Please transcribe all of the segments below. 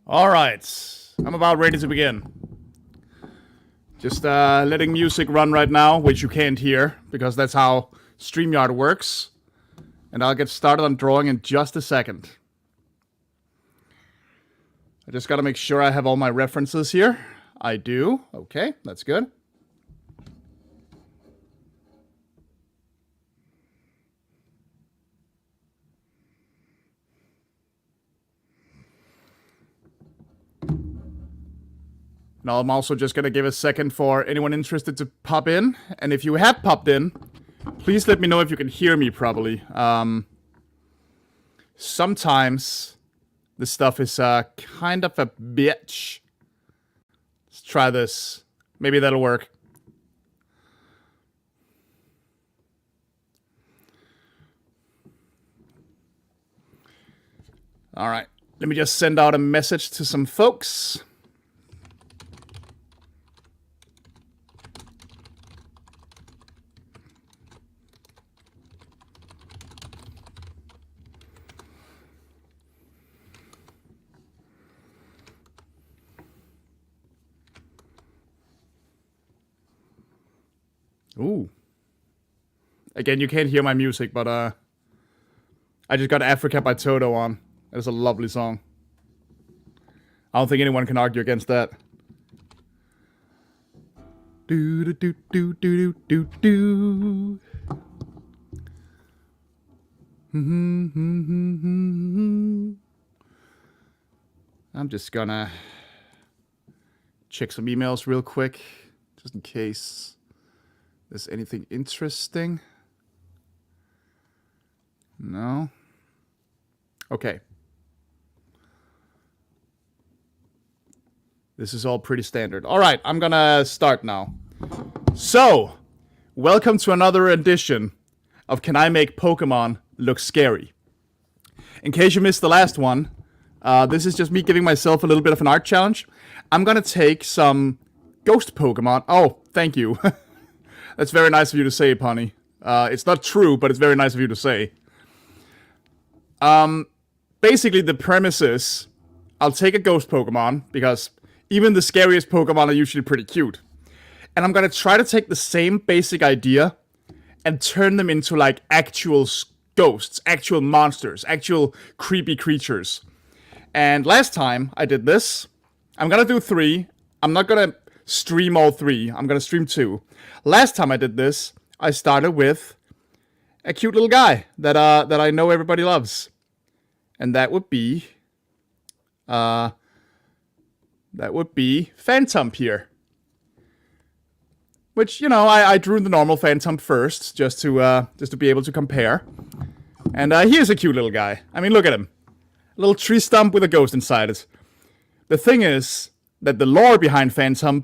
Alright, I'm about ready to begin. Just letting music run right now, which you can't hear, because that's how StreamYard works. And I'll get started on drawing in just a second. I just gotta make sure I have all my references here. I do. Okay, that's good. Now I'm also just gonna give a second for anyone interested to pop in. And if you have popped in, please let me know if you can hear me properly. Sometimes this stuff is kind of a bitch. Let's try this. Maybe that'll work. Alright, let me just send out a message to some folks. Ooh. Again, you can't hear my music, but I just got Africa by Toto on. It's a lovely song. I don't think anyone can argue against that. Do do do do do do do. I'm just gonna check some emails real quick, just in case there's anything interesting. No? Okay. This is all pretty standard. Alright, I'm gonna start now. So, welcome to another edition of Can I Make Pokemon Look Scary? In case you missed the last one, this is just me giving myself a little bit of an art challenge. I'm gonna take some Ghost Pokémon. Oh, thank you. That's very nice of you to say, Pony. It's not true, but it's very nice of you to say. Basically, the premise is, I'll take a Ghost Pokemon, because even the scariest Pokemon are usually pretty cute. And I'm gonna try to take the same basic idea and turn them into, like, actual ghosts, actual monsters, actual creepy creatures. And last time I did this, I'm gonna do 3. I'm not gonna stream all 3. I'm gonna stream 2. Last time I did this, I started with a cute little guy that I know everybody loves. And that would be Phantom here. Which, you know, I drew the normal Phantom first, just to be able to compare. And here's a cute little guy. I mean, look at him. A little tree stump with a ghost inside it. The thing is that the lore behind Phantom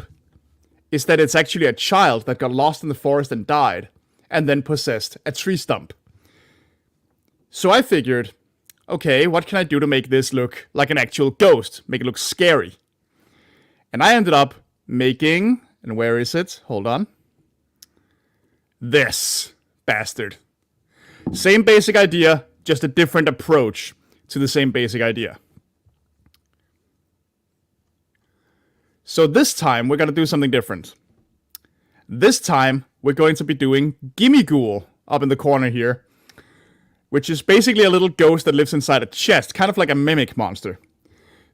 is that it's actually a child that got lost in the forest and died, and then possessed a tree stump. So I figured, okay, what can I do to make this look like an actual ghost? Make it look scary. And I ended up making, and where is it? Hold on. This bastard. Same basic idea, just a different approach to the same basic idea. So this time, we're going to do something different. This time, we're going to be doing Gimmighoul up in the corner here, which is basically a little ghost that lives inside a chest, kind of like a mimic monster.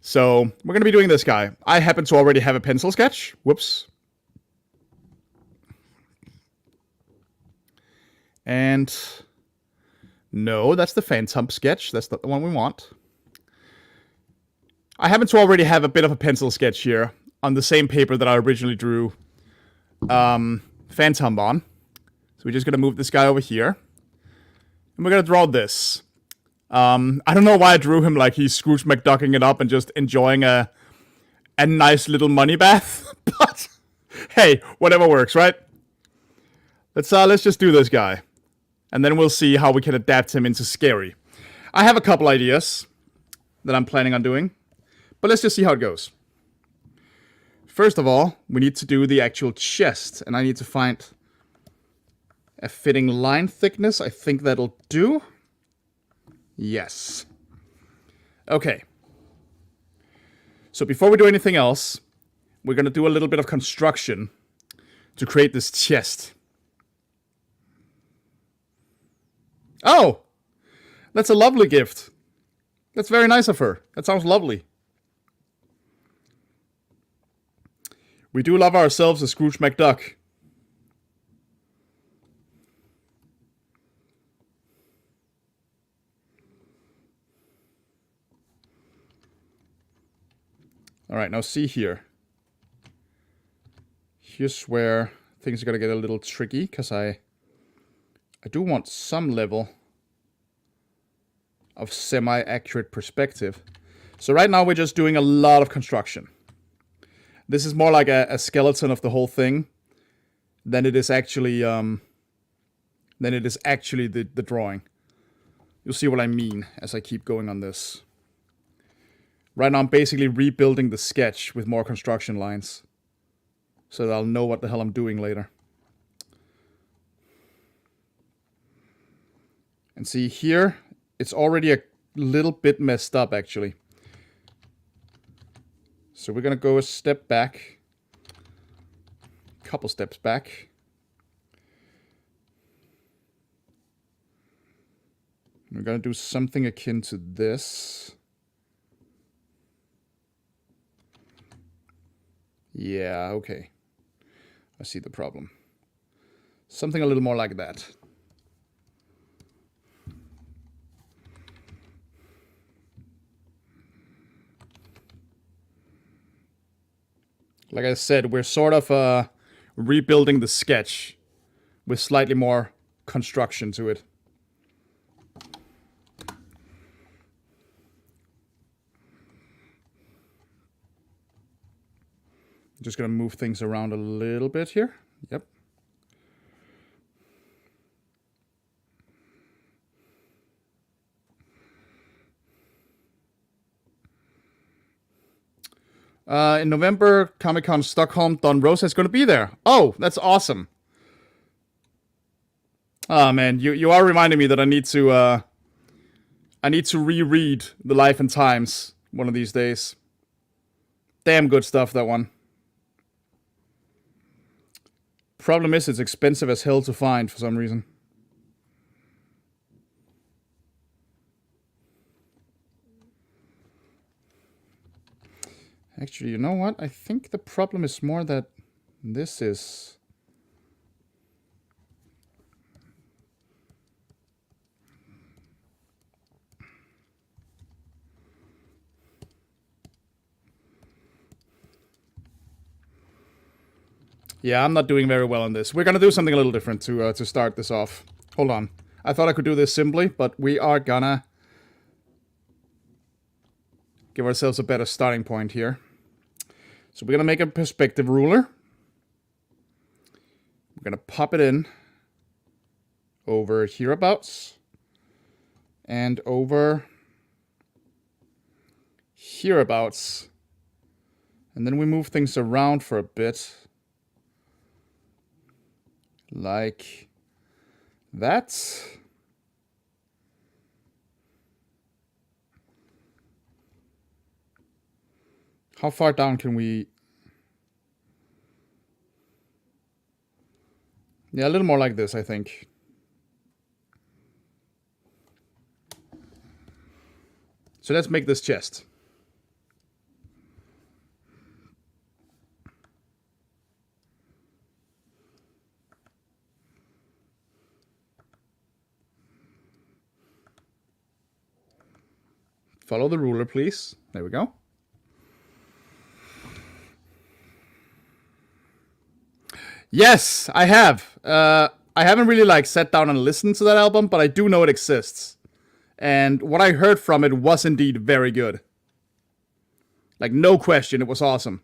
So, we're going to be doing this guy. I happen to already have a pencil sketch. Whoops. And no, that's the Phantom sketch. That's not the one we want. I happen to already have a bit of a pencil sketch here on the same paper that I originally drew Phantom on. So we're just going to move this guy over here. And we're going to draw this. I don't know why I drew him like he's Scrooge McDucking it up and just enjoying a nice little money bath. But, hey, whatever works, right? Let's just do this guy. And then we'll see how we can adapt him into scary. I have a couple ideas that I'm planning on doing. But let's just see how it goes. First of all, we need to do the actual chest. And I need to find a fitting line thickness. I think that'll do. Yes. Okay. So before we do anything else, we're going to do a little bit of construction to create this chest. Oh! That's a lovely gift. That's very nice of her. That sounds lovely. We do love ourselves a Scrooge McDuck. Alright, now see here. Here's where things are going to get a little tricky, because I do want some level of semi-accurate perspective. So right now we're just doing a lot of construction. This is more like a skeleton of the whole thing than it is actually the drawing. You'll see what I mean as I keep going on this. Right now I'm basically rebuilding the sketch with more construction lines, so that I'll know what the hell I'm doing later. And see here, it's already a little bit messed up actually. So we're gonna go a step back, a couple steps back. We're gonna do something akin to this. Yeah, okay. I see the problem. Something a little more like that. Like I said, we're sort of rebuilding the sketch with slightly more construction to it. I'm just going to move things around a little bit here. Yep. In November, Comic-Con Stockholm, Don Rosa is going to be there. Oh, that's awesome. Oh man, you are reminding me that I need to reread The Life and Times one of these days. Damn good stuff, that one. Problem is, it's expensive as hell to find for some reason. Actually, you know what? I think the problem is more that this is... Yeah, I'm not doing very well on this. We're gonna do something a little different to start this off. Hold on. I thought I could do this simply, but we are gonna give ourselves a better starting point here. So we're gonna make a perspective ruler. We're gonna pop it in over hereabouts and over hereabouts. And then we move things around for a bit. Like that. How far down can we... Yeah, a little more like this, I think. So let's make this chest. Follow the ruler, please. There we go. Yes, I have. I haven't really like sat down and listened to that album, but I do know it exists. And what I heard from it was indeed very good. Like, no question, it was awesome.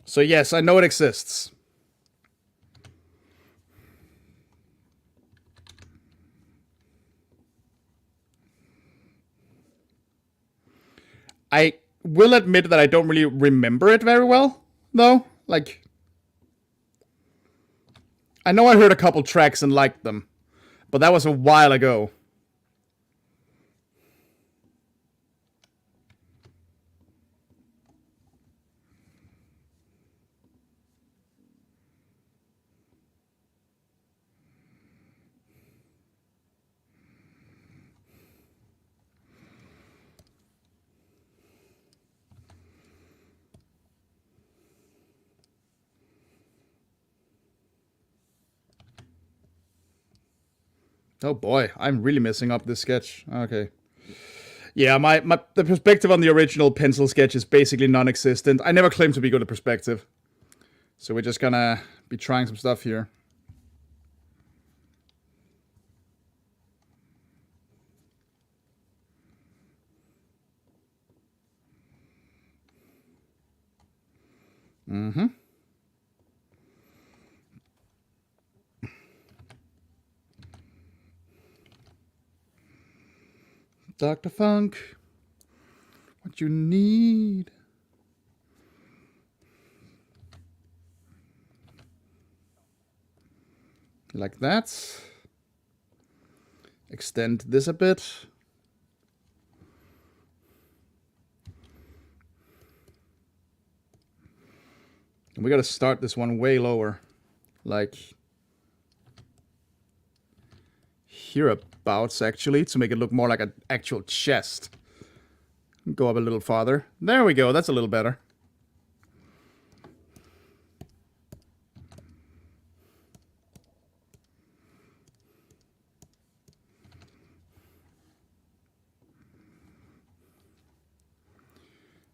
So yes, I know it exists. I will admit that I don't really remember it very well, though. Like, I know I heard a couple tracks and liked them, but that was a while ago. Oh boy, I'm really messing up this sketch. Okay. Yeah, the perspective on the original pencil sketch is basically non-existent. I never claimed to be good at perspective. So we're just gonna be trying some stuff here. Mm-hmm. Dr. Funk, what you need? Like that. Extend this a bit. And we gotta start this one way lower. Like hereabouts, actually, to make it look more like an actual chest. Go up a little farther. There we go, that's a little better.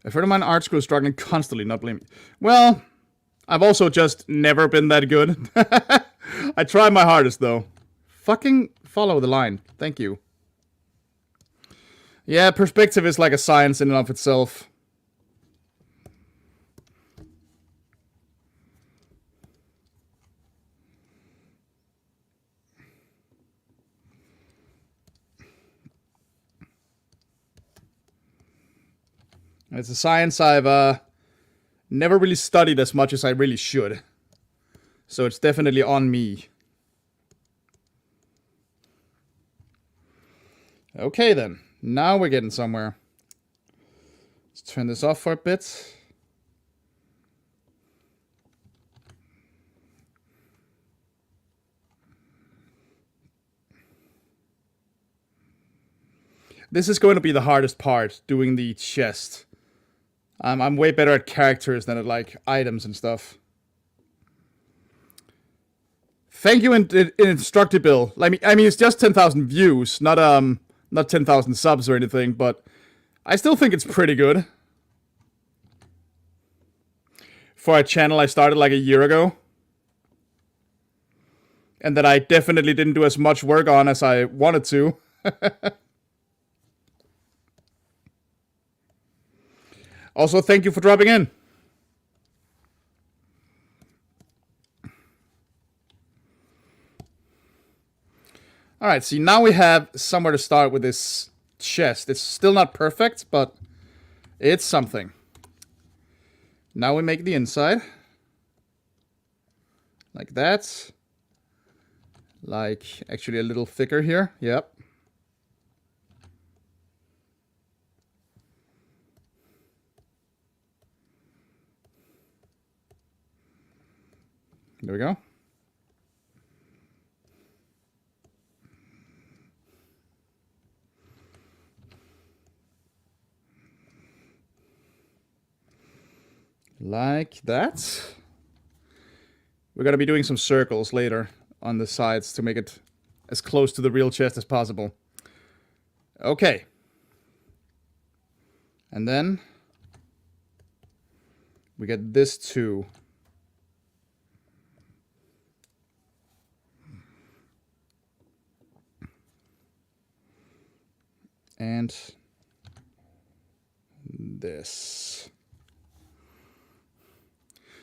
A friend of mine in art school is struggling constantly, not blaming me. Well, I've also just never been that good. I try my hardest, though. Fucking follow the line. Thank you. Yeah, perspective is like a science in and of itself. It's a science I've never really studied as much as I really should. So it's definitely on me. Okay then, now we're getting somewhere. Let's turn this off for a bit. This is going to be the hardest part, doing the chest. I'm way better at characters than at like items and stuff. Thank you, Instructable. I mean, it's just 10,000 views, not 10,000 subs or anything, but I still think it's pretty good for a channel I started like a year ago, and that I definitely didn't do as much work on as I wanted to. Also, thank you for dropping in. Alright, see, now we have somewhere to start with this chest. It's still not perfect, but it's something. Now we make the inside. Like that. Like, actually a little thicker here. Yep. There we go. Like that. We're going to be doing some circles later on the sides to make it as close to the real chest as possible. Okay. And then we get this too. And this.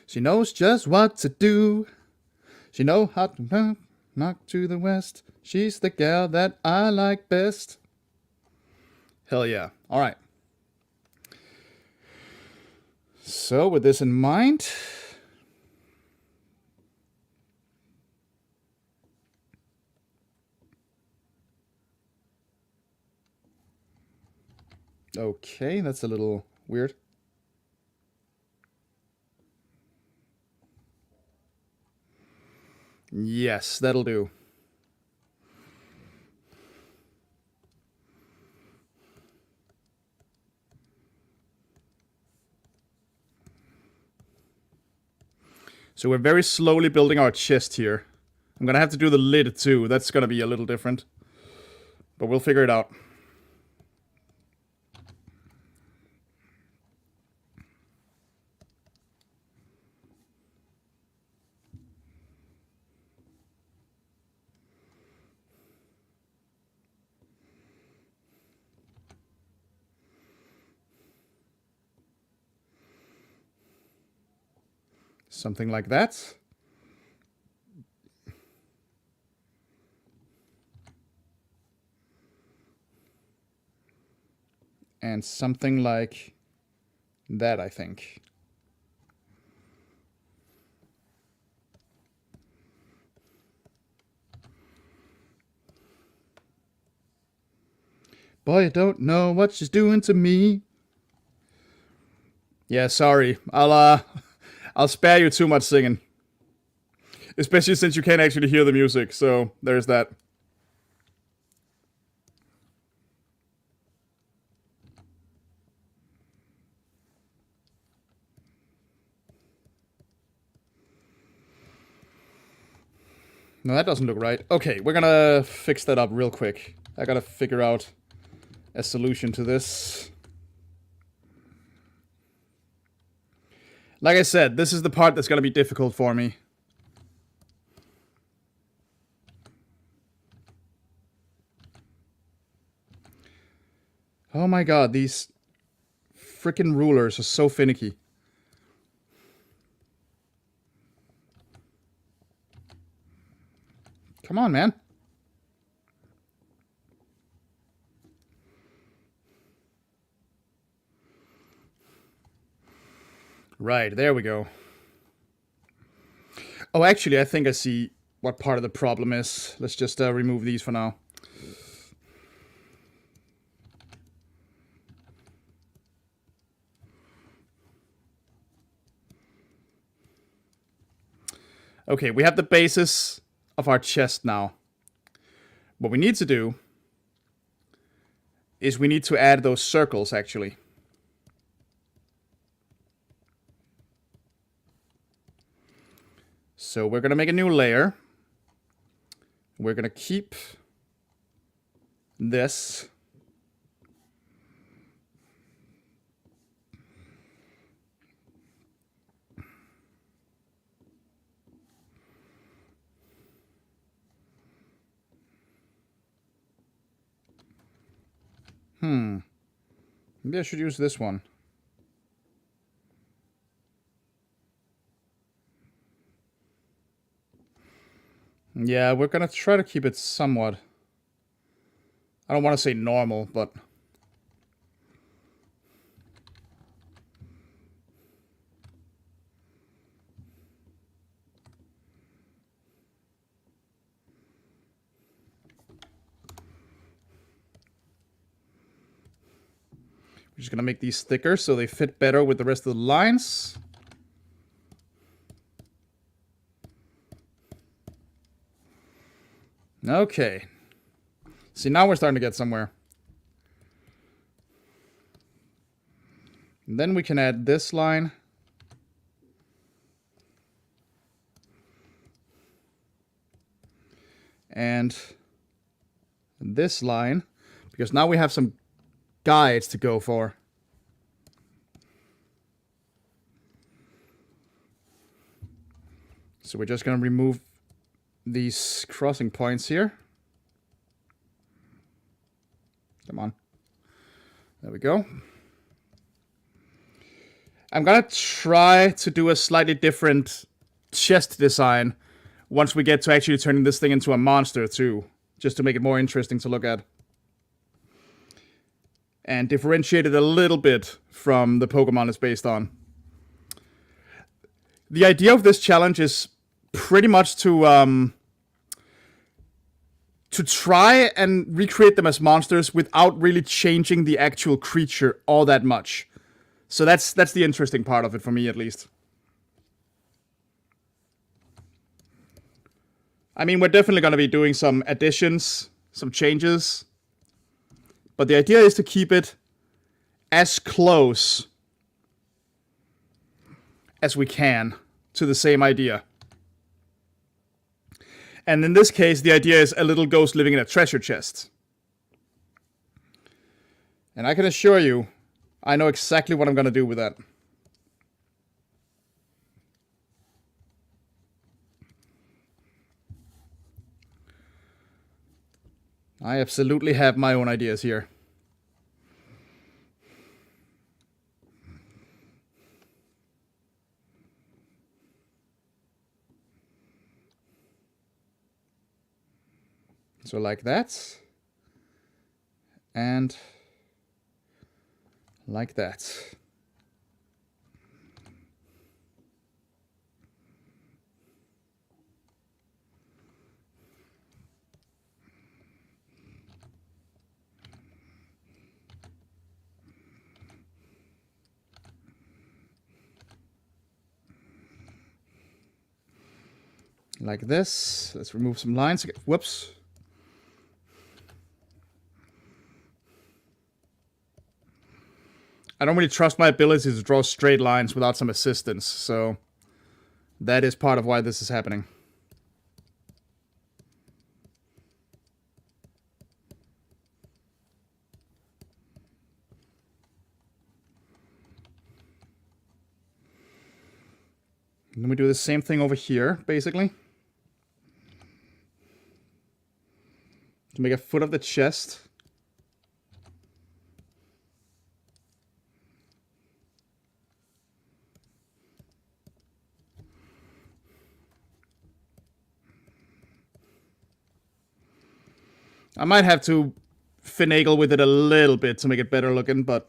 She knows just what to do. She knows how to knock to the west. She's the gal that I like best. Hell yeah. All right. So with this in mind, okay, that's a little weird. Yes, that'll do. So we're very slowly building our chest here. I'm gonna have to do the lid too. That's gonna be a little different. But we'll figure it out. Something like that. And something like that, I think. Boy, I don't know what she's doing to me. Yeah, sorry. I'll spare you too much singing. Especially since you can't actually hear the music, so there's that. No, that doesn't look right. Okay, we're gonna fix that up real quick. I gotta figure out a solution to this. Like I said, this is the part that's gonna be difficult for me. Oh my god, these frickin' rulers are so finicky. Come on, man. Right, there we go. Oh, actually, I think I see what part of the problem is. Let's just remove these for now. Okay, we have the basis of our chest now. What we need to do is we need to add those circles, actually. So we're going to make a new layer. We're going to keep this. Maybe I should use this one. Yeah, we're gonna try to keep it somewhat. I don't want to say normal, but... We're just gonna make these thicker so they fit better with the rest of the lines. Okay. See, now we're starting to get somewhere. And then we can add this line. And this line. Because now we have some guides to go for. So we're just going to remove these crossing points here. Come on. There we go. I'm going to try to do a slightly different chest design once we get to actually turning this thing into a monster too. Just to make it more interesting to look at. And differentiate it a little bit from the Pokemon it's based on. The idea of this challenge is pretty much to try and recreate them as monsters without really changing the actual creature all that much. So that's the interesting part of it for me, at least. I mean, we're definitely going to be doing some additions, some changes. But the idea is to keep it as close as we can to the same idea. And in this case, the idea is a little ghost living in a treasure chest. And I can assure you, I know exactly what I'm going to do with that. I absolutely have my own ideas here. So like that. And like that. Like this. Let's remove some lines. Whoops. I don't really trust my ability to draw straight lines without some assistance, so that is part of why this is happening. And then we do the same thing over here, basically. To make a foot of the chest. I might have to finagle with it a little bit to make it better looking, but...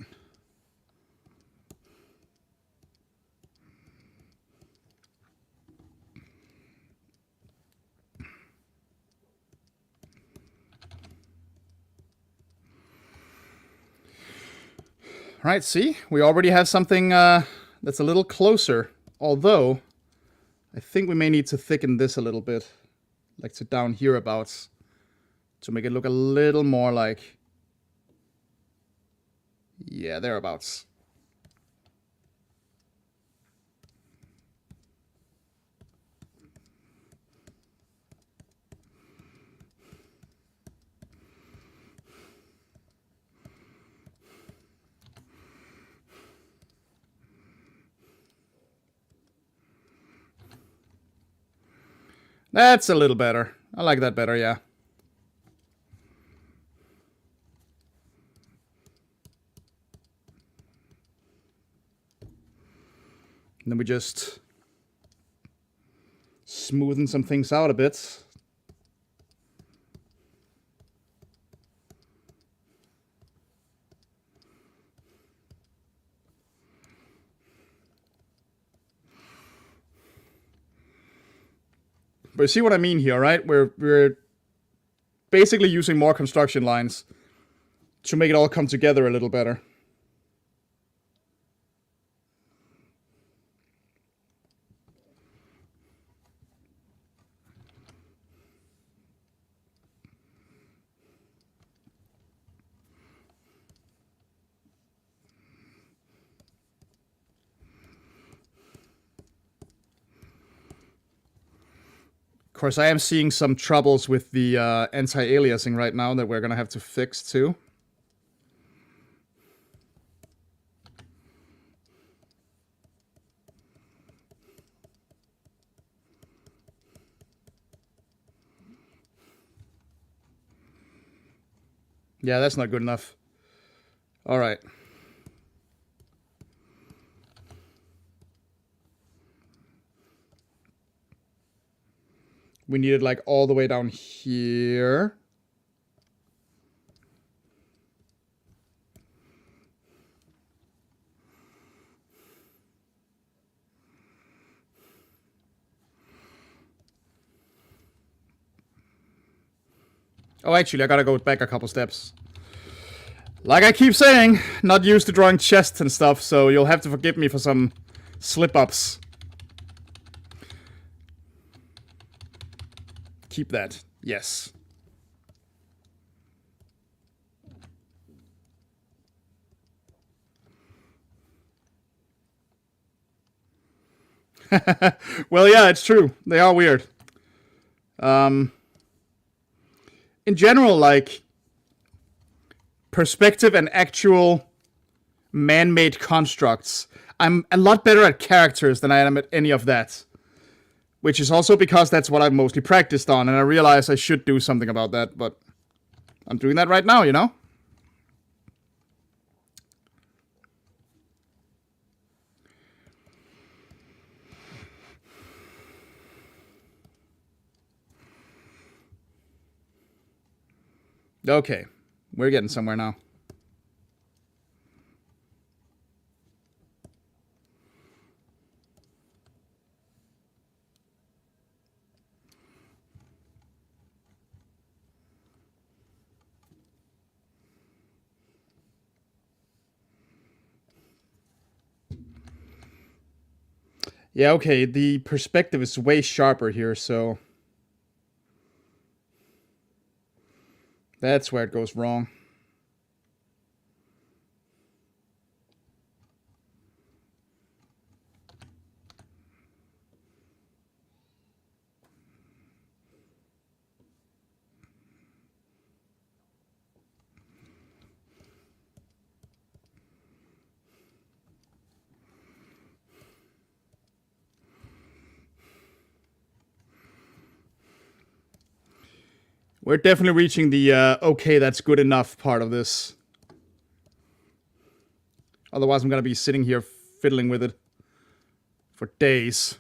Right, see? We already have something that's a little closer. Although, I think we may need to thicken this a little bit. Like to down here abouts. To make it look a little more like... Yeah, thereabouts. That's a little better. I like that better, yeah. And then we just smoothen some things out a bit. But you see what I mean here, right? We're basically using more construction lines to make it all come together a little better. Of course, I am seeing some troubles with the anti-aliasing right now that we're going to have to fix too. Yeah, that's not good enough. All right. We need it like all the way down here. Oh, actually, I gotta go back a couple steps. Like I keep saying, not used to drawing chests and stuff, so you'll have to forgive me for some slip-ups. Keep that. Yes. Well, yeah, it's true. They are weird. In general, like, perspective and actual man-made constructs, I'm a lot better at characters than I am at any of that. Which is also because that's what I've mostly practiced on, and I realize I should do something about that, but I'm doing that right now, you know? Okay, we're getting somewhere now. Yeah, okay, the perspective is way sharper here, so that's where it goes wrong. We're definitely reaching the, okay, that's good enough part of this. Otherwise, I'm gonna be sitting here fiddling with it for days.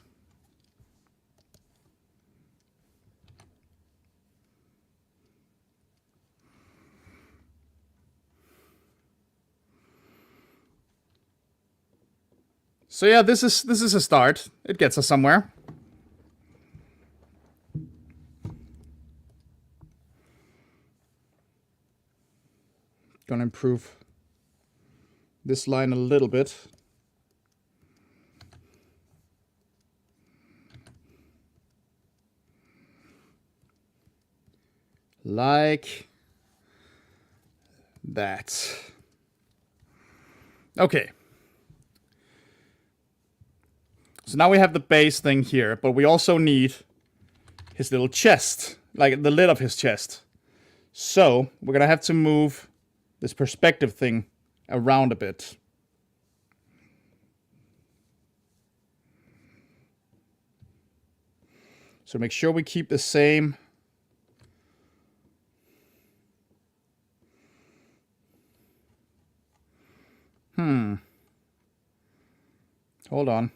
So yeah, this is a start. It gets us somewhere. Gonna improve this line a little bit. Like that. Okay. So now we have the base thing here, but we also need his little chest, like the lid of his chest. So we're gonna have to move this perspective thing around a bit. So make sure we keep the same. Hold on.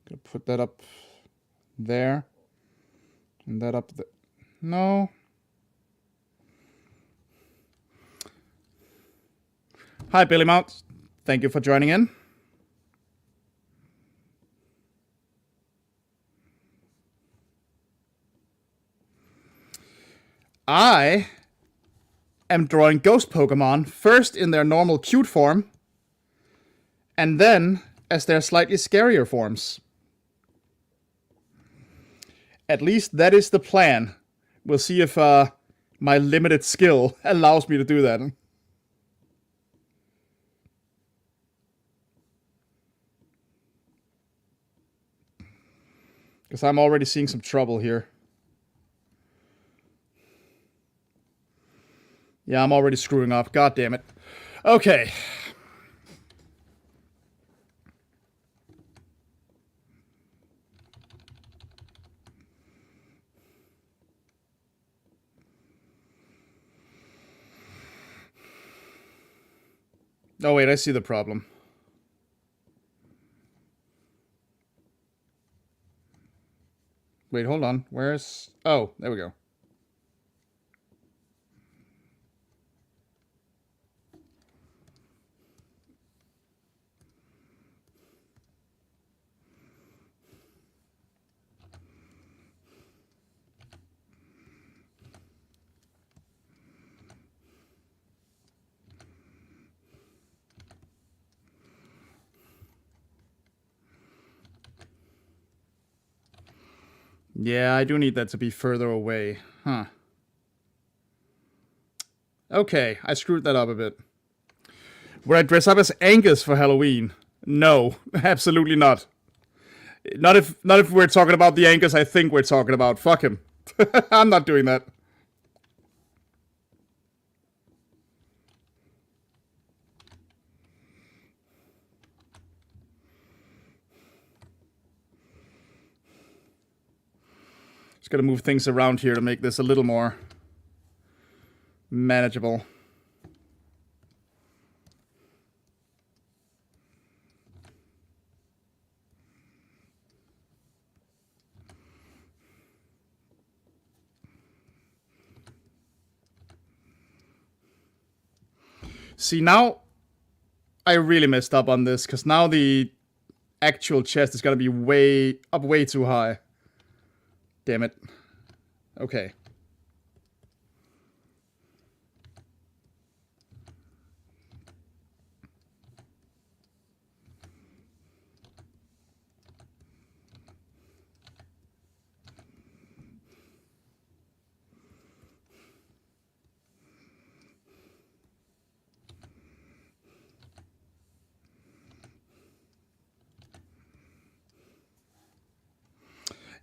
Gonna put that up there. And that up there. No. Hi, Billy Mount. Thank you for joining in. I am drawing Ghost Pokémon first in their normal cute form, and then as their slightly scarier forms. At least that is the plan. We'll see if my limited skill allows me to do that. Because I'm already seeing some trouble here. Yeah, I'm already screwing up. God damn it. Okay. Oh, wait, I see the problem. Wait, hold on. Where's... Oh, there we go. Yeah, I do need that to be further away. Huh. Okay, I screwed that up a bit. Would I dress up as Angus for Halloween? No, absolutely not. Not if we're talking about the Angus I think we're talking about. Fuck him. I'm not doing that. Just gotta move things around here to make this a little more manageable. See, now I really messed up on this, because now the actual chest is gonna be way too high. Damn it. Okay.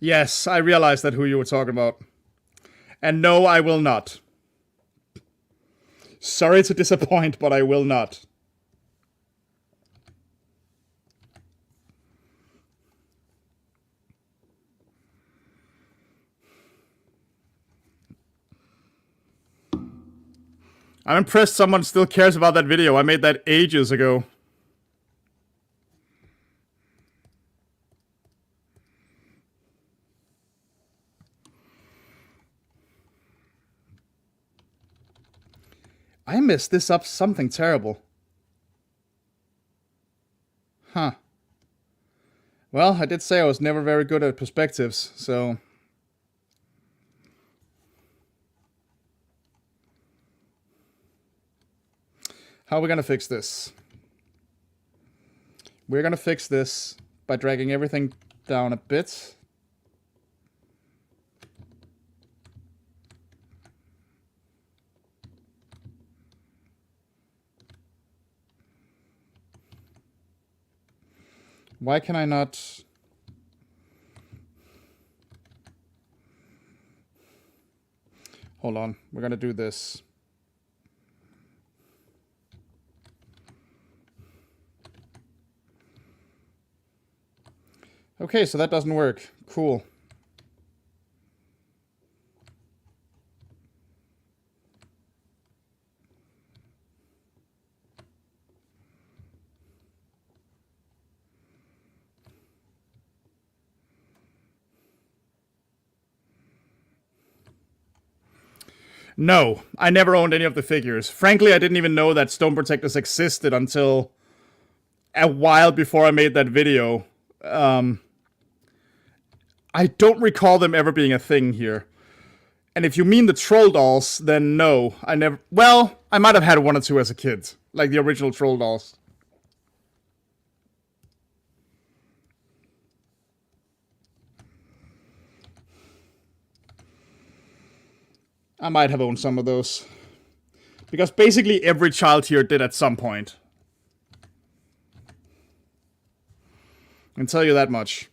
Yes, I realized that who you were talking about. And no, I will not. Sorry to disappoint, but I will not. I'm impressed someone still cares about that video. I made that ages ago. I messed this up something terrible. Huh. Well, I did say I was never very good at perspectives, so... How are we gonna fix this? We're gonna fix this by dragging everything down a bit. Why can I not... Hold on, we're gonna do this. Okay, so that doesn't work. Cool. No, I never owned any of the figures. Frankly, I didn't even know that Stone Protectors existed until a while before I made that video. I don't recall them ever being a thing here. And if you mean the troll dolls, then no, I never... Well, I might have had one or two as a kid. Like the original troll dolls. I might have owned some of those. Because basically every child here did at some point. I can tell you that much.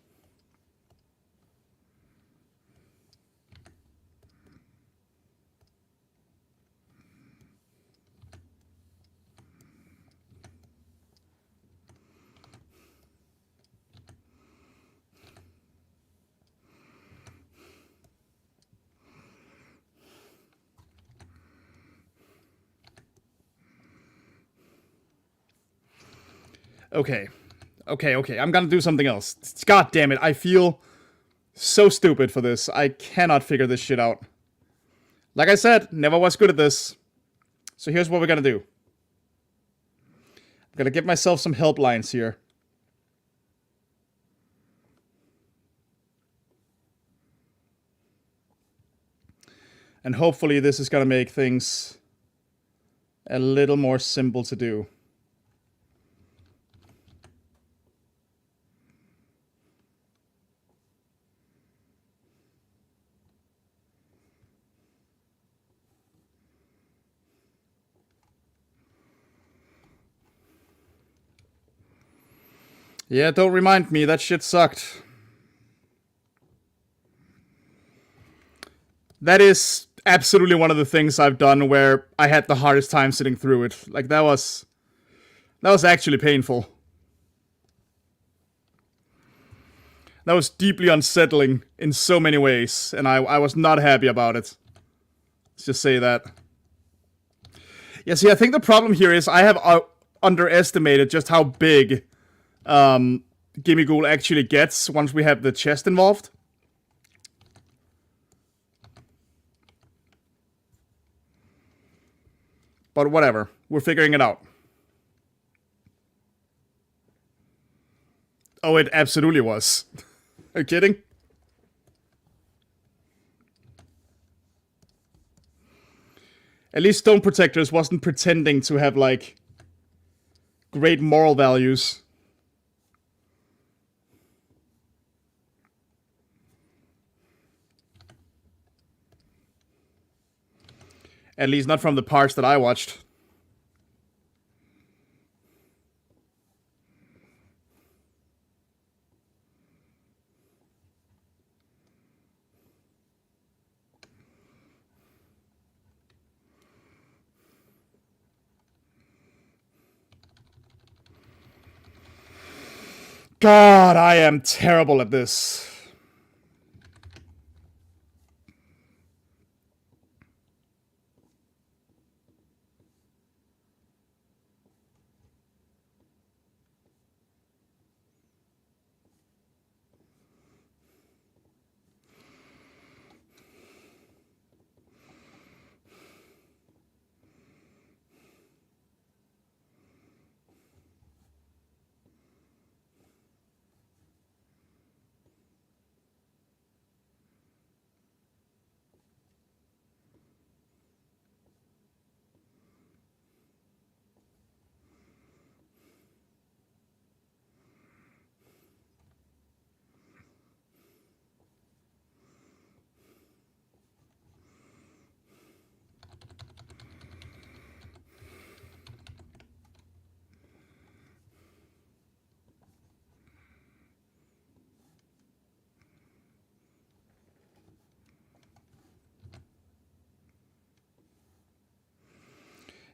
Okay. Okay. I'm gonna do something else. God damn it. I feel so stupid for this. I cannot figure this shit out. Like I said, never was good at this. So here's what we're gonna do. I'm gonna give myself some helplines here. And hopefully this is gonna make things a little more simple to do. Yeah, don't remind me. That shit sucked. That is absolutely one of the things I've done where I had the hardest time sitting through it. Like, that was actually painful. That was deeply unsettling in so many ways, and I was not happy about it. Let's just say that. Yeah, see, I think the problem here is I have underestimated just how big Gimmighoul actually gets once we have the chest involved. But whatever, we're figuring it out. Oh, it absolutely was. Are you kidding? At least Stone Protectors wasn't pretending to have, like, great moral values. At least not from the parts that I watched. God, I am terrible at this.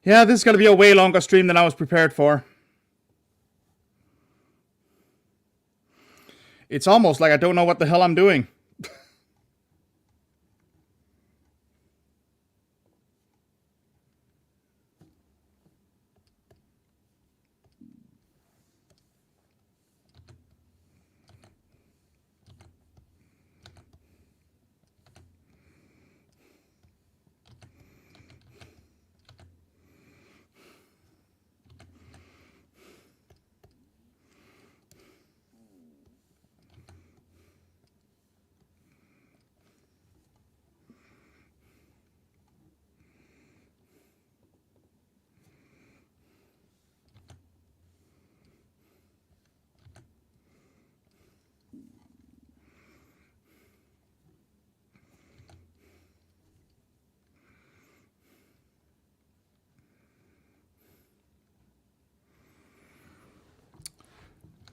Yeah, this is gonna be a way longer stream than I was prepared for. It's almost like I don't know what the hell I'm doing.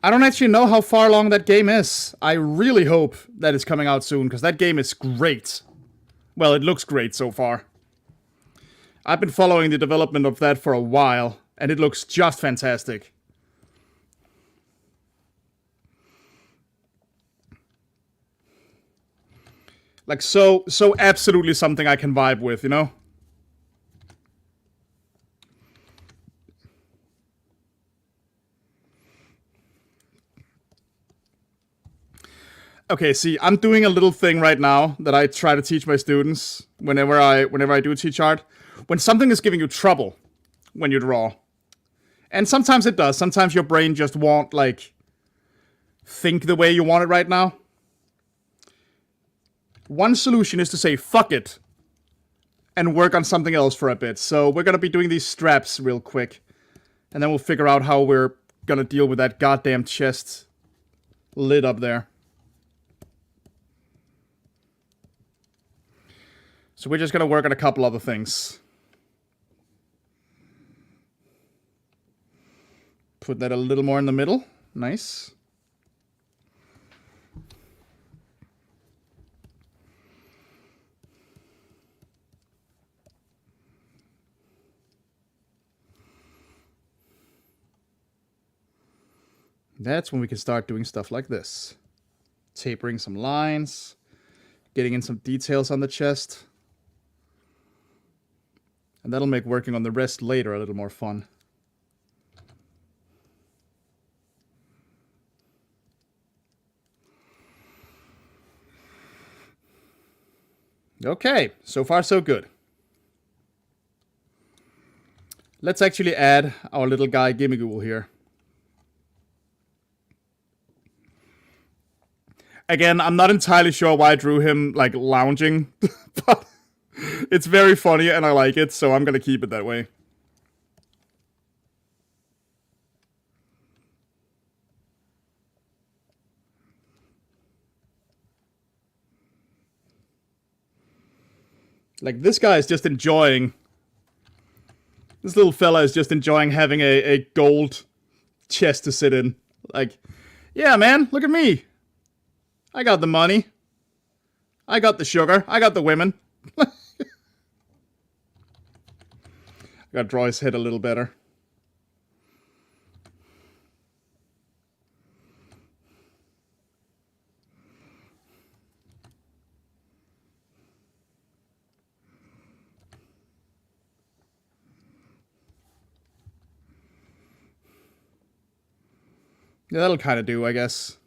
I don't actually know how far along that game is. I really hope that it's coming out soon, because that game is great. Well, it looks great so far. I've been following the development of that for a while, and it looks just fantastic. Like, so absolutely something I can vibe with, you know? Okay, see, I'm doing a little thing right now that I try to teach my students whenever I do teach art. When something is giving you trouble when you draw, and sometimes it does. Sometimes your brain just won't, like, think the way you want it right now. One solution is to say, fuck it, and work on something else for a bit. So we're gonna be doing these straps real quick, and then we'll figure out how we're gonna deal with that goddamn chest lid up there. So we're just gonna work on a couple other things. Put that a little more in the middle. Nice. That's when we can start doing stuff like this. Tapering some lines. Getting in some details on the chest. And that'll make working on the rest later a little more fun. Okay, so far so good. Let's actually add our little guy Gimmighoul here. Again, I'm not entirely sure why I drew him, like, lounging, but it's very funny and I like it, so I'm gonna keep it that way. Like, this guy is just enjoying... This little fella is just enjoying having a gold chest to sit in. Like, yeah, man, look at me. I got the money. I got the sugar. I got the women. I gotta draw his head a little better. Yeah, that'll kind of do, I guess.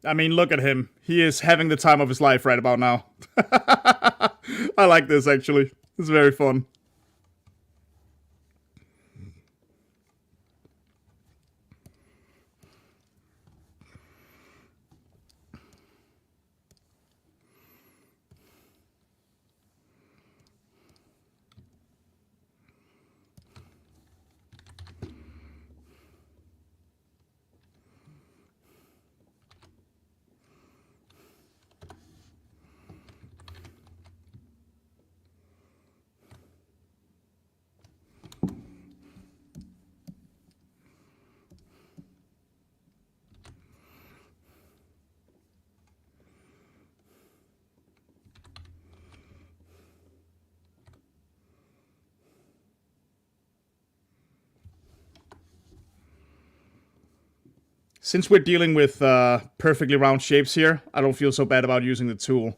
I mean, look at him. He is having the time of his life right about now. I like this, actually. It's very fun. Since we're dealing with perfectly round shapes here, I don't feel so bad about using the tool.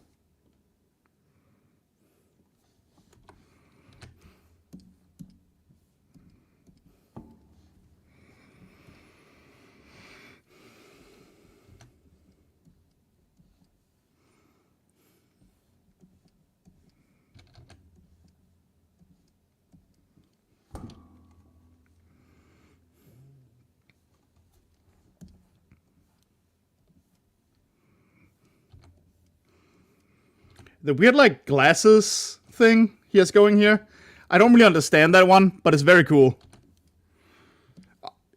The weird, like, glasses thing he has going here, I don't really understand that one, but it's very cool.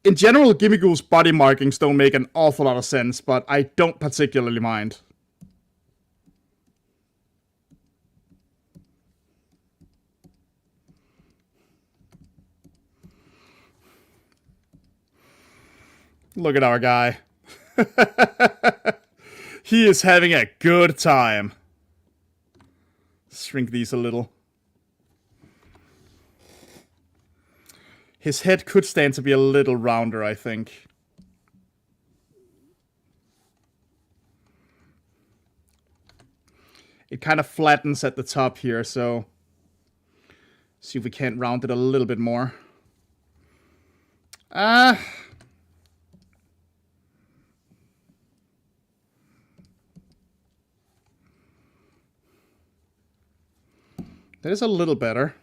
In general, Gimmighoul's body markings don't make an awful lot of sense, but I don't particularly mind. Look at our guy. He is having a good time. Shrink these a little. His head could stand to be a little rounder, I think. it kind of flattens at the top here, so see if we can't round it a little bit more. That is a little better.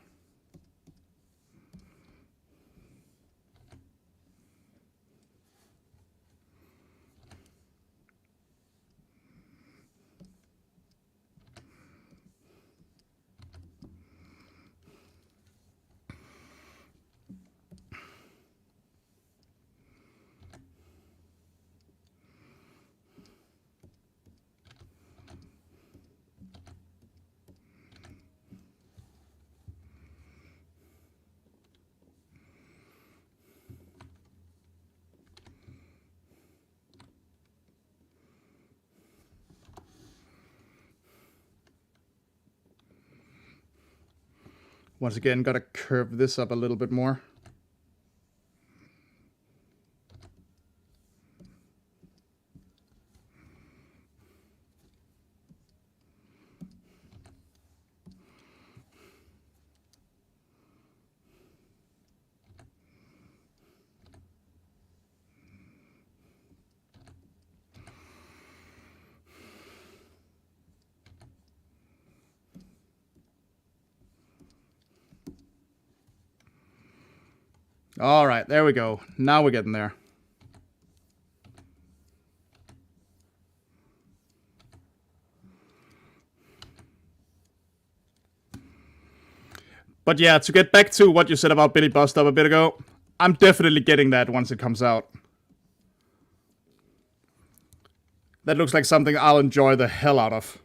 Once again, gotta curve this up a little bit more. All right, there we go. Now we're getting there. But yeah, to get back to what you said about Billy Bust Up a bit ago, I'm definitely getting that once it comes out. That looks like something I'll enjoy the hell out of.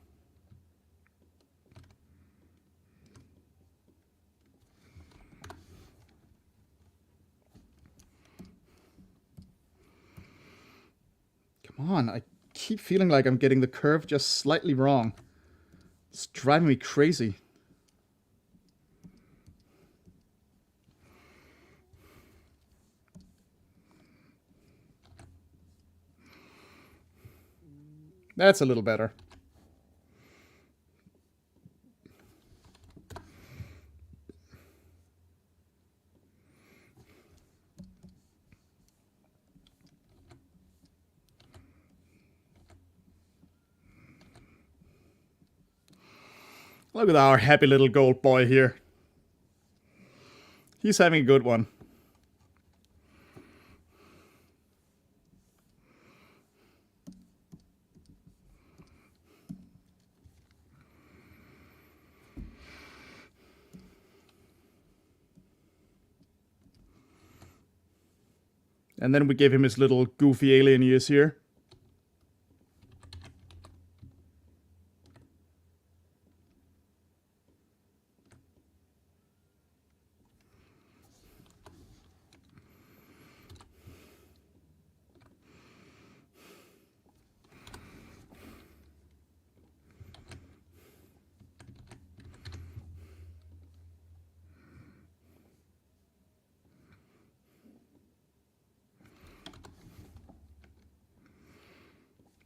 Come on, I keep feeling like I'm getting the curve just slightly wrong. It's driving me crazy. That's a little better. Look at our happy little gold boy here. He's having a good one. And then we gave him his little goofy alien ears here.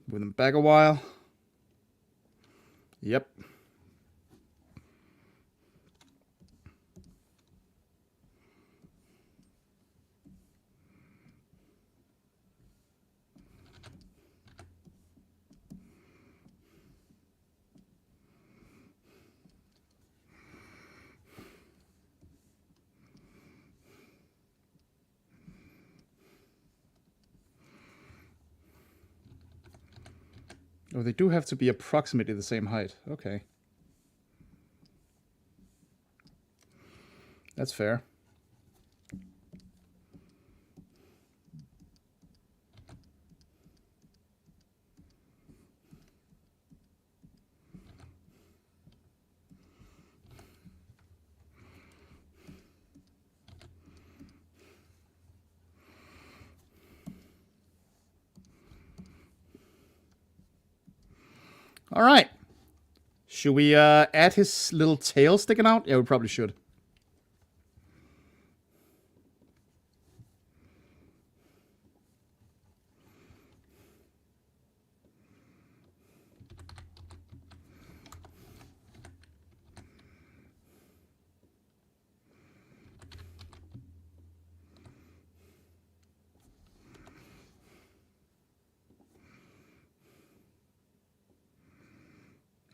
With him back a while. Yep. Oh, they do have to be approximately the same height. Okay. That's fair. All right. Should we add his little tail sticking out? Yeah, we probably should.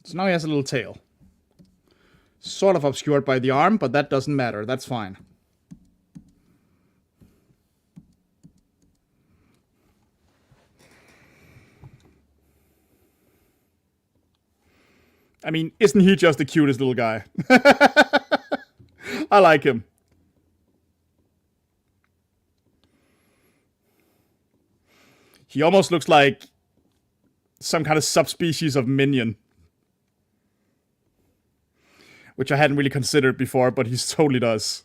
So now he has a little tail. Sort of obscured by the arm, but that doesn't matter. That's fine. I mean, isn't he just the cutest little guy? I like him. He almost looks like some kind of subspecies of minion. Which I hadn't really considered before, but he totally does.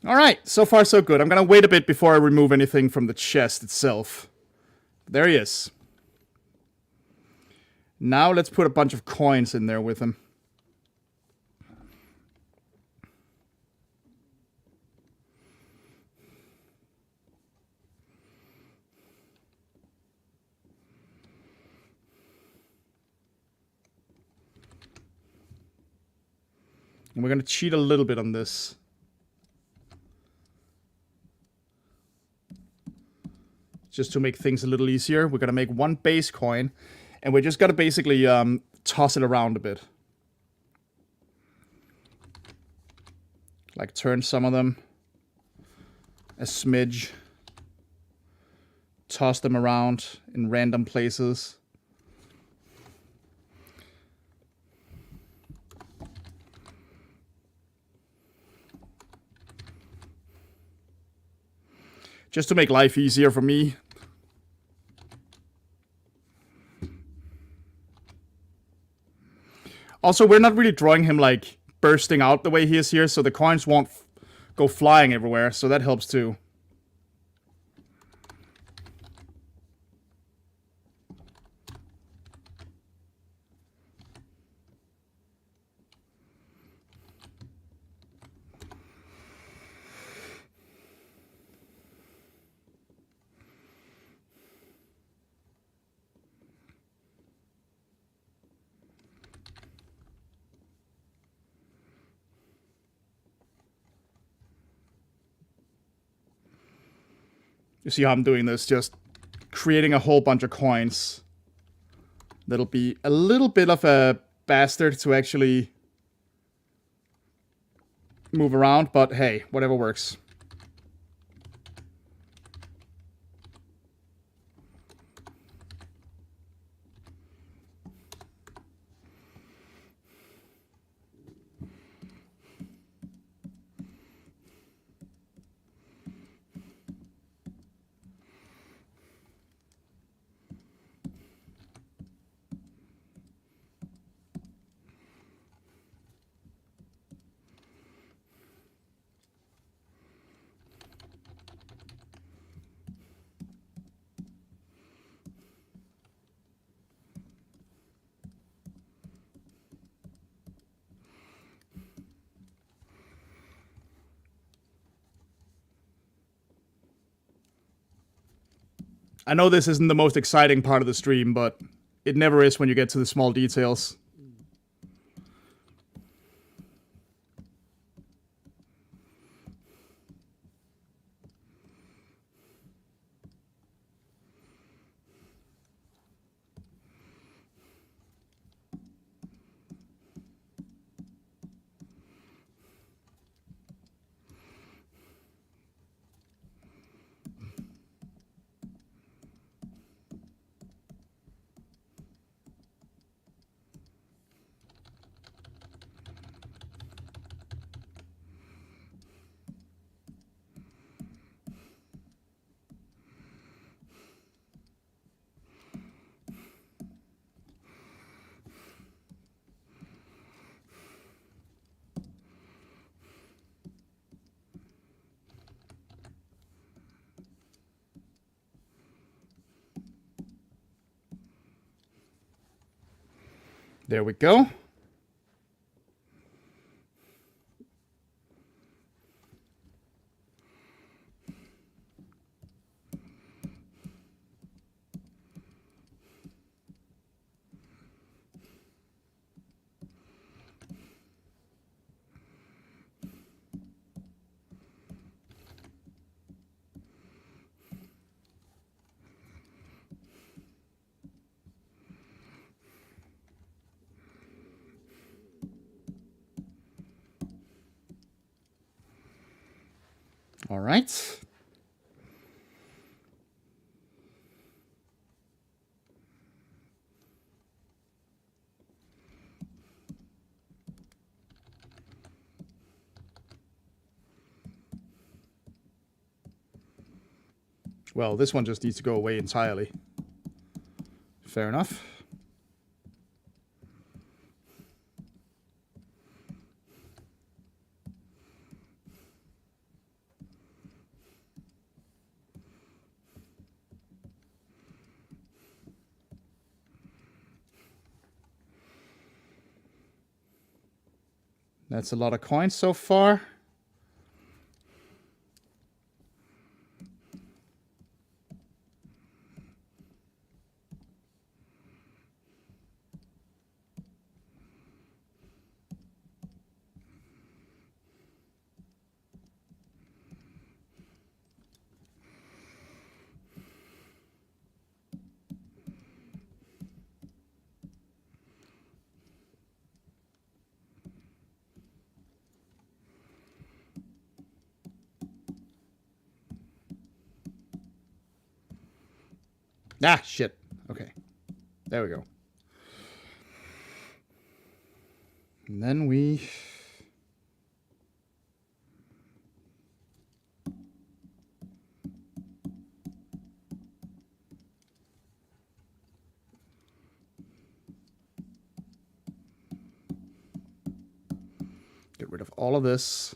Alright, so far so good. I'm gonna wait a bit before I remove anything from the chest itself. There he is. Now let's put a bunch of coins in there with him. And we're gonna cheat a little bit on this. Just to make things a little easier, we're gonna make one base coin, and we're just gonna basically toss it around a bit. Like turn some of them a smidge. Toss them around in random places. Just to make life easier for me. Also, we're not really drawing him, like, bursting out the way he is here, so the coins won't go flying everywhere, so that helps too. You see how I'm doing this? Just creating a whole bunch of coins. That'll be a little bit of a bastard to actually move around, but hey, whatever works. I know this isn't the most exciting part of the stream, but it never is when you get to the small details. There we go. All right. Well, this one just needs to go away entirely. Fair enough. That's a lot of coins so far. Ah, shit. Okay. There we go. And then we... get rid of all of this.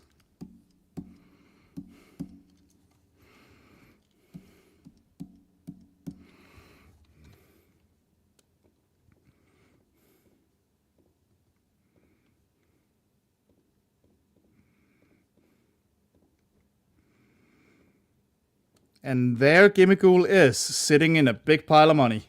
And there Gimmigool is, sitting in a big pile of money.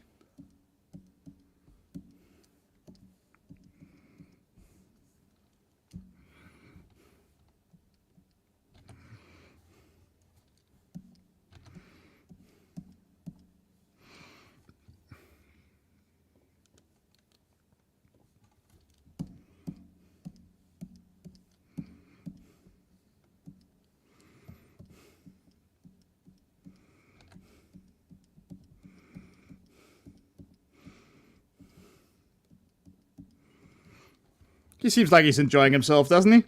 He seems like he's enjoying himself, doesn't he?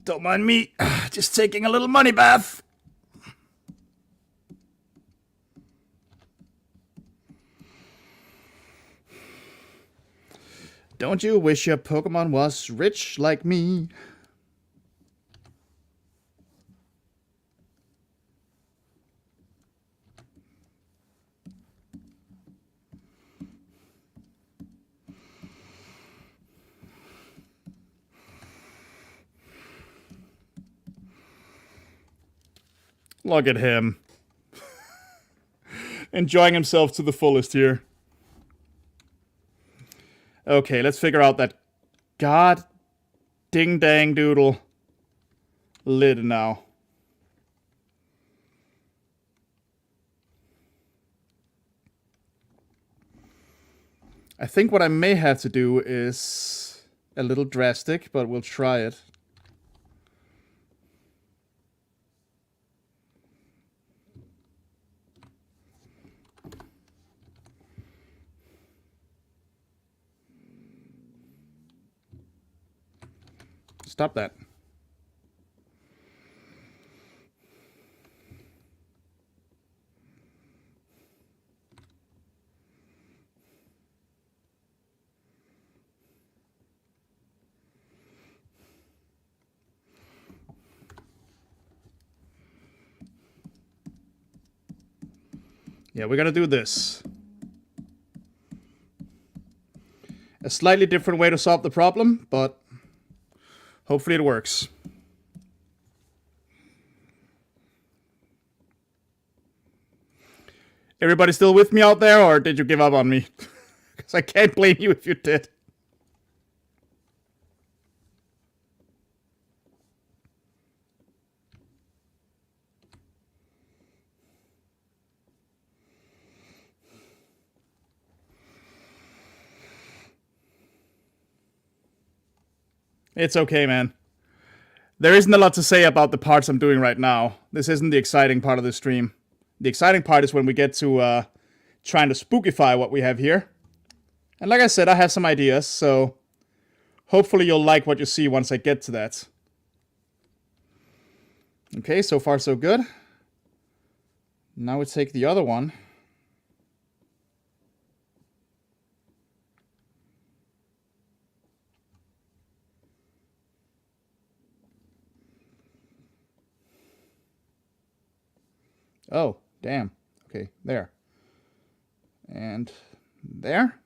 Don't mind me, just taking a little money bath. Don't you wish your Pokemon was rich like me? Look at him. Enjoying himself to the fullest here. Okay, let's figure out that god ding dang doodle lid now. I think what I may have to do is a little drastic, but we'll try it. Stop that. Yeah, we're gonna do this. A slightly different way to solve the problem, but hopefully it works. Everybody still with me out there, or did you give up on me? Because I can't blame you if you did. It's okay, man. There isn't a lot to say about the parts I'm doing right now. This isn't the exciting part of the stream. The exciting part is when we get to trying to spookify what we have here. And like I said, I have some ideas, so hopefully you'll like what you see once I get to that. Okay, so far so good. Now we take the other one. Oh, damn. Okay, there. And there.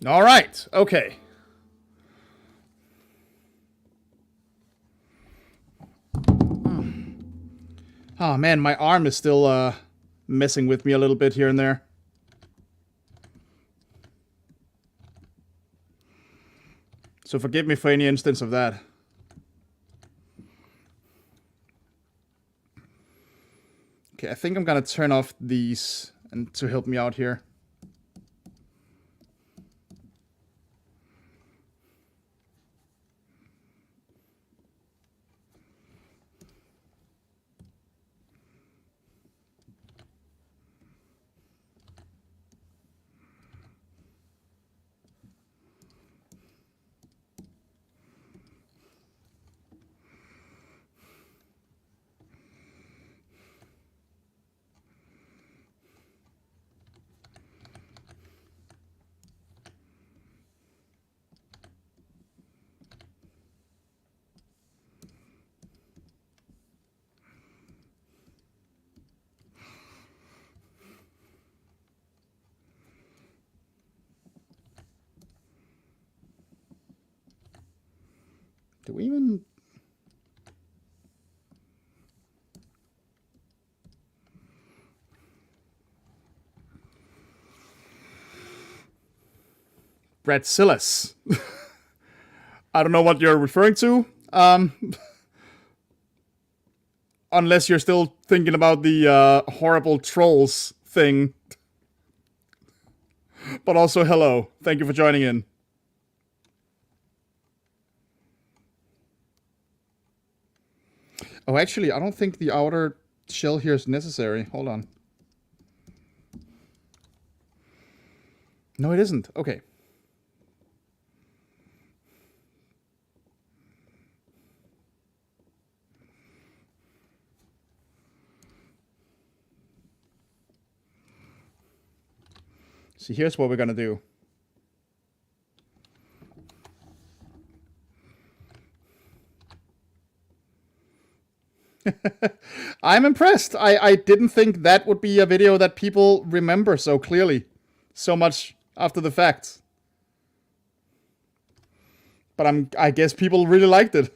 All right, okay. Oh man, my arm is still messing with me a little bit here and there. So forgive me for any instance of that. Okay, I think I'm gonna turn off these and to help me out here. Do we even... Brazillus. I don't know what you're referring to. Unless you're still thinking about the horrible trolls thing. But also, hello. Thank you for joining in. Oh, actually, I don't think the outer shell here is necessary. Hold on. No, it isn't. Okay. See, here's what we're gonna do. I'm impressed. I didn't think that would be a video that people remember so clearly, so much after the fact. But I guess people really liked it.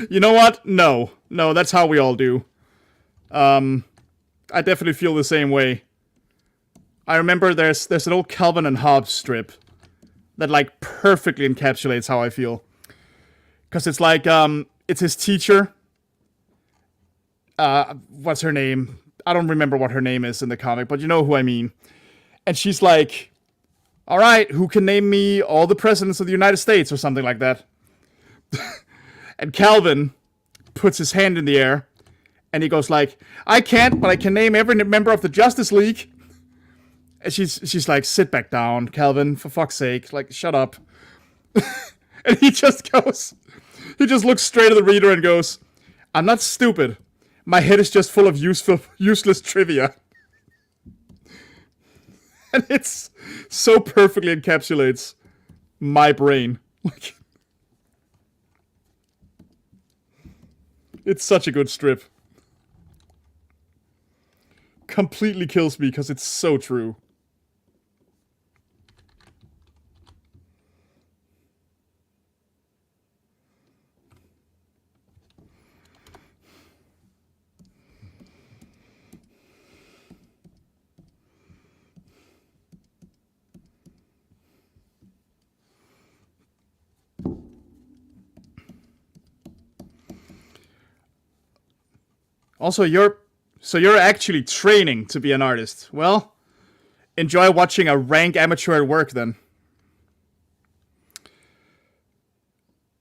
You know what? No. No, that's how we all do. I definitely feel the same way. I remember there's an old Calvin and Hobbes strip that like perfectly encapsulates how I feel. Cause it's like it's his teacher. What's her name? I don't remember what her name is in the comic, but you know who I mean. And she's like, all right, who can name me all the presidents of the United States or something like that? And Calvin puts his hand in the air and he goes like, I can't, but I can name every member of the Justice League. And she's like, sit back down, Calvin, for fuck's sake. Like, shut up. And he just looks straight at the reader and goes, I'm not stupid. My head is just full of useless trivia. And it's so perfectly encapsulates my brain. Like, it's such a good strip. Completely kills me because it's so true. Also, you're actually training to be an artist. Well, enjoy watching a rank amateur at work then.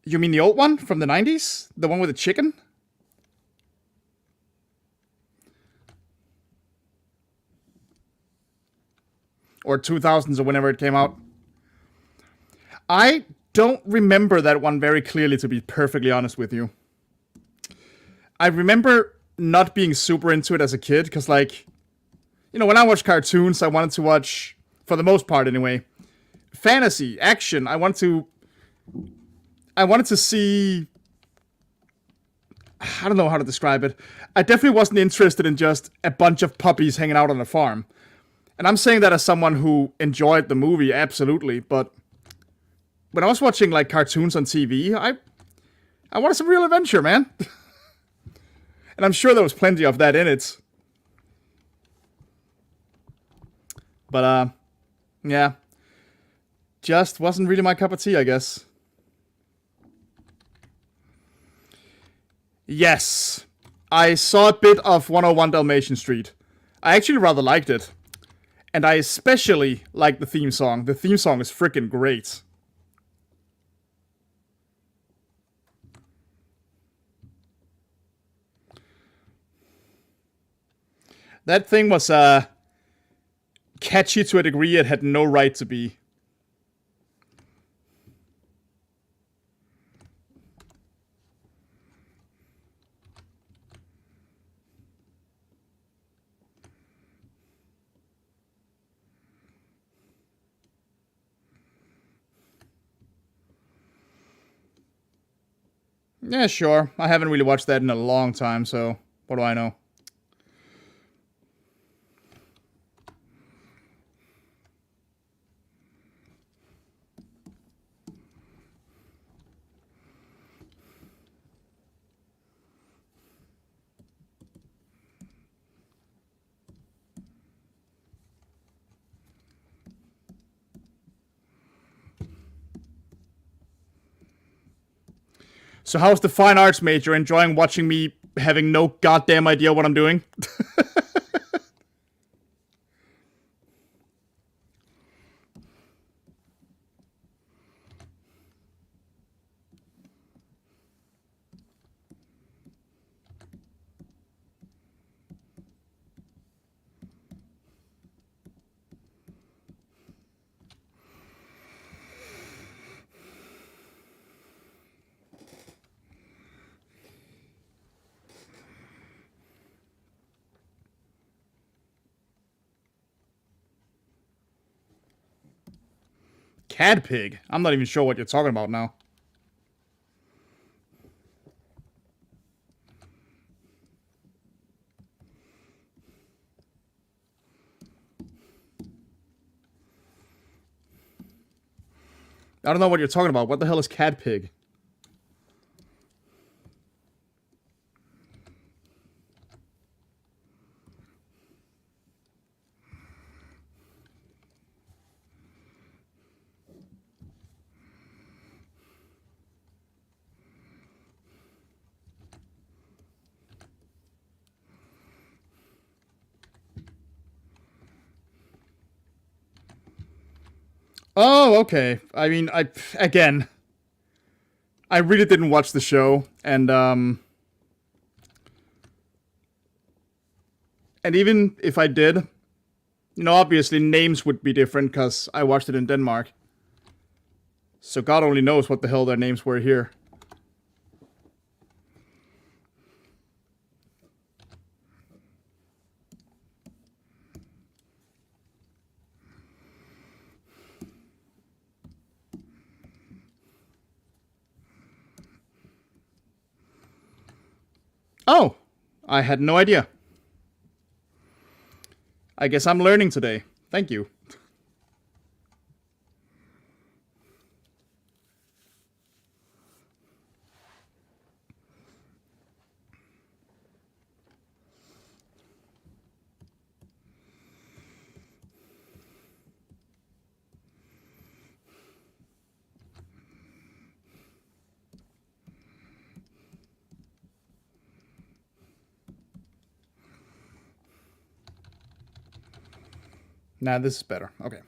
You mean the old one from the 90s? The one with the chicken? Or 2000s or whenever it came out? I don't remember that one very clearly, to be perfectly honest with you. I remember not being super into it as a kid, because, like, you know, when I watched cartoons, I wanted to watch, for the most part anyway, fantasy, action. I wanted to see, I don't know how to describe it. I definitely wasn't interested in just a bunch of puppies hanging out on a farm. And I'm saying that as someone who enjoyed the movie, absolutely, but when I was watching, like, cartoons on TV, I wanted some real adventure, man. And I'm sure there was plenty of that in it. But, yeah. Just wasn't really my cup of tea, I guess. Yes. I saw a bit of 101 Dalmatian Street. I actually rather liked it. And I especially like the theme song. The theme song is freaking great. That thing was catchy to a degree it had no right to be. Yeah, sure. I haven't really watched that in a long time, so what do I know? So how's the fine arts major enjoying watching me having no goddamn idea what I'm doing? Cad pig? I'm not even sure what you're talking about now. I don't know what you're talking about. What the hell is cad pig? Oh, okay. I mean, again, I really didn't watch the show, and even if I did, obviously names would be different because I watched it in Denmark. So God only knows what the hell their names were here. Oh, I had no idea. I guess I'm learning today. Thank you. Nah, this is better. Okay.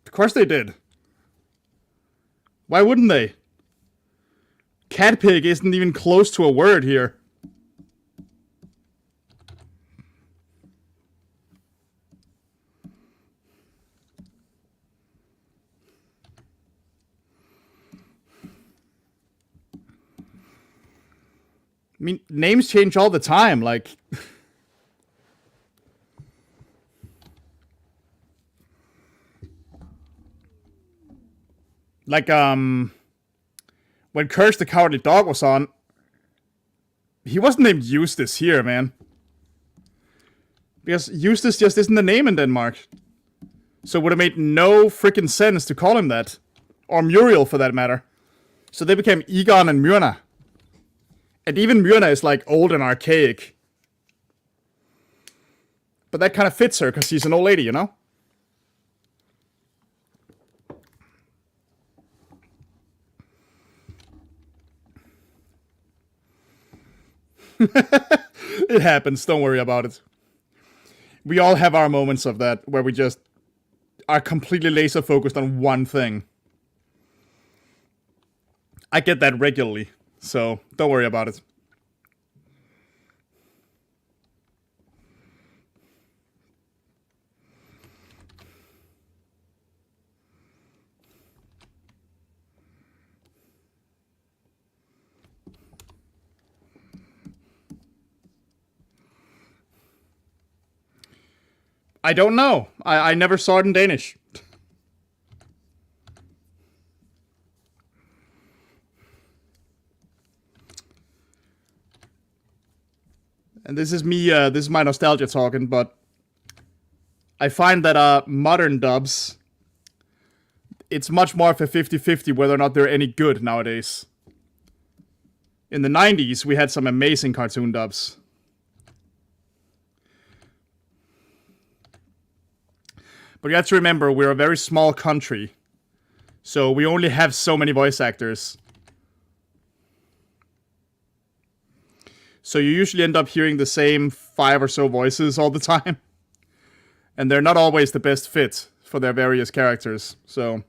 Of course they did. Why wouldn't they? Catpig isn't even close to a word here. I mean, names change all the time, like... like, when Courage the Cowardly Dog was on, he wasn't named Eustace here, man. Because Eustace just isn't the name in Denmark. So it would have made no freaking sense to call him that. Or Muriel, for that matter. So they became Egon and Myrna. And even Myrna is, like, old and archaic. But that kind of fits her, because she's an old lady, you know? It happens, don't worry about it. We all have our moments of that, where we just are completely laser focused on one thing. I get that regularly, so don't worry about it. I don't know. I never saw it in Danish. And this is me, this is my nostalgia talking, but I find that modern dubs, it's much more of a 50-50 whether or not they're any good nowadays. In the 90s, we had some amazing cartoon dubs. But you have to remember, we're a very small country. So we only have so many voice actors. So you usually end up hearing the same 5 or so voices all the time. And they're not always the best fit for their various characters, so...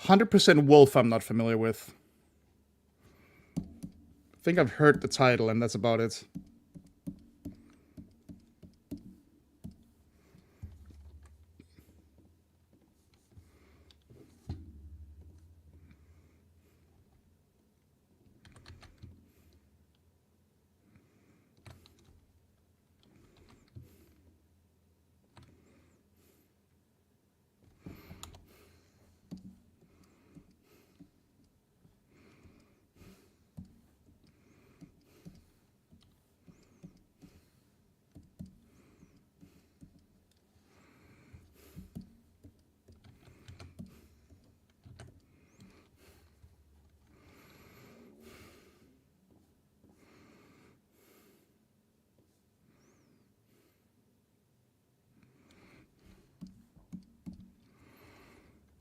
100% Wolf I'm not familiar with. I think I've heard the title and that's about it.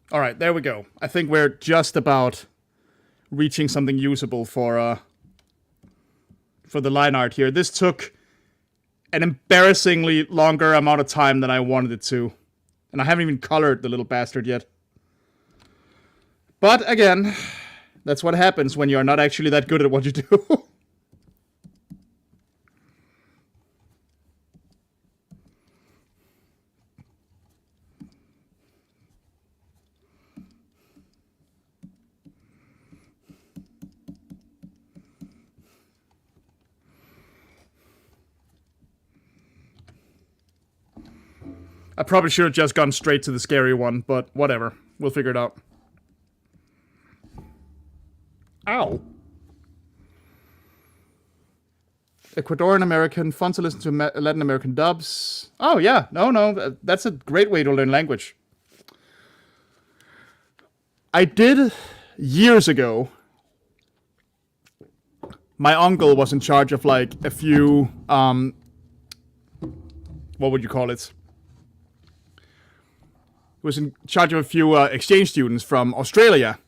All right, there we go. I think we're just about reaching something usable for the line art here. This took an embarrassingly longer amount of time than I wanted it to. And I haven't even colored the little bastard yet. But again, that's what happens when you're not actually that good at what you do. I probably should have just gone straight to the scary one, but whatever. We'll figure it out. Ow. Ecuadorian American, fun to listen to Latin American dubs. Oh, yeah. No. That's a great way to learn language. I did, years ago, my uncle was in charge of, like, a few, what would you call it? He was in charge of a few exchange students from Australia.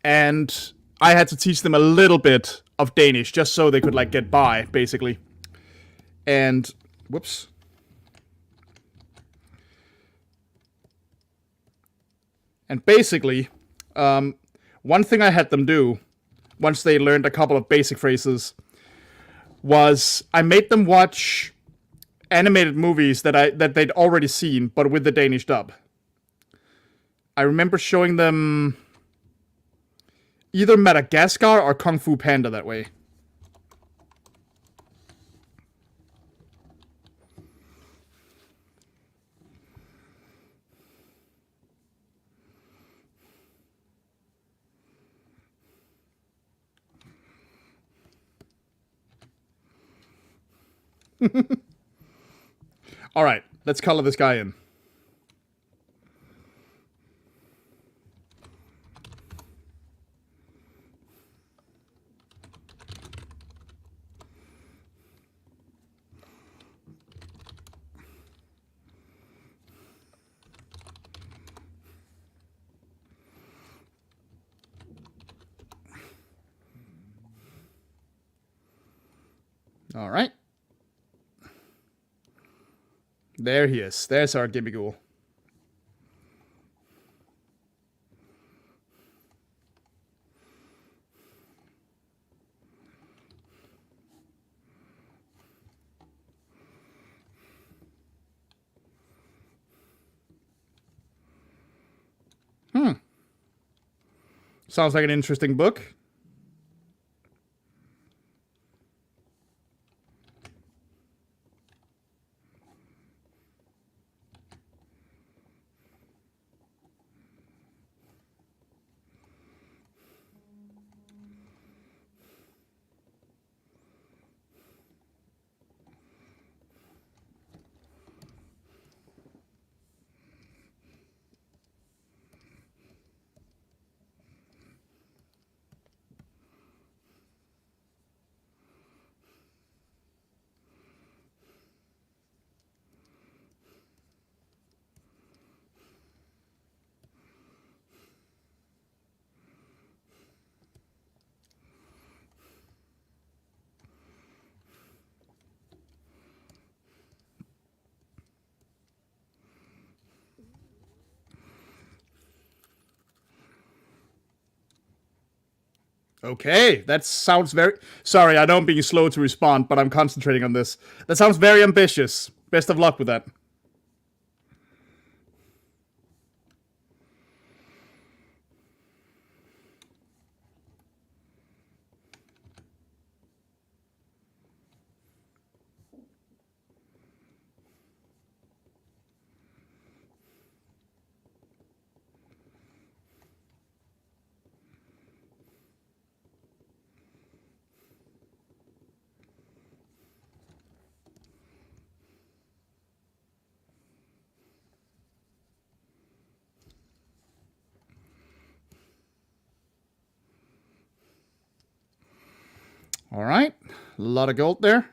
And I had to teach them a little bit of Danish, just so they could, like, get by, basically. And, whoops. And basically, one thing I had them do, once they learned a couple of basic phrases, was I made them watch animated movies that they'd already seen, but with the Danish dub. I remember showing them either Madagascar or Kung Fu Panda that way. All right, let's color this guy in. All right. There he is. There's our Gimmighoul. Sounds like an interesting book. Okay, that sounds very... Sorry, I know I'm being slow to respond, but I'm concentrating on this. That sounds very ambitious. Best of luck with that. All right, a lot of gold there.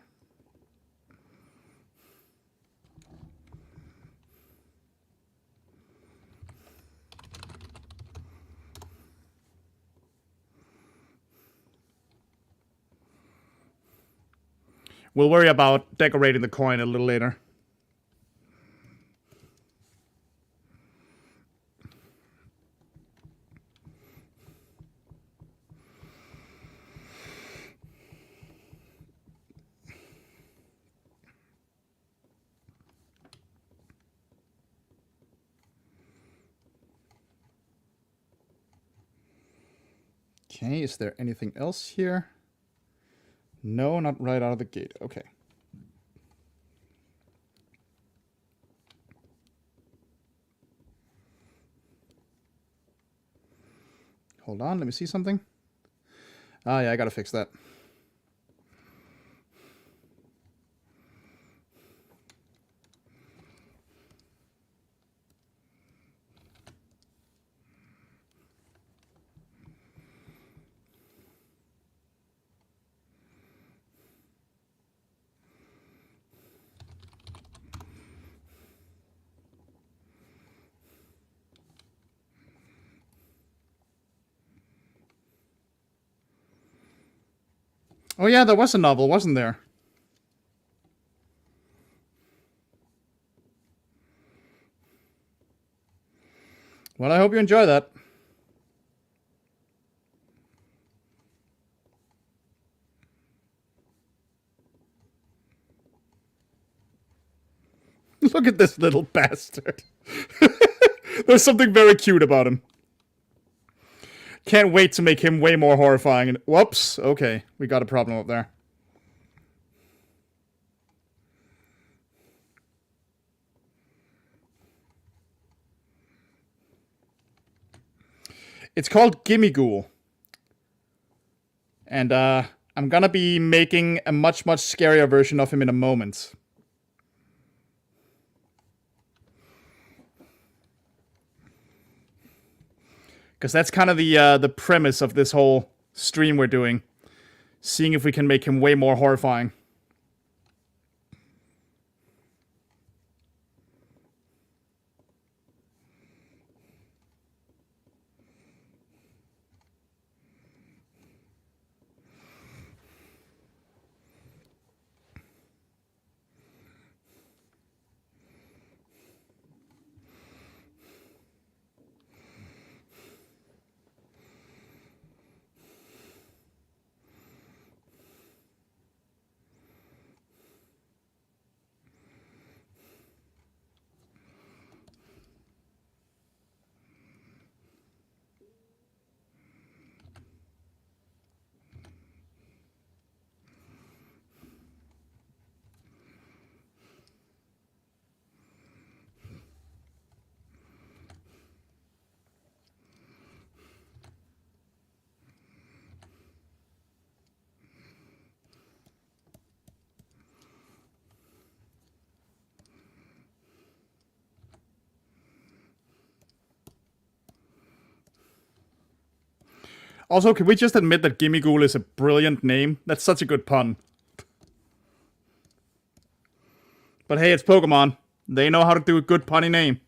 We'll worry about decorating the coin a little later. Okay, is there anything else here? No, not right out of the gate. Okay. Hold on, let me see something. Ah, yeah, I gotta fix that. Oh yeah, there was a novel, wasn't there? Well, I hope you enjoy that. Look at this little bastard. There's something very cute about him. Can't wait to make him way more horrifying. Whoops. Okay, we got a problem up there. It's called Gimme Ghoul. And I'm gonna be making a much, much scarier version of him in a moment. Because that's kind of the premise of this whole stream we're doing. Seeing if we can make him way more horrifying. Also, can we just admit that Gimme Ghoul is a brilliant name? That's such a good pun. But hey, it's Pokemon. They know how to do a good punny name.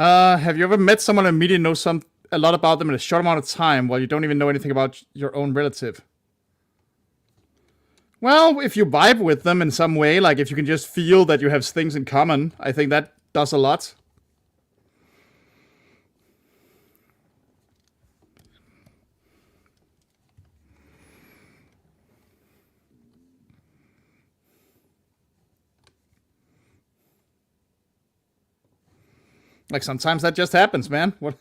Have you ever met someone and immediately know a lot about them in a short amount of time while you don't even know anything about your own relative? Well, if you vibe with them in some way, like if you can just feel that you have things in common, I think that does a lot. Like sometimes that just happens, man. What?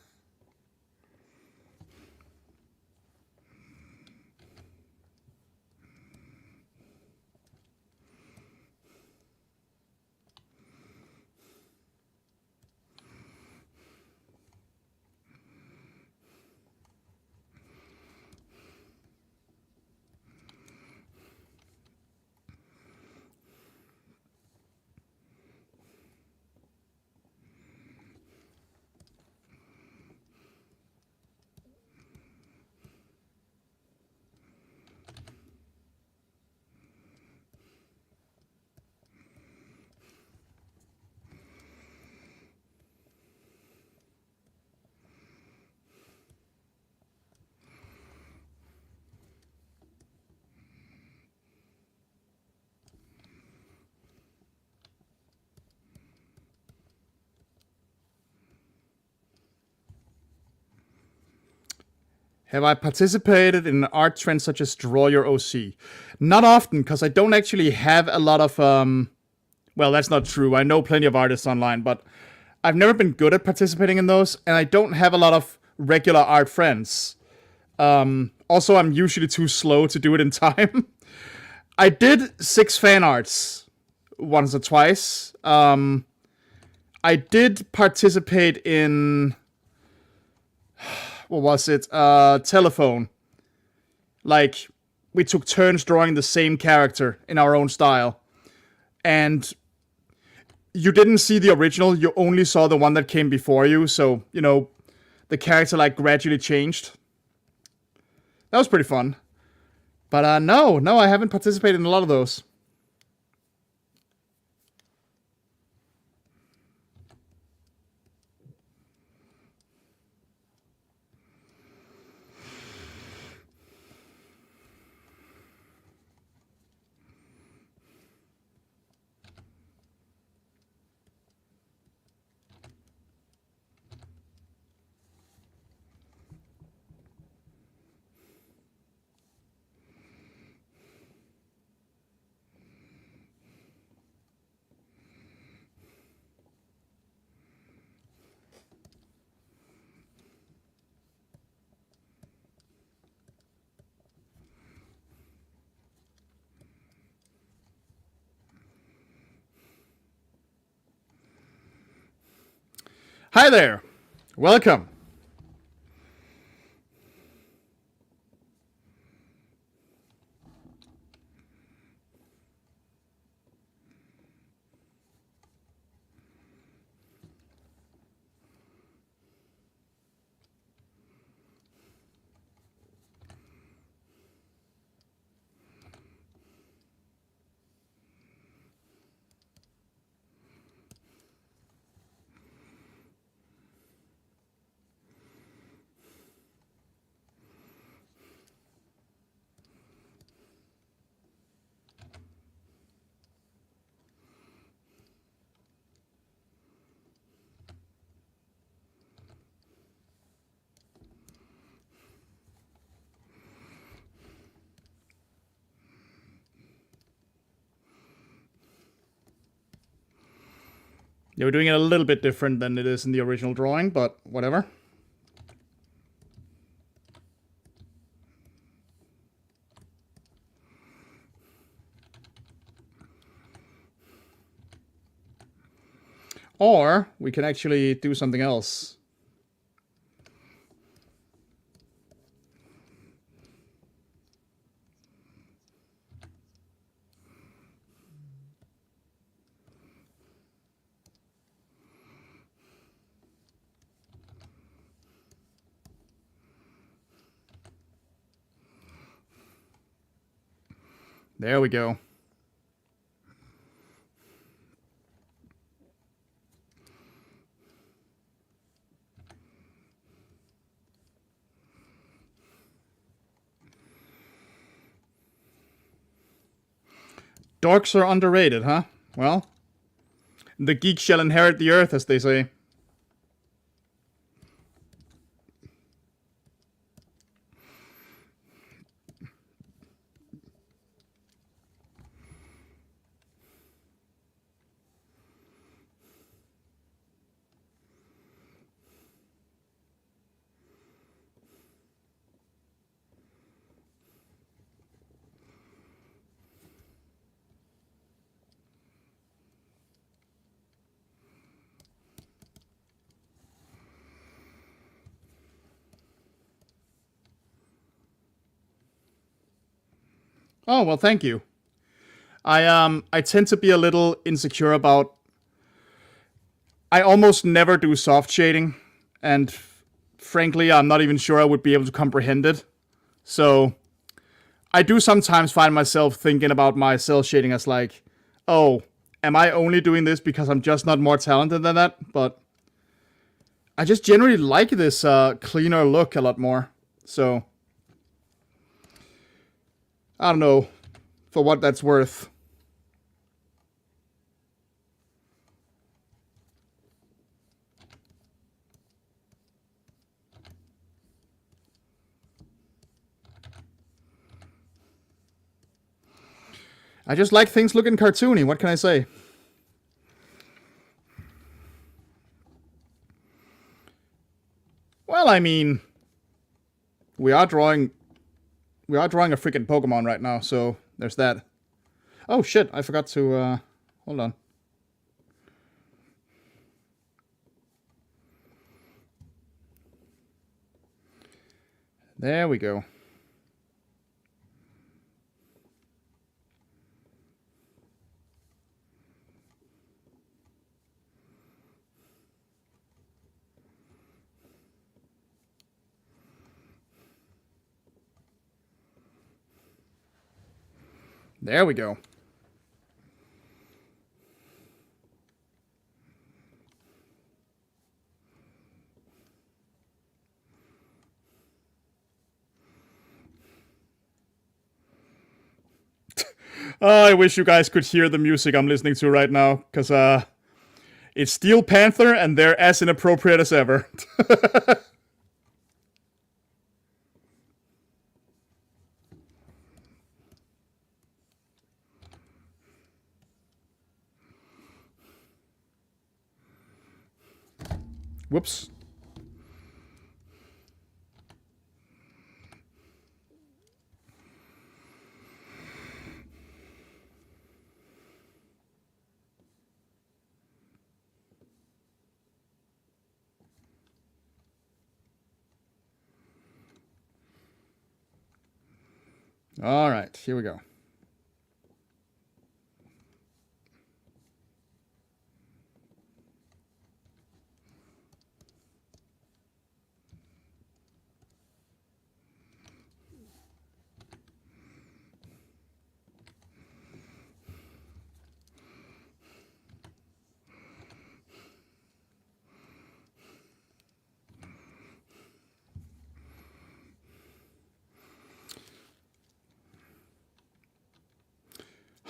Have I participated in an art trend such as Draw Your OC? Not often, because I don't actually have a lot of. Well, that's not true. I know plenty of artists online, but I've never been good at participating in those, and I don't have a lot of regular art friends. Also, I'm usually too slow to do it in time. I did 6 fan arts once or twice. I did participate in what was it? Telephone. Like, we took turns drawing the same character in our own style. And you didn't see the original, you only saw the one that came before you, so, you know, the character, like, gradually changed. That was pretty fun. But, no, I haven't participated in a lot of those. Hi there. Welcome. Yeah, we're doing it a little bit different than it is in the original drawing, but whatever. Or we can actually do something else. There we go. Dorks are underrated, huh? Well, the geek shall inherit the earth, as they say. Oh, well, thank you. I tend to be a little insecure about. I almost never do soft shading, and frankly, I'm not even sure I would be able to comprehend it. So I do sometimes find myself thinking about my cell shading as like, oh, am I only doing this because I'm just not more talented than that? But I just generally like this cleaner look a lot more. So I don't know for what that's worth. I just like things looking cartoony. What can I say? Well, I mean, we are drawing a freaking Pokemon right now, so there's that. Oh shit, I forgot to hold on. There we go. There we go. I wish you guys could hear the music I'm listening to right now, because it's Steel Panther and they're as inappropriate as ever. Whoops. All right, here we go.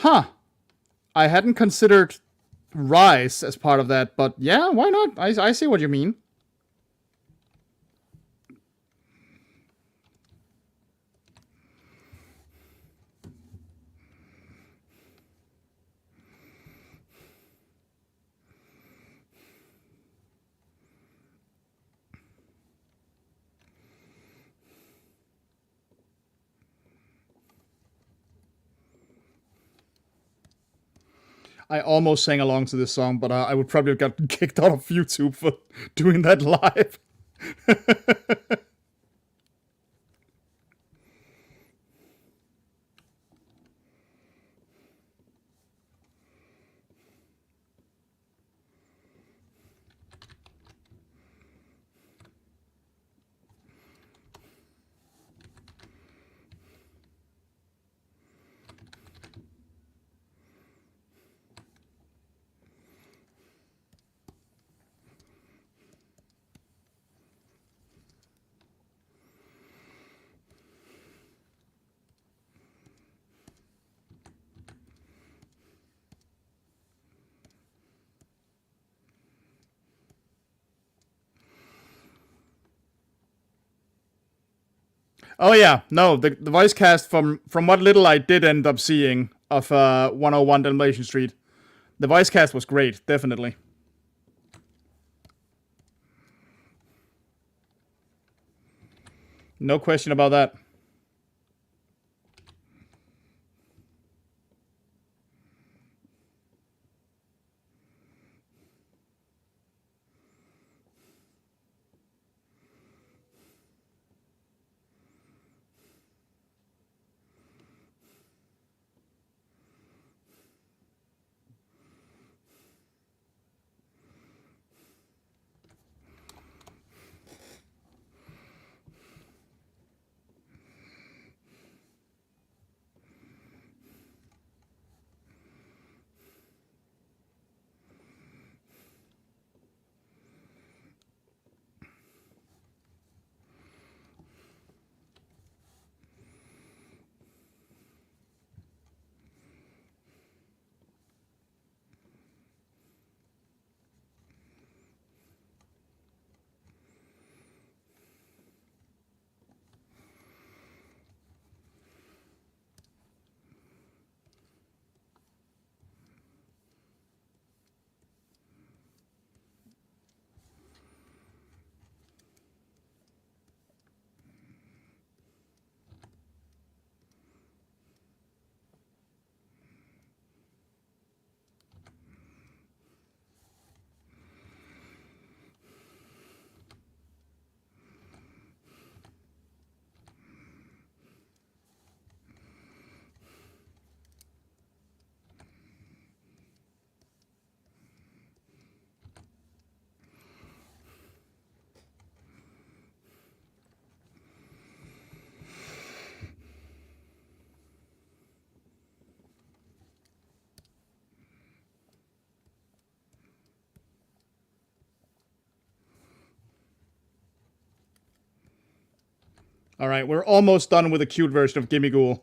Huh. I hadn't considered Rise as part of that, but yeah, why not? I see what you mean. I almost sang along to this song, but I would probably have gotten kicked out of YouTube for doing that live. Oh yeah, no, the voice cast from what little I did end up seeing of 101 Dalmatian Street, the voice cast was great, definitely. No question about that. Alright, we're almost done with the cute version of Gimme Ghoul,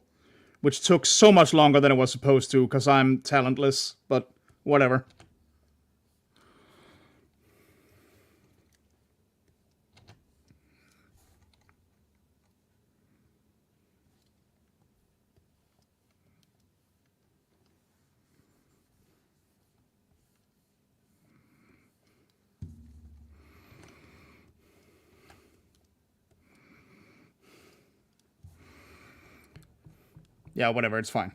which took so much longer than it was supposed to, because I'm talentless, but whatever. Yeah, whatever, it's fine.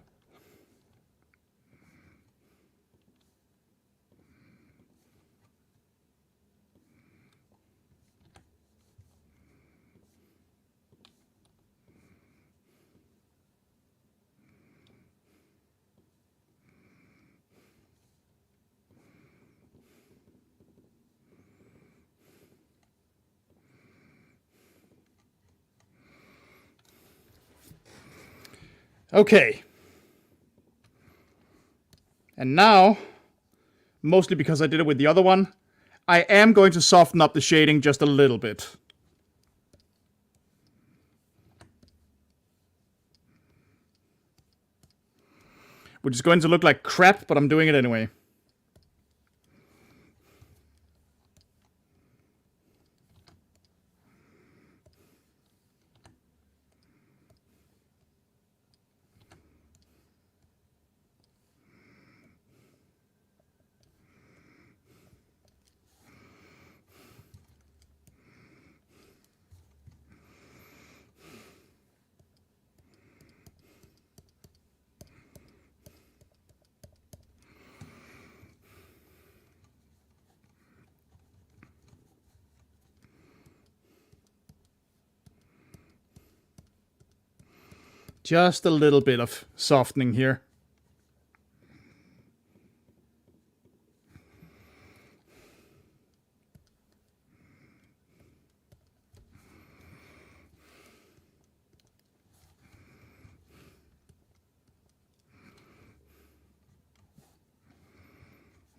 Okay. And now, mostly because I did it with the other one, I am going to soften up the shading just a little bit. Which is going to look like crap, but I'm doing it anyway. Just a little bit of softening here.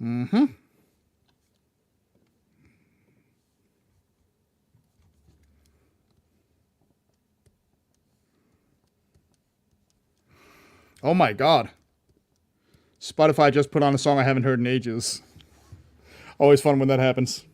Mm-hmm. Oh my god. Spotify just put on a song I haven't heard in ages. Always fun when that happens.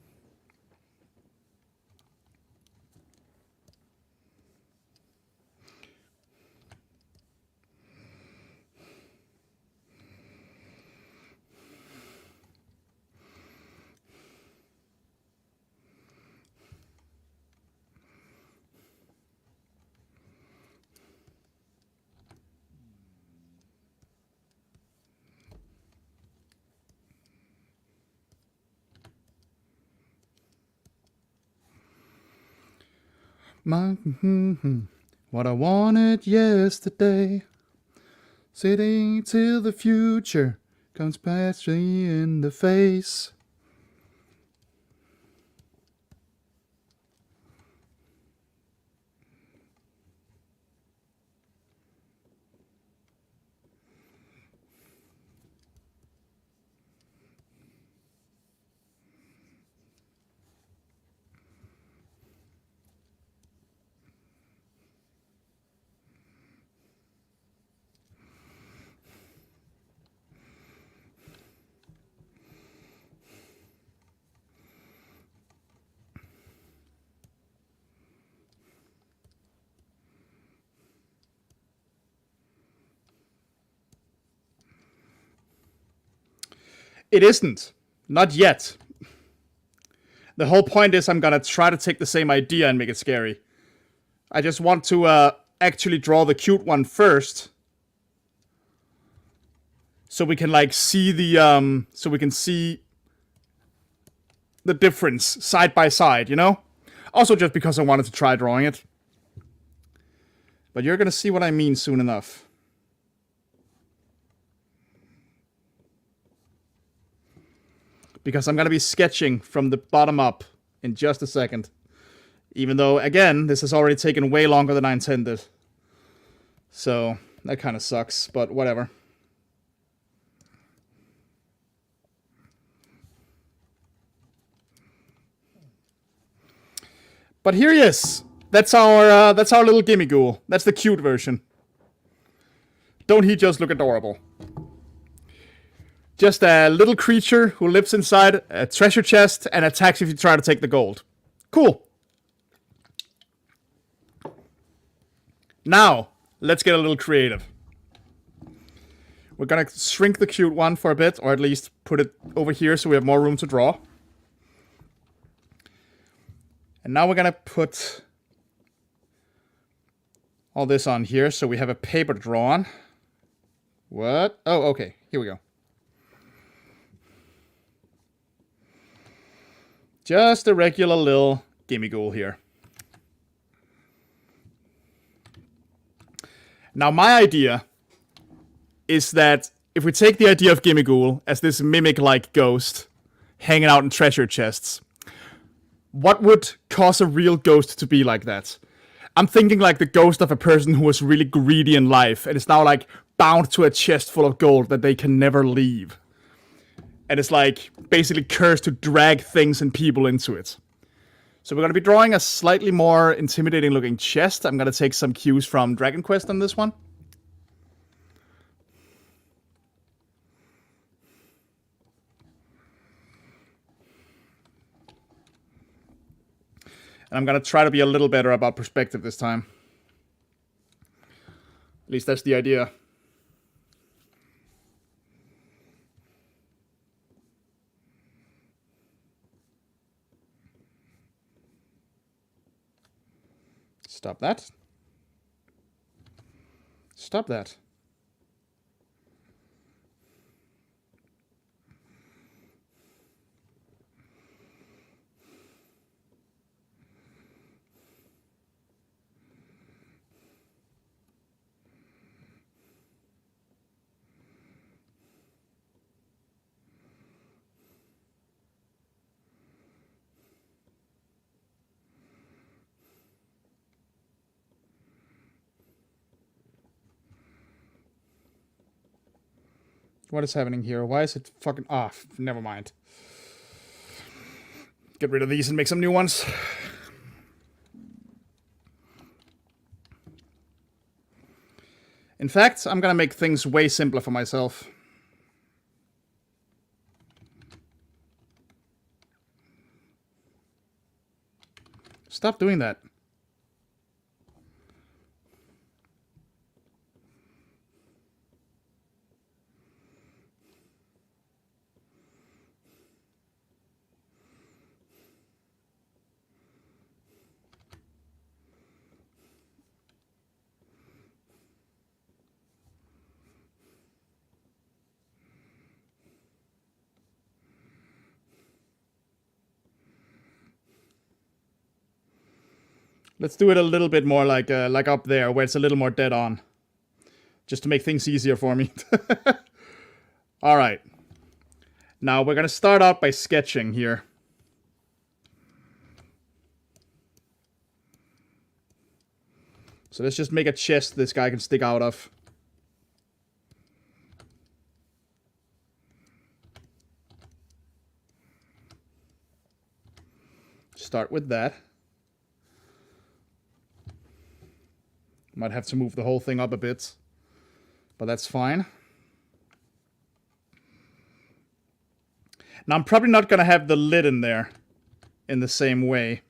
What I wanted yesterday. Sitting till the future comes past me in the face. It isn't. Not yet. The whole point is I'm gonna try to take the same idea and make it scary. I just want to actually draw the cute one first. So we can like see the difference side by side, you know? Also just because I wanted to try drawing it. But you're gonna see what I mean soon enough. Because I'm going to be sketching from the bottom up in just a second. Even though, again, this has already taken way longer than I intended. So, that kind of sucks, but whatever. But here he is. That's our little gimme ghoul. That's the cute version. Don't he just look adorable? Just a little creature who lives inside a treasure chest and attacks if you try to take the gold. Cool. Now, let's get a little creative. We're gonna shrink the cute one for a bit, or at least put it over here so we have more room to draw. And now we're gonna put all this on here so we have a paper to draw on. What? Oh, okay. Here we go. Just a regular little gimme ghoul here. Now my idea is that if we take the idea of gimme ghoul as this mimic-like ghost hanging out in treasure chests, what would cause a real ghost to be like that? I'm thinking like the ghost of a person who was really greedy in life and is now like bound to a chest full of gold that they can never leave. And it's like basically cursed to drag things and people into it. So we're going to be drawing a slightly more intimidating looking chest. I'm going to take some cues from Dragon Quest on this one. And I'm going to try to be a little better about perspective this time. At least that's the idea. Stop that. Stop that. What is happening here? Why is it fucking off? Never mind. Get rid of these and make some new ones. In fact, I'm gonna make things way simpler for myself. Stop doing that. Let's do it a little bit more like up there, where it's a little more dead on. Just to make things easier for me. Alright. Now we're gonna start out by sketching here. So let's just make a chest this guy can stick out of. Start with that. Might have to move the whole thing up a bit, but that's fine. Now I'm probably not going to have the lid in there in the same way.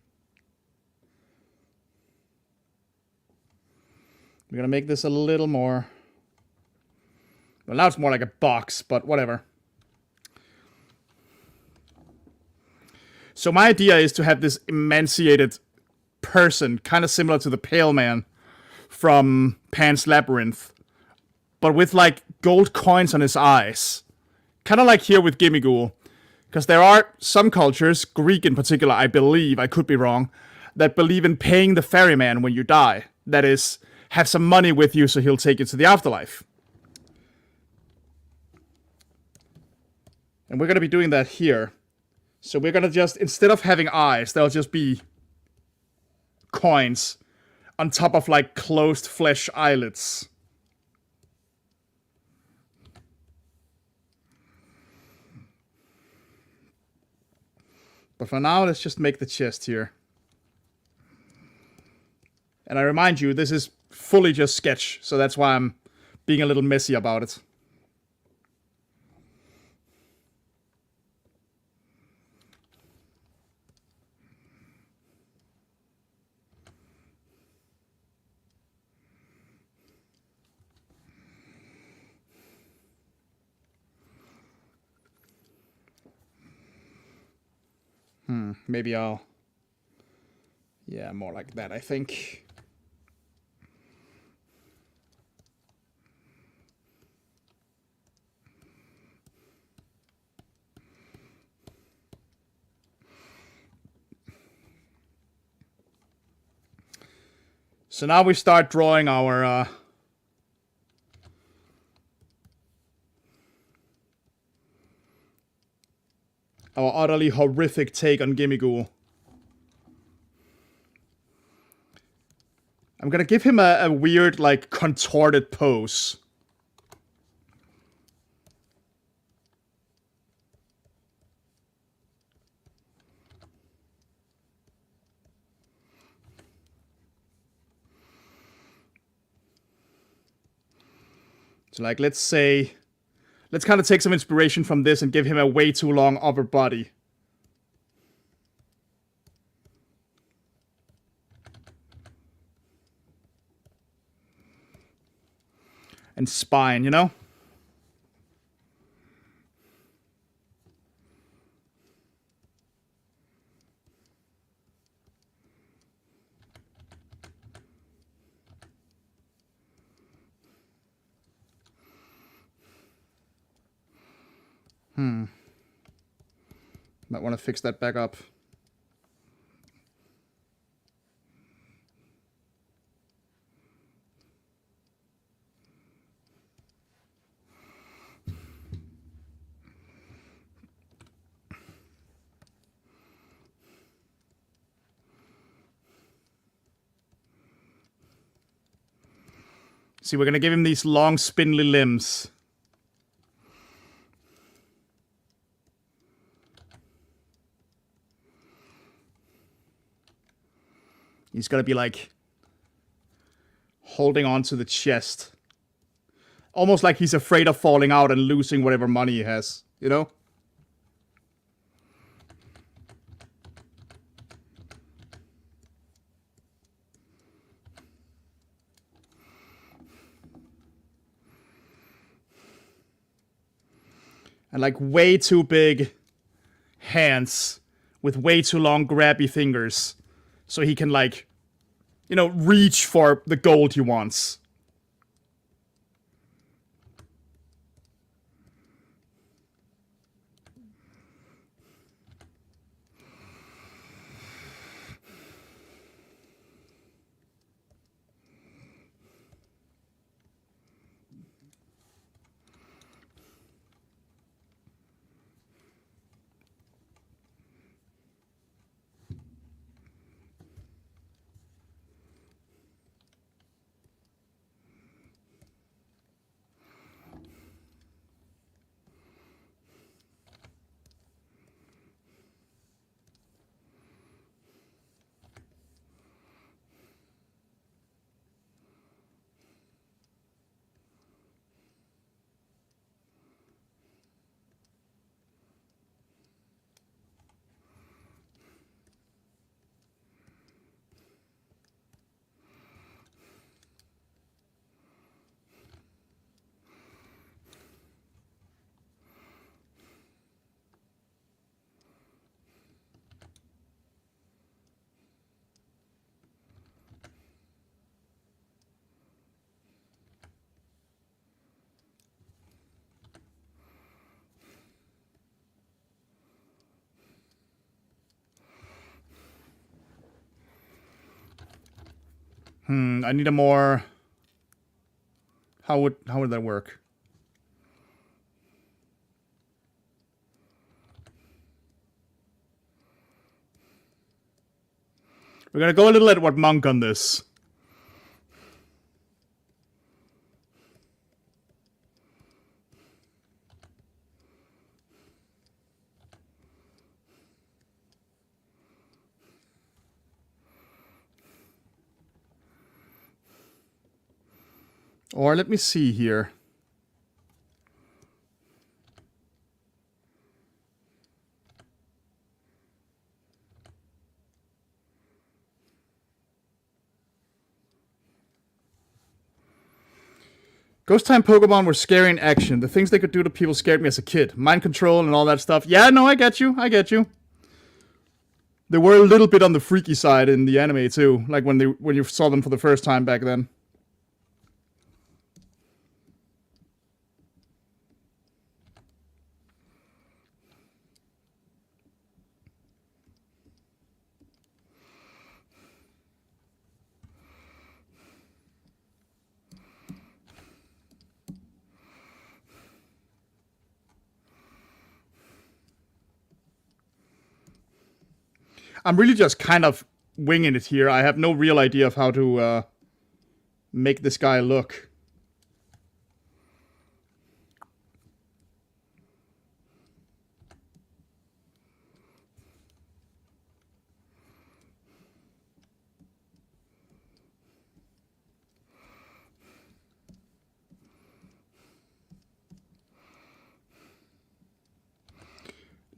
We're going to make this a little more... Well, now it's more like a box, but whatever. So my idea is to have this emaciated person, kind of similar to the Pale Man from Pan's Labyrinth, but with like gold coins on his eyes. Kind of like here with Gimmighoul. Because there are some cultures, Greek in particular, I believe, I could be wrong, that believe in paying the ferryman when you die. That is, have some money with you so he'll take you to the afterlife. And we're going to be doing that here. So we're going to just, instead of having eyes, there'll just be coins on top of like closed flesh eyelids. But for now, let's just make the chest here. And I remind you, this is fully just sketch, so that's why I'm being a little messy about it. Maybe I'll... Yeah, more like that, I think. So now we start drawing our utterly horrific take on Gimmighoul. I'm gonna give him a weird, like, contorted pose. So, like, let's say... Let's kind of take some inspiration from this and give him a way too long upper body. And spine, you know? Might want to fix that back up. See, we're gonna give him these long, spindly limbs. He's gonna be like holding on to the chest. Almost like he's afraid of falling out and losing whatever money he has, you know? And like way too big hands with way too long grabby fingers. So he can like, you know, reach for the gold he wants. I need a more... How would that work? We're gonna go a little Edward Monk on this. Or let me see here. Ghost time Pokemon were scary in action. The things they could do to people scared me as a kid. Mind control and all that stuff. Yeah, no, I get you. I get you. They were a little bit on the freaky side in the anime too. Like when you saw them for the first time back then. I'm really just kind of winging it here. I have no real idea of how to make this guy look.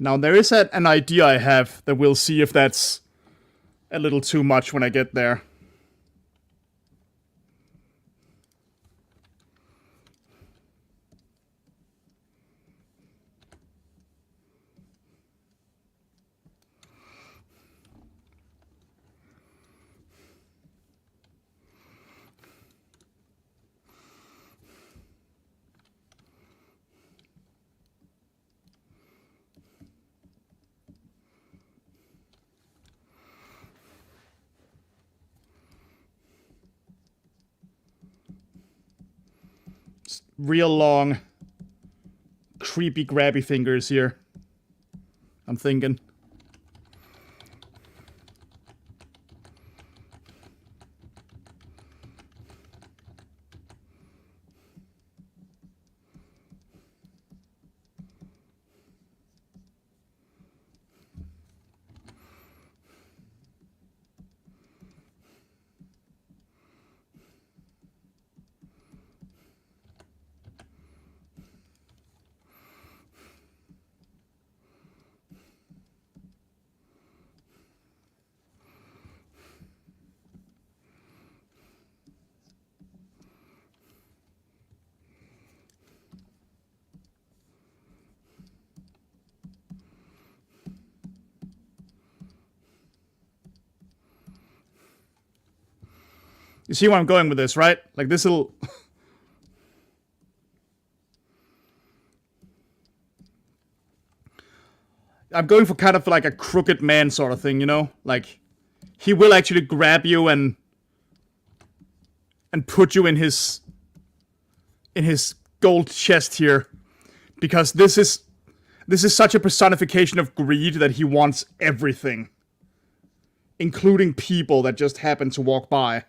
Now, there is an idea I have that we'll see if that's a little too much when I get there. Real long, creepy, grabby fingers here. I'm thinking. You see where I'm going with this, right? Like this little... I'm going for kind of like a crooked man sort of thing, you know? Like, he will actually grab you and put you in his gold chest here. Because this is such a personification of greed that he wants everything. Including people that just happen to walk by.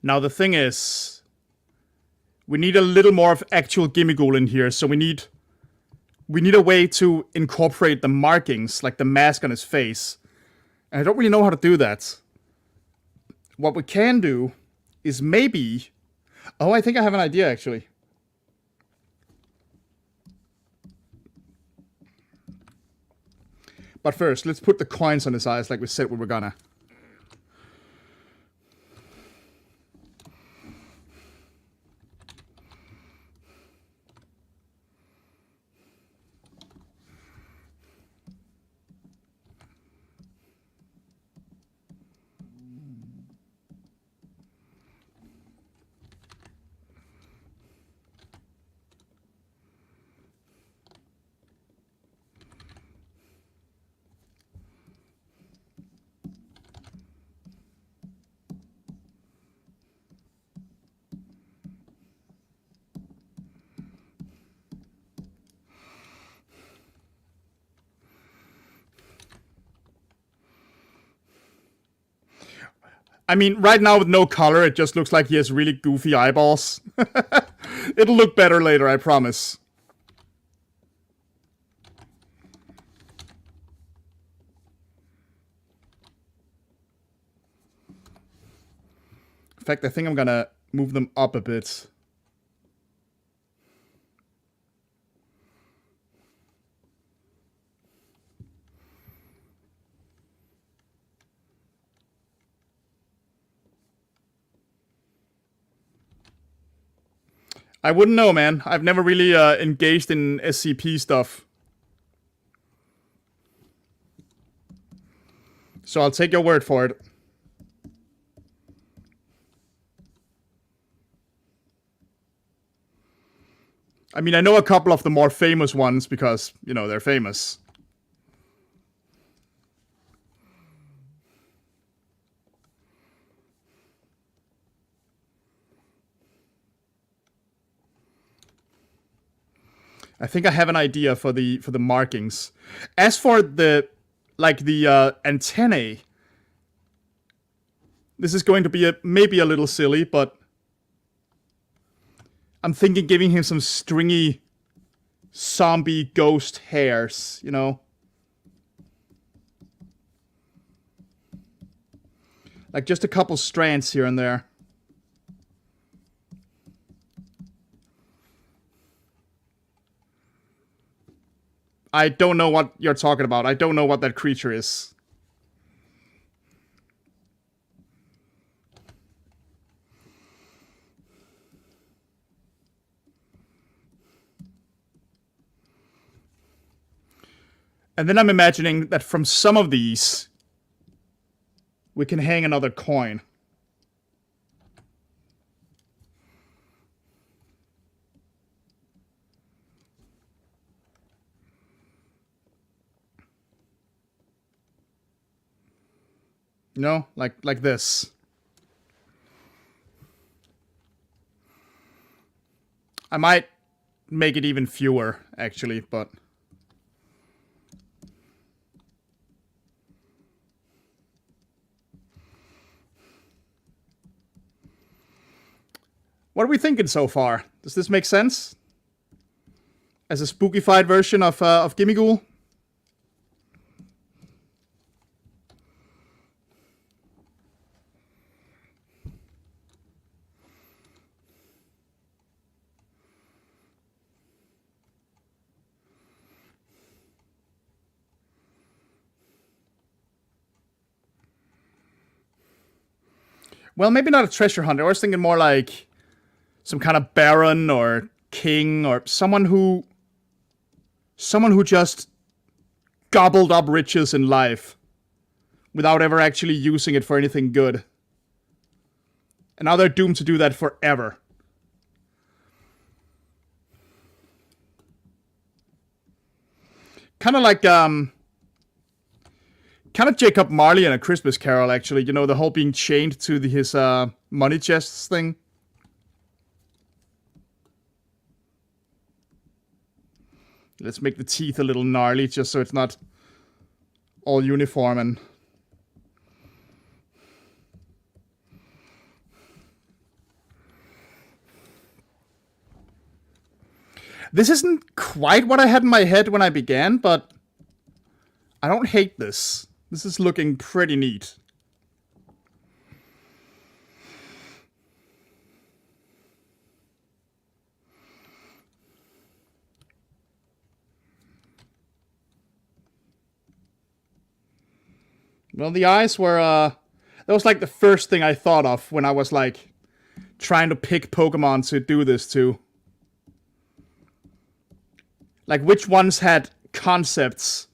Now the thing is, we need a little more of actual Gimmighoul in here, so we need a way to incorporate the markings, like the mask on his face. And I don't really know how to do that. What we can do is maybe... Oh, I think I have an idea, actually. But first, let's put the coins on his eyes like we said we were gonna. I mean, right now with no color, it just looks like he has really goofy eyeballs. It'll look better later, I promise. In fact, I think I'm gonna move them up a bit. I wouldn't know, man. I've never really engaged in SCP stuff. So I'll take your word for it. I mean, I know a couple of the more famous ones because, you know, they're famous. I think I have an idea for the markings. As for the antennae, this is going to be maybe a little silly, but I'm thinking giving him some stringy zombie ghost hairs, you know? Like just a couple strands here and there. I don't know what you're talking about. I don't know what that creature is. And then I'm imagining that from some of these, we can hang another coin. You know, like this. I might make it even fewer, actually, but... What are we thinking so far? Does this make sense? As a spookified version of Gimmighoul? Well, maybe not a treasure hunter. I was thinking more like some kind of baron or king or someone who just gobbled up riches in life without ever actually using it for anything good. And now they're doomed to do that forever. Kind of like kind of Jacob Marley in A Christmas Carol, actually. You know, the whole being chained to his money chests thing. Let's make the teeth a little gnarly, just so it's not all uniform and... This isn't quite what I had in my head when I began, but I don't hate this. This is looking pretty neat. Well, the eyes were, that was like the first thing I thought of when I was like trying to pick Pokemon to do this to. Like, which ones had concepts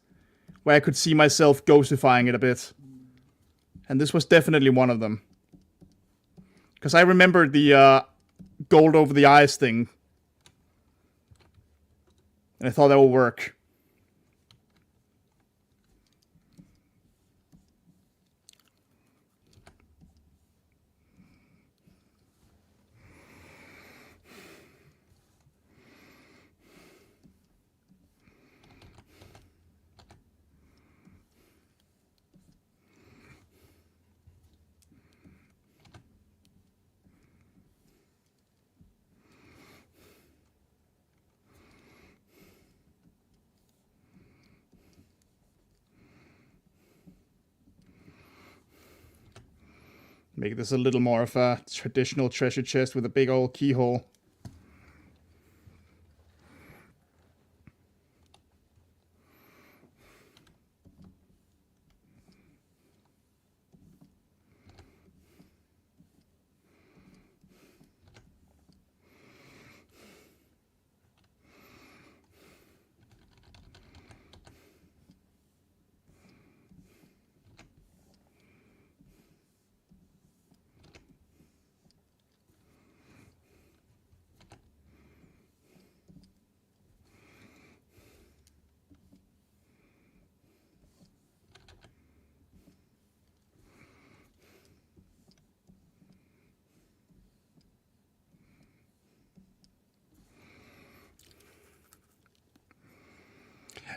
where I could see myself ghostifying it a bit. And this was definitely one of them. Because I remembered the gold over the eyes thing. And I thought that would work. Make this a little more of a traditional treasure chest with a big old keyhole.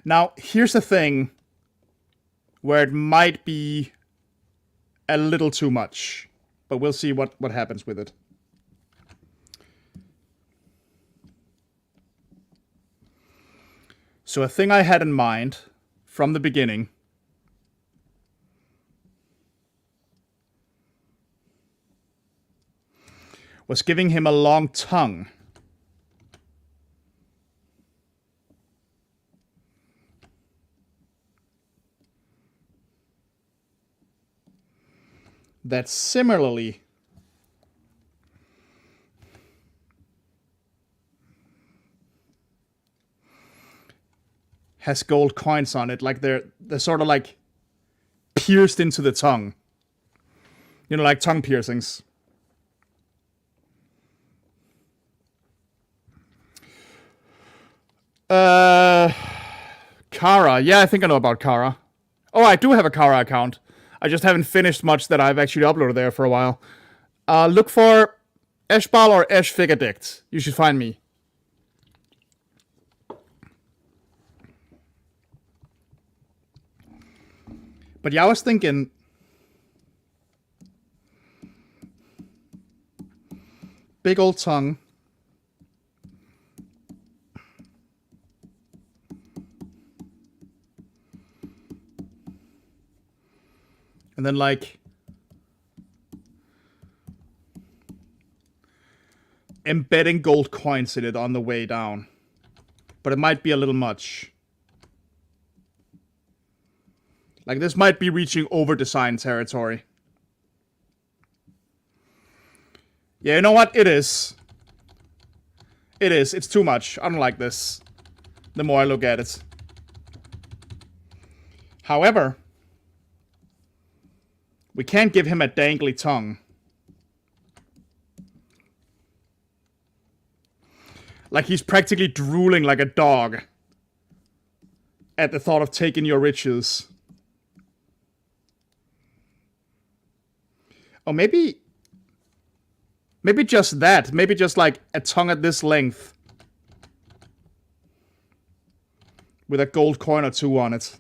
Now, here's the thing where it might be a little too much, but we'll see what happens with it. So a thing I had in mind from the beginning was giving him a long tongue. That similarly has gold coins on it, like they're sort of like pierced into the tongue. You know, like tongue piercings. Kara. Yeah, I think I know about Kara. Oh, I do have a Kara account. I just haven't finished much that I've actually uploaded there for a while. Look for Eshbal or Eshfig Addict. You should find me. But yeah, I was thinking... Big old tongue. And then, like, embedding gold coins in it on the way down. But it might be a little much. Like, this might be reaching over-design territory. Yeah, you know what? It is. It is. It's too much. I don't like this. The more I look at it. However... we can't give him a dangly tongue. Like he's practically drooling like a dog at the thought of taking your riches. Or maybe just that. Maybe just like a tongue at this length. With a gold coin or two on it.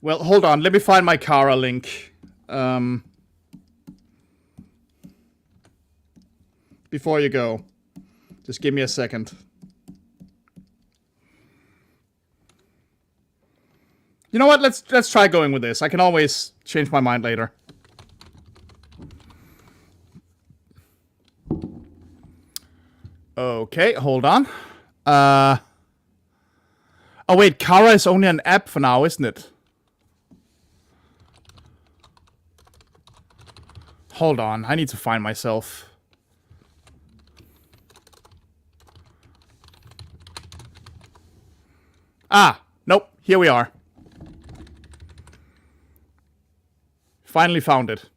Well, hold on. Let me find my Kara link. Before you go. Just give me a second. You know what? Let's try going with this. I can always change my mind later. Okay, hold on. Oh wait, Kara is only an app for now, isn't it? Hold on, I need to find myself. Ah, nope, here we are. Finally found it.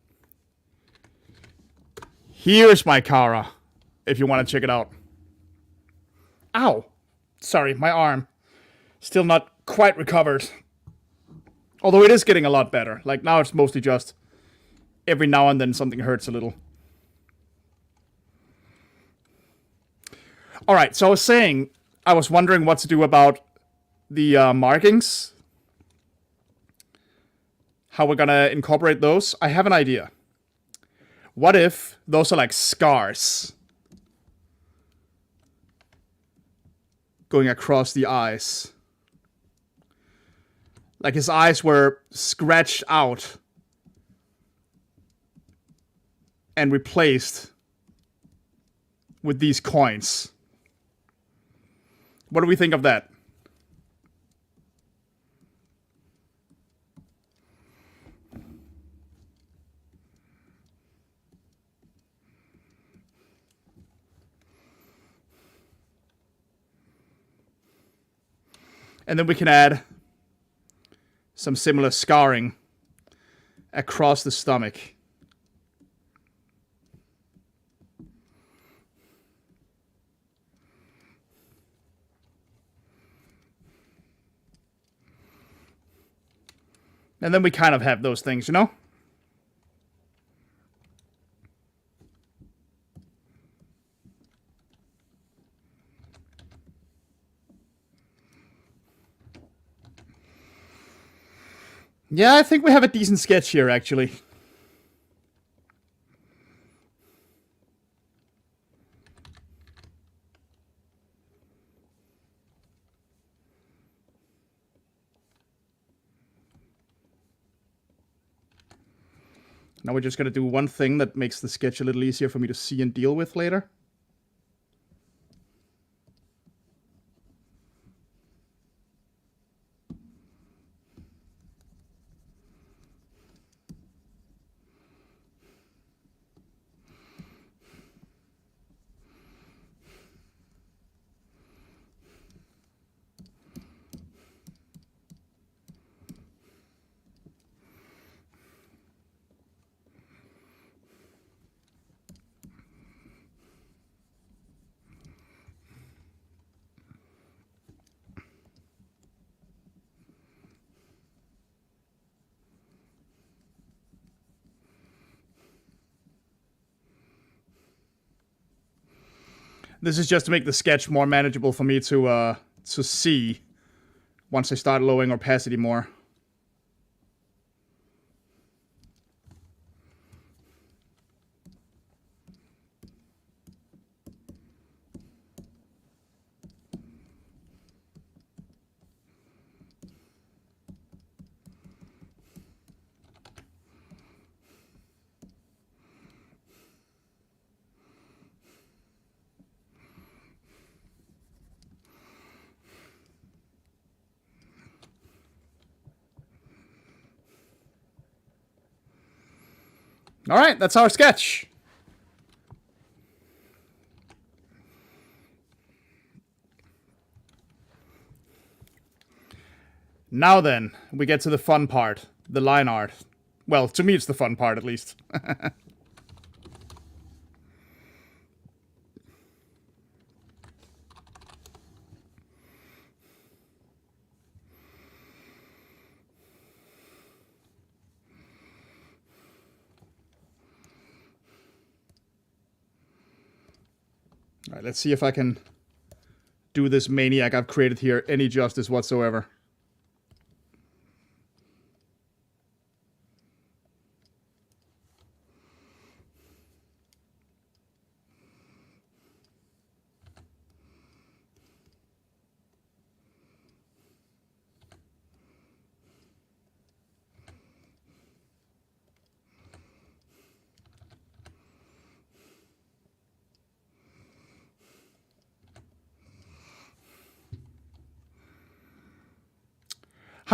Here's my Kara, if you want to check it out. Ow! Sorry, my arm. Still not quite recovered. Although it is getting a lot better. Like, now it's mostly just every now and then something hurts a little. Alright, so I was saying, I was wondering what to do about the markings. How we're gonna incorporate those. I have an idea. What if those are like scars going across the eyes? Like his eyes were scratched out and replaced with these coins. What do we think of that? And then we can add some similar scarring across the stomach. And then we kind of have those things, you know? Yeah, I think we have a decent sketch here, actually. Now we're just going to do one thing that makes the sketch a little easier for me to see and deal with later. This is just to make the sketch more manageable for me to see once I start lowering opacity more. Alright, that's our sketch. Now then, we get to the fun part, the line art. Well, to me it's the fun part, at least. Alright, let's see if I can do this maniac I've created here any justice whatsoever.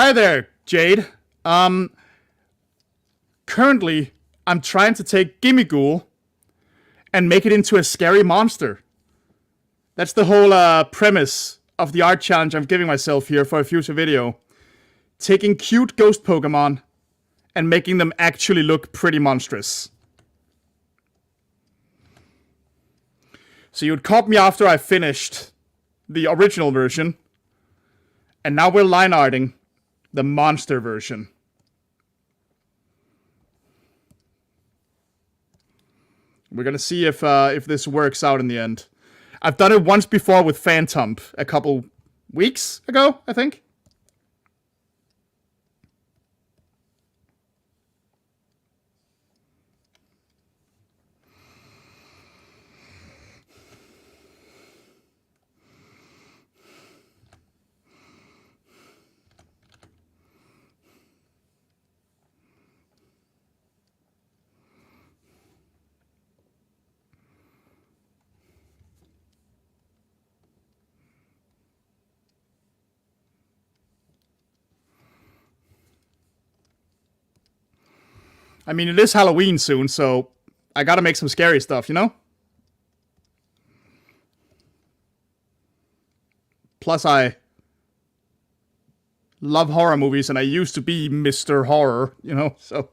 Hi there, Jade. Currently, I'm trying to take Gimmighoul and make it into a scary monster. That's the whole premise of the art challenge I'm giving myself here for a future video. Taking cute ghost Pokemon and making them actually look pretty monstrous. So you'd caught me after I finished the original version, and now we're line arting the monster version. We're gonna see if this works out in the end. I've done it once before with Phantom a couple weeks ago, I think. I mean, it is Halloween soon, so I gotta make some scary stuff, you know? Plus, I love horror movies, and I used to be Mr. Horror, you know, so...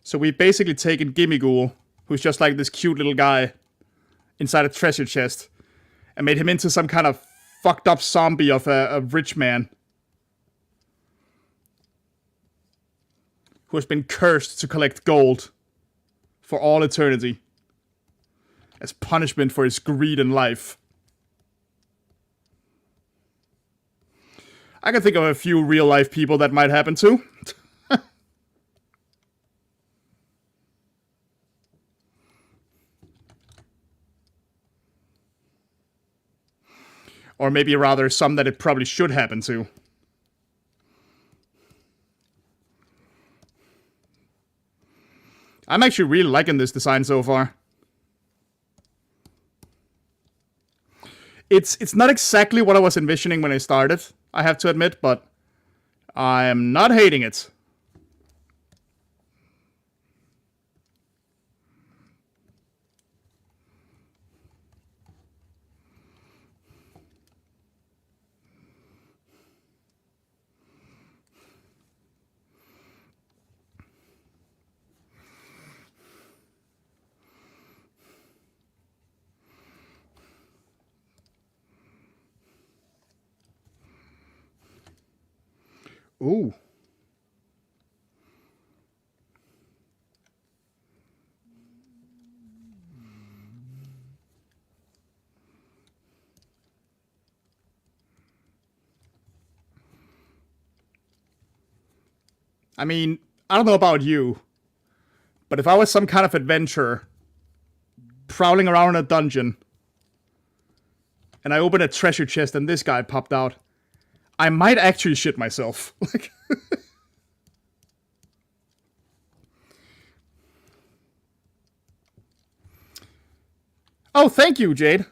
So we've basically taken Gimmighoul, who's just like this cute little guy inside a treasure chest, and made him into some kind of fucked up zombie of a rich man who has been cursed to collect gold for all eternity as punishment for his greed in life. I can think of a few real life people that might happen to. Or maybe rather some that it probably should happen to. I'm actually really liking this design so far. It's not exactly what I was envisioning when I started, I have to admit, but I am not hating it. Ooh. I mean, I don't know about you, but if I was some kind of adventurer prowling around in a dungeon and I opened a treasure chest and this guy popped out, I might actually shit myself. Like, oh, thank you, Jade.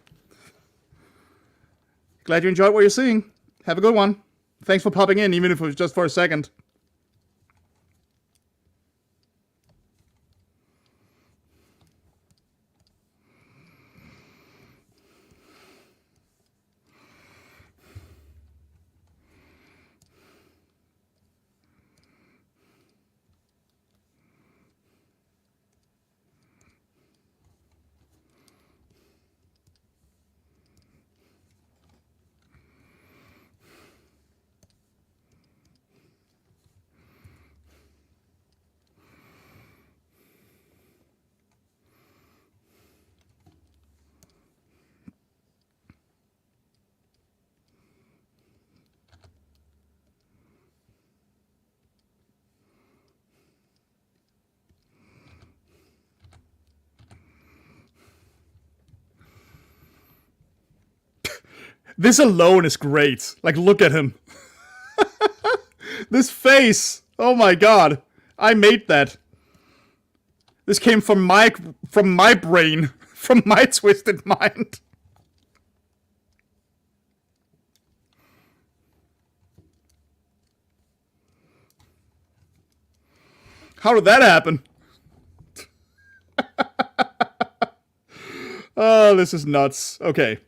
Glad you enjoyed what you're seeing. Have a good one. Thanks for popping in, even if it was just for a second. This alone is great. Like, look at him. This face! Oh my god. I made that. This came from my brain. From my twisted mind. How did that happen? Oh, this is nuts. Okay.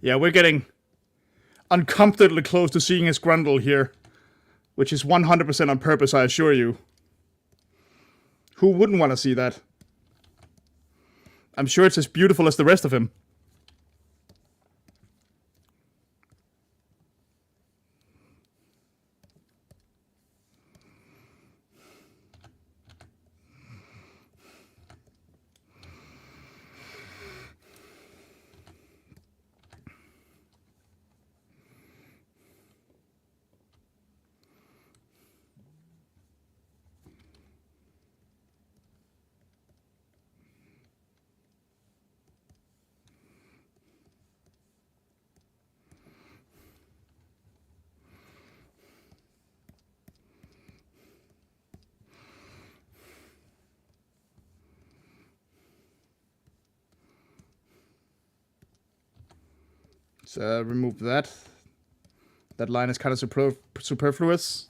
Yeah, we're getting uncomfortably close to seeing his grundle here. Which is 100% on purpose, I assure you. Who wouldn't want to see that? I'm sure it's as beautiful as the rest of him. Let's remove that. That line is kind of superfluous.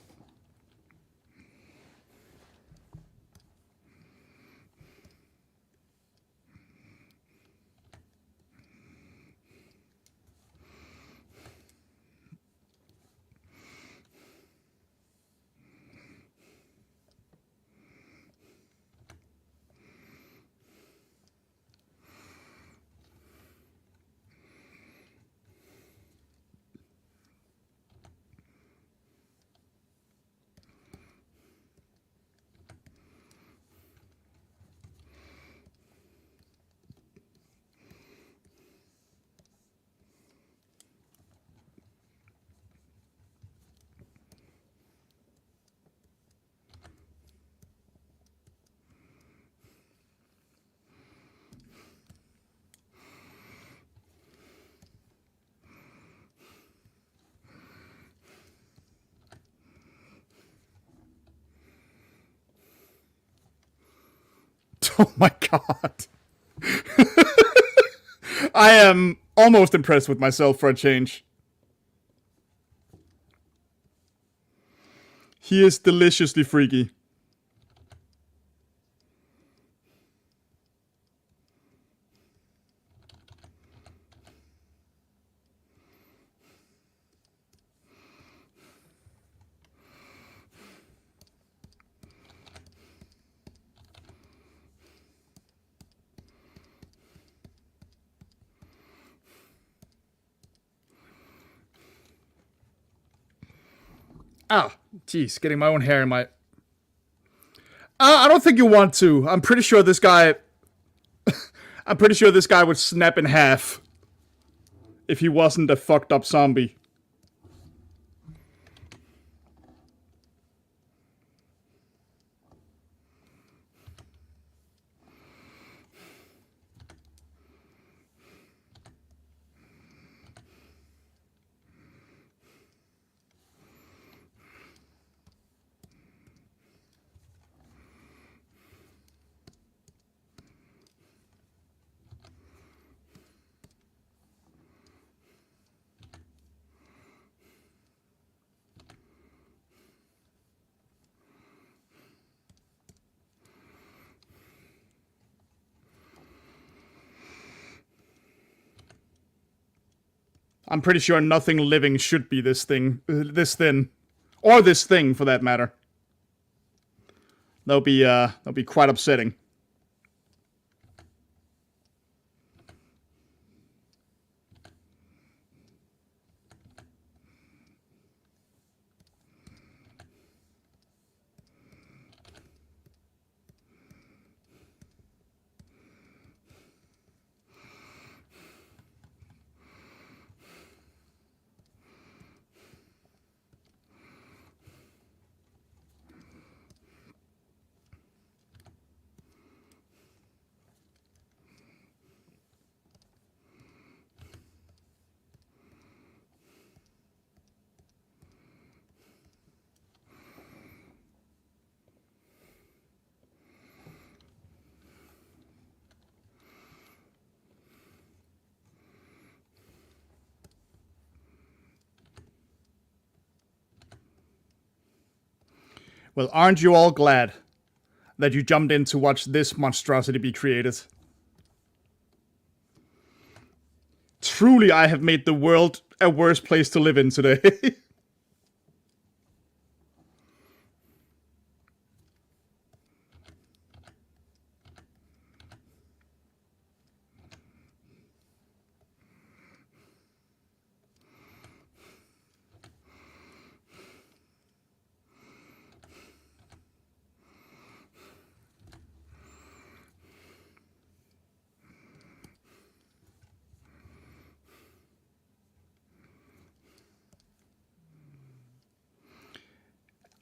Oh my god. I am almost impressed with myself for a change. He is deliciously freaky. Ah, jeez, getting my own hair in my... I don't think you want to. I'm pretty sure this guy... I'm pretty sure this guy would snap in half. If he wasn't a fucked up zombie. I'm pretty sure nothing living should be this thing. This thin. Or this thing, for that matter. That'll be quite upsetting. Well, aren't you all glad that you jumped in to watch this monstrosity be created? Truly, I have made the world a worse place to live in today.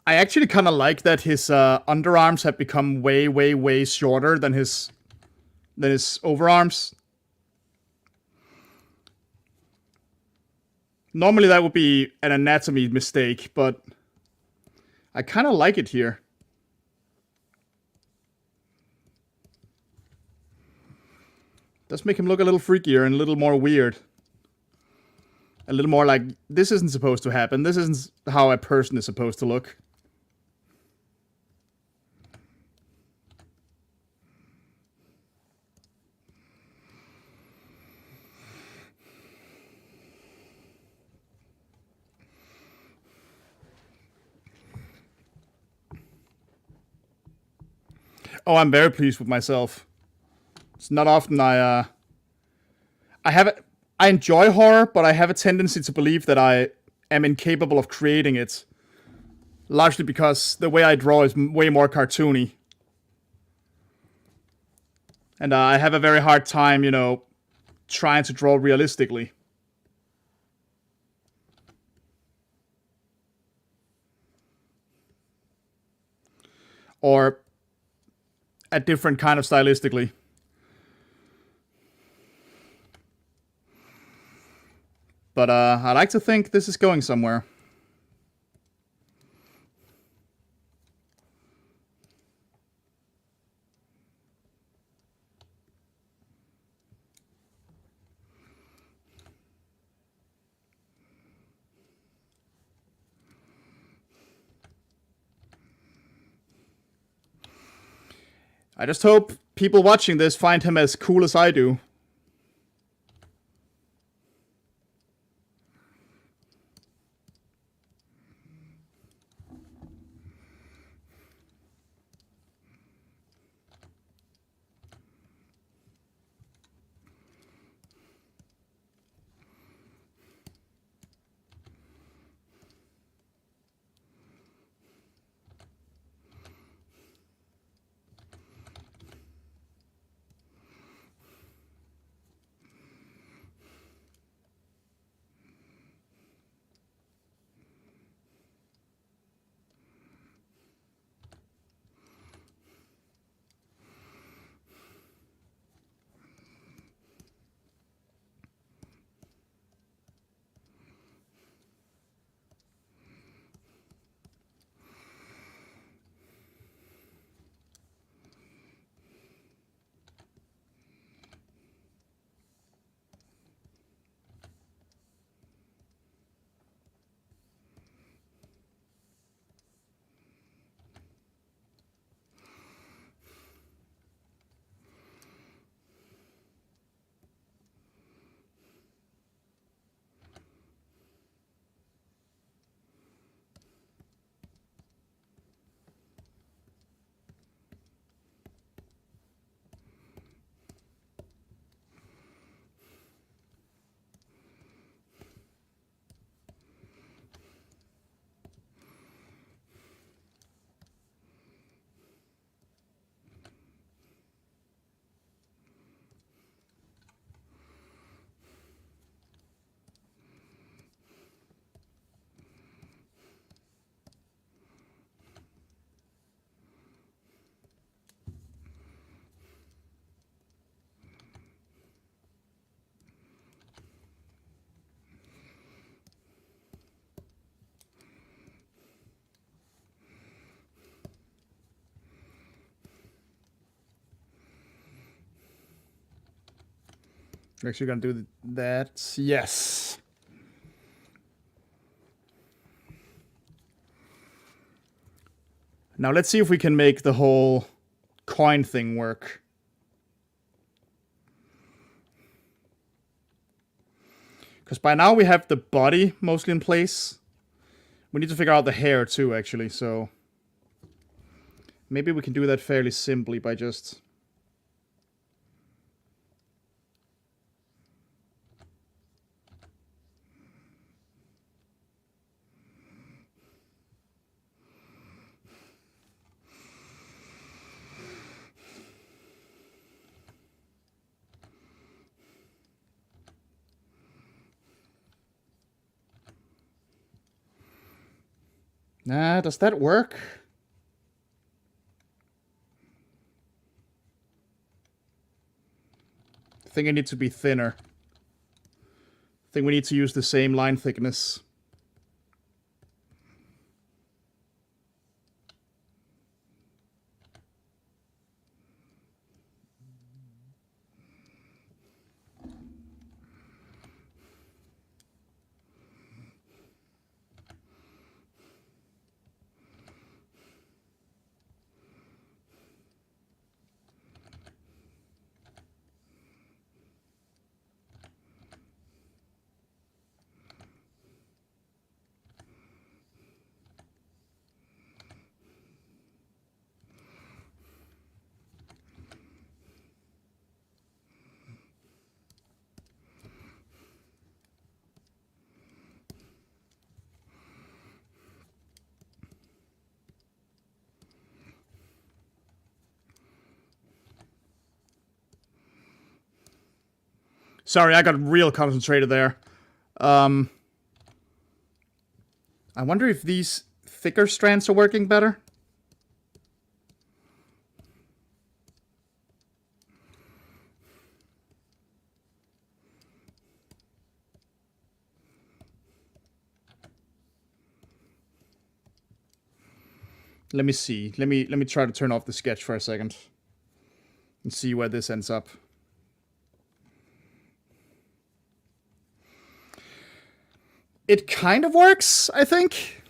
I actually kind of like that his underarms have become way, way, way shorter than his overarms. Normally that would be an anatomy mistake, but I kind of like it here. Does make him look a little freakier and a little more weird. A little more like, this isn't supposed to happen. This isn't how a person is supposed to look. Oh, I'm very pleased with myself. It's not often I enjoy horror, but I have a tendency to believe that I am incapable of creating it. Largely because the way I draw is way more cartoony. And I have a very hard time, trying to draw realistically. Or a different kind of stylistically. But I like to think this is going somewhere. I just hope people watching this find him as cool as I do. We're actually gonna do that. Yes. Now let's see if we can make the whole coin thing work. Because by now we have the body mostly in place. We need to figure out the hair too, actually, so... maybe we can do that fairly simply by just... Nah, does that work? I think I need to be thinner. I think we need to use the same line thickness. Sorry, I got real concentrated there. I wonder if these thicker strands are working better. Let me see. Let me try to turn off the sketch for a second and see where this ends up. It kind of works, I think.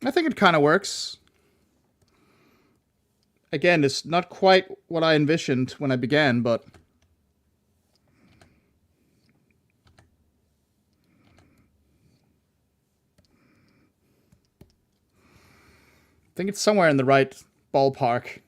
I think it kind of works. Again, it's not quite what I envisioned when I began, but... I think it's somewhere in the right ballpark.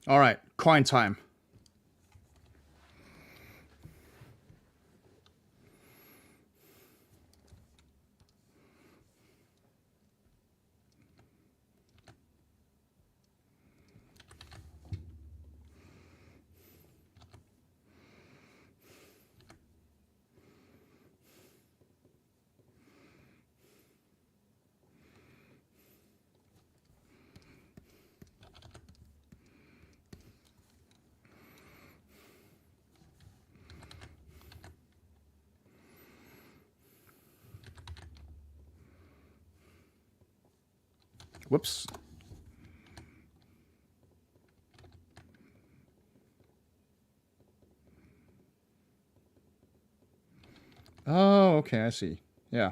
All right, coin time. Whoops. Oh, okay, I see. Yeah.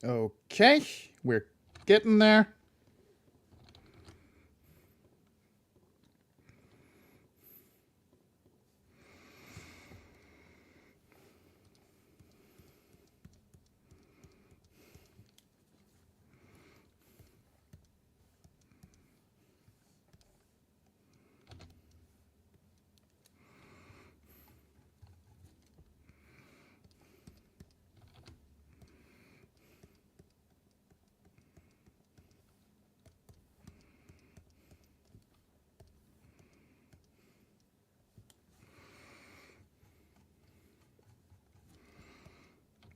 Okay, we're getting there.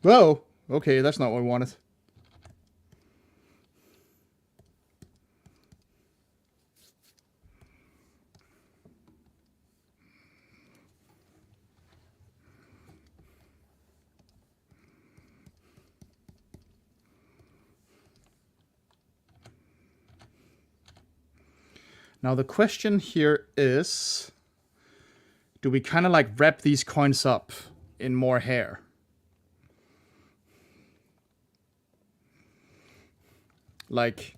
Whoa! Okay, that's not what we wanted. Now the question here is, do we kind of like wrap these coins up in more hair? Like,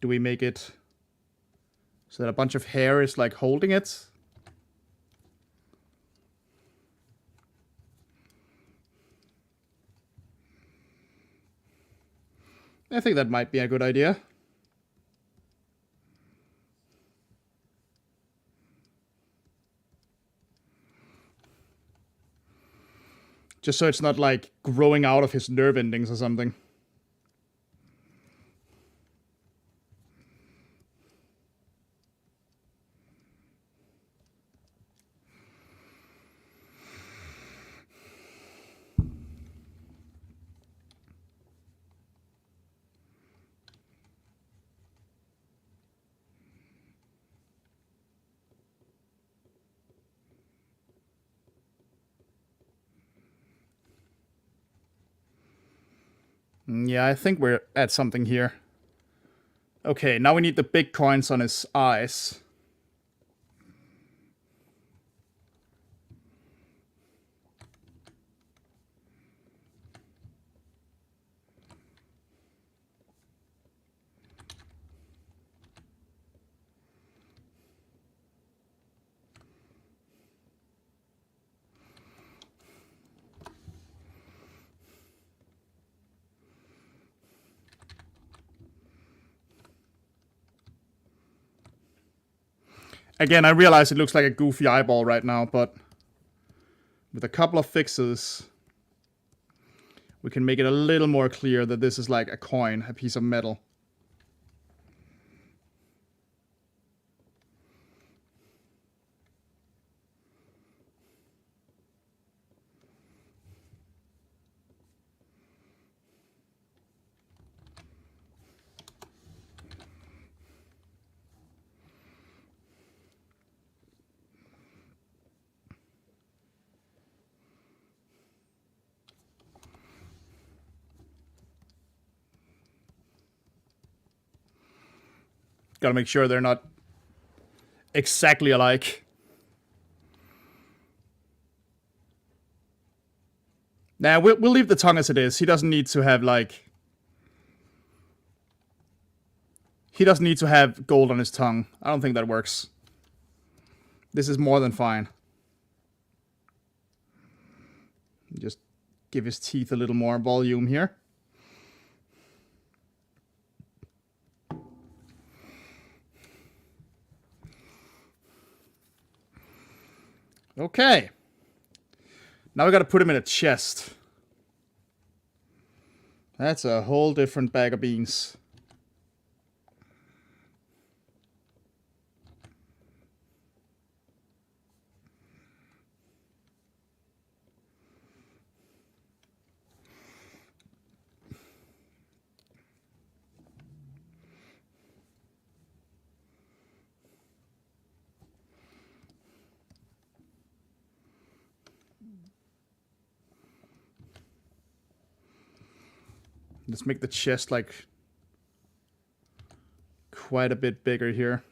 do we make it so that a bunch of hair is like holding it? I think that might be a good idea. Just so it's not like growing out of his nerve endings or something. Yeah, I think we're at something here. Okay, now we need the big coins on his eyes. Again, I realize it looks like a goofy eyeball right now, but with a couple of fixes, we can make it a little more clear that this is like a coin, a piece of metal. Gotta make sure they're not exactly alike. Nah, we'll leave the tongue as it is. He doesn't need to have, like... He doesn't need to have gold on his tongue. I don't think that works. This is more than fine. Just give his teeth a little more volume here. Okay. Now we gotta put him in a chest. That's a whole different bag of beans. Let's make the chest like quite a bit bigger here.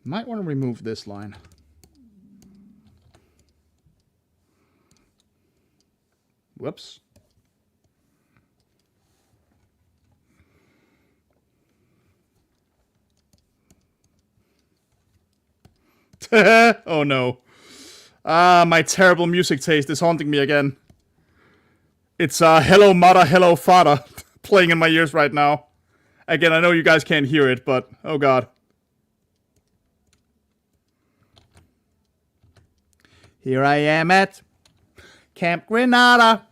Might want to remove this line. Whoops. Oh no. My terrible music taste is haunting me again. It's Hello Mother, Hello Father playing in my ears right now. Again, I know you guys can't hear it, but oh god. Here I am at Camp Grenada.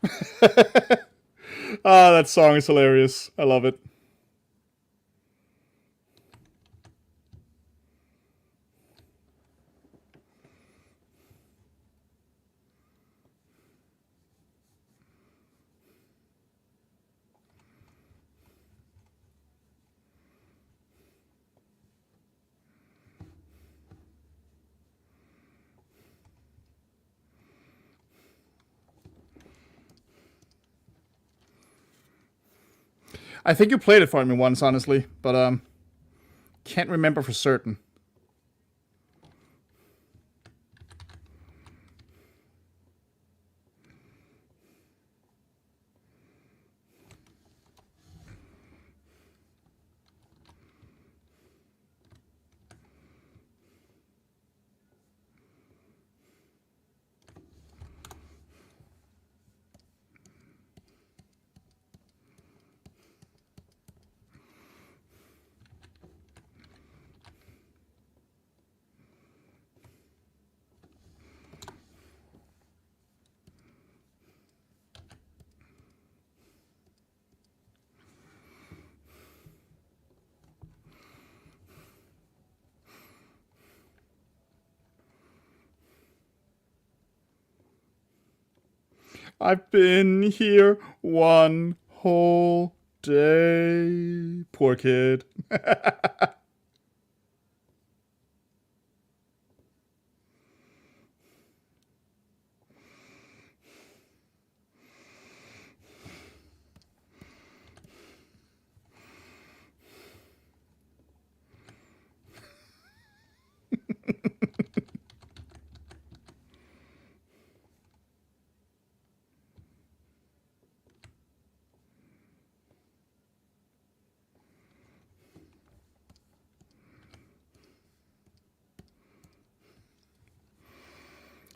Ah, that song is hilarious. I love it. I think you played it for me once, honestly, but can't remember for certain. I've been here one whole day. Poor kid.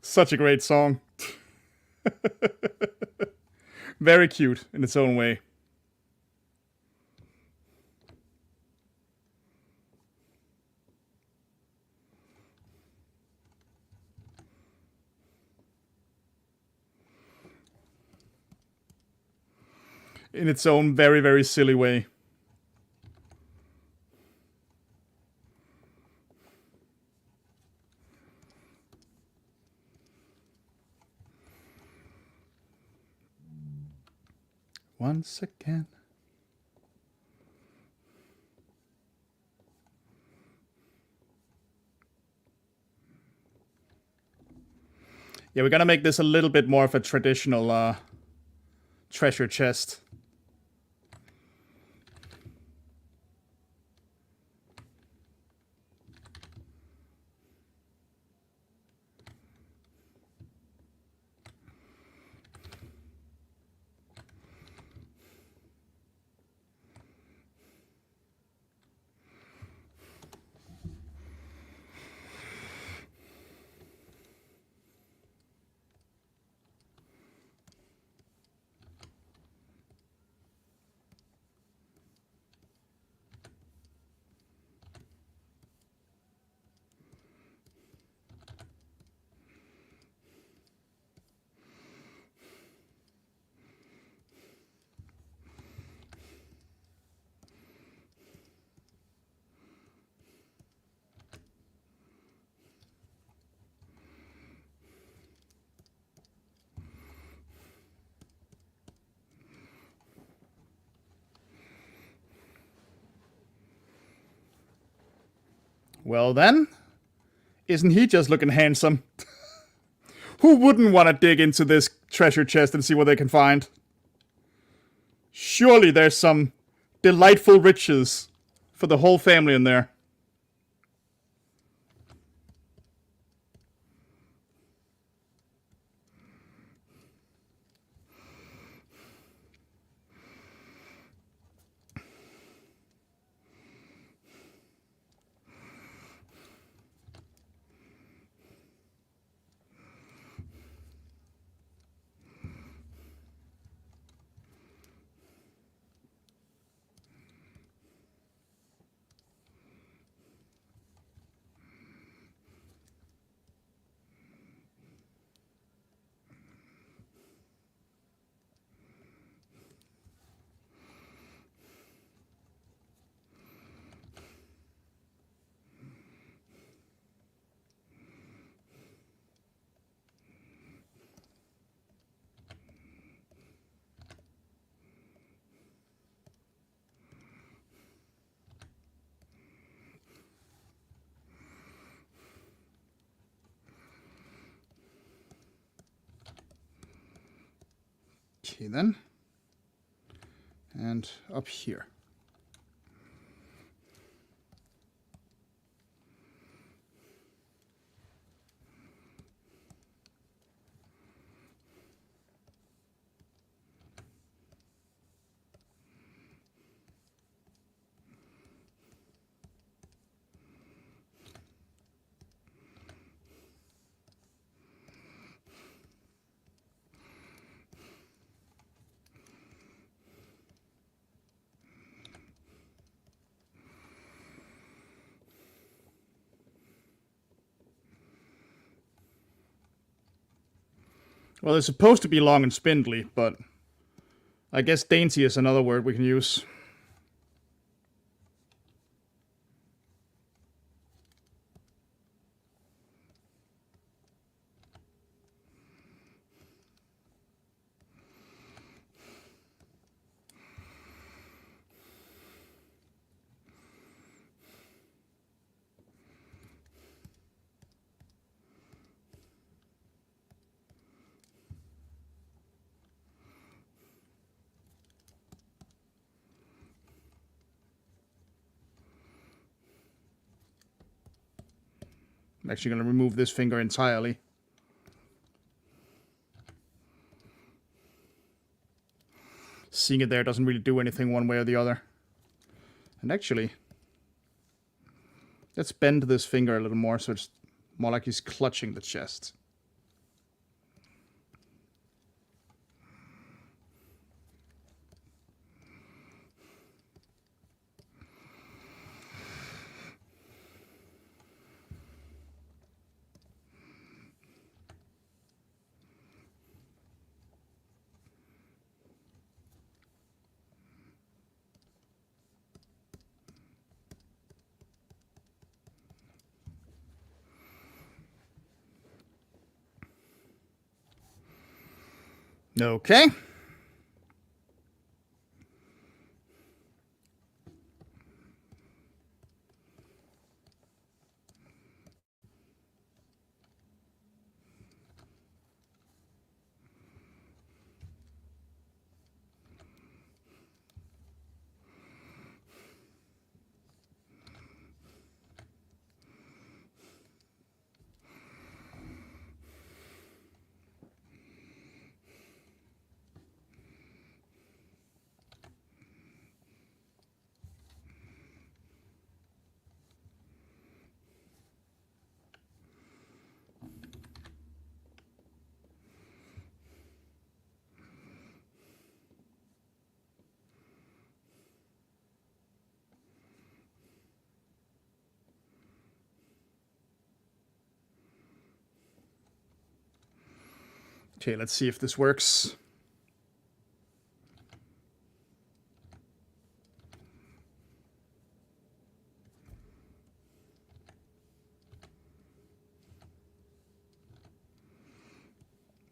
Such a great song. Very cute in its own way. In its own very, very silly way. Once again. Yeah, we're gonna make this a little bit more of a traditional treasure chest. Well then, isn't he just looking handsome? Who wouldn't want to dig into this treasure chest and see what they can find? Surely there's some delightful riches for the whole family in there. Okay, then. And up here. Well, it's supposed to be long and spindly, but I guess dainty is another word we can use. I'm actually going to remove this finger entirely. Seeing it there doesn't really do anything one way or the other. And actually, let's bend this finger a little more so it's more like he's clutching the chest. Okay. Okay, let's see if this works.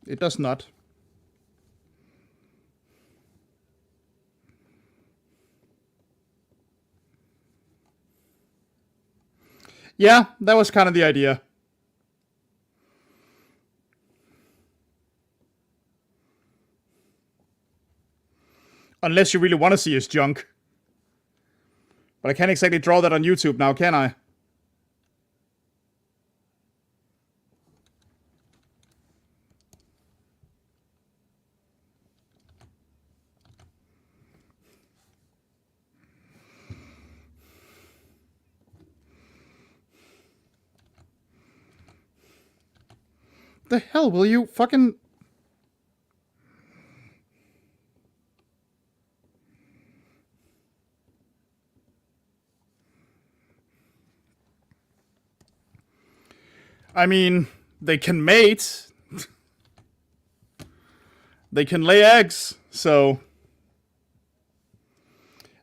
It does not. Yeah, that was kind of the idea. Unless you really want to see his junk. But I can't exactly draw that on YouTube now, can I? The hell will you fucking... I mean, they can mate. They can lay eggs, so...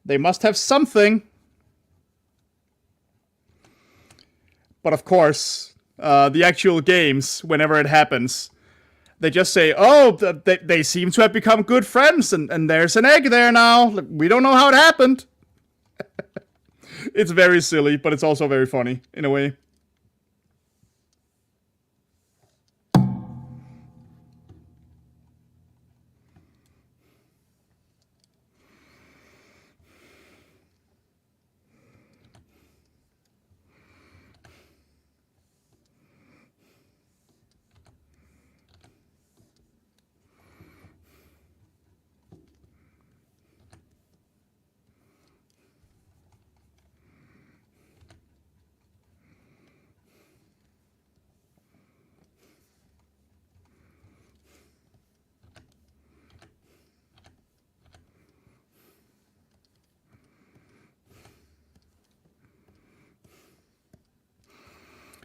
They must have something. But of course, the actual games, whenever it happens, they just say, oh, they seem to have become good friends, and there's an egg there now. We don't know how it happened. It's very silly, but it's also very funny, in a way.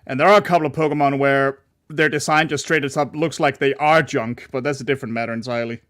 And there are a couple of Pokemon where their design just straight up looks like they are junk, but that's a different matter entirely.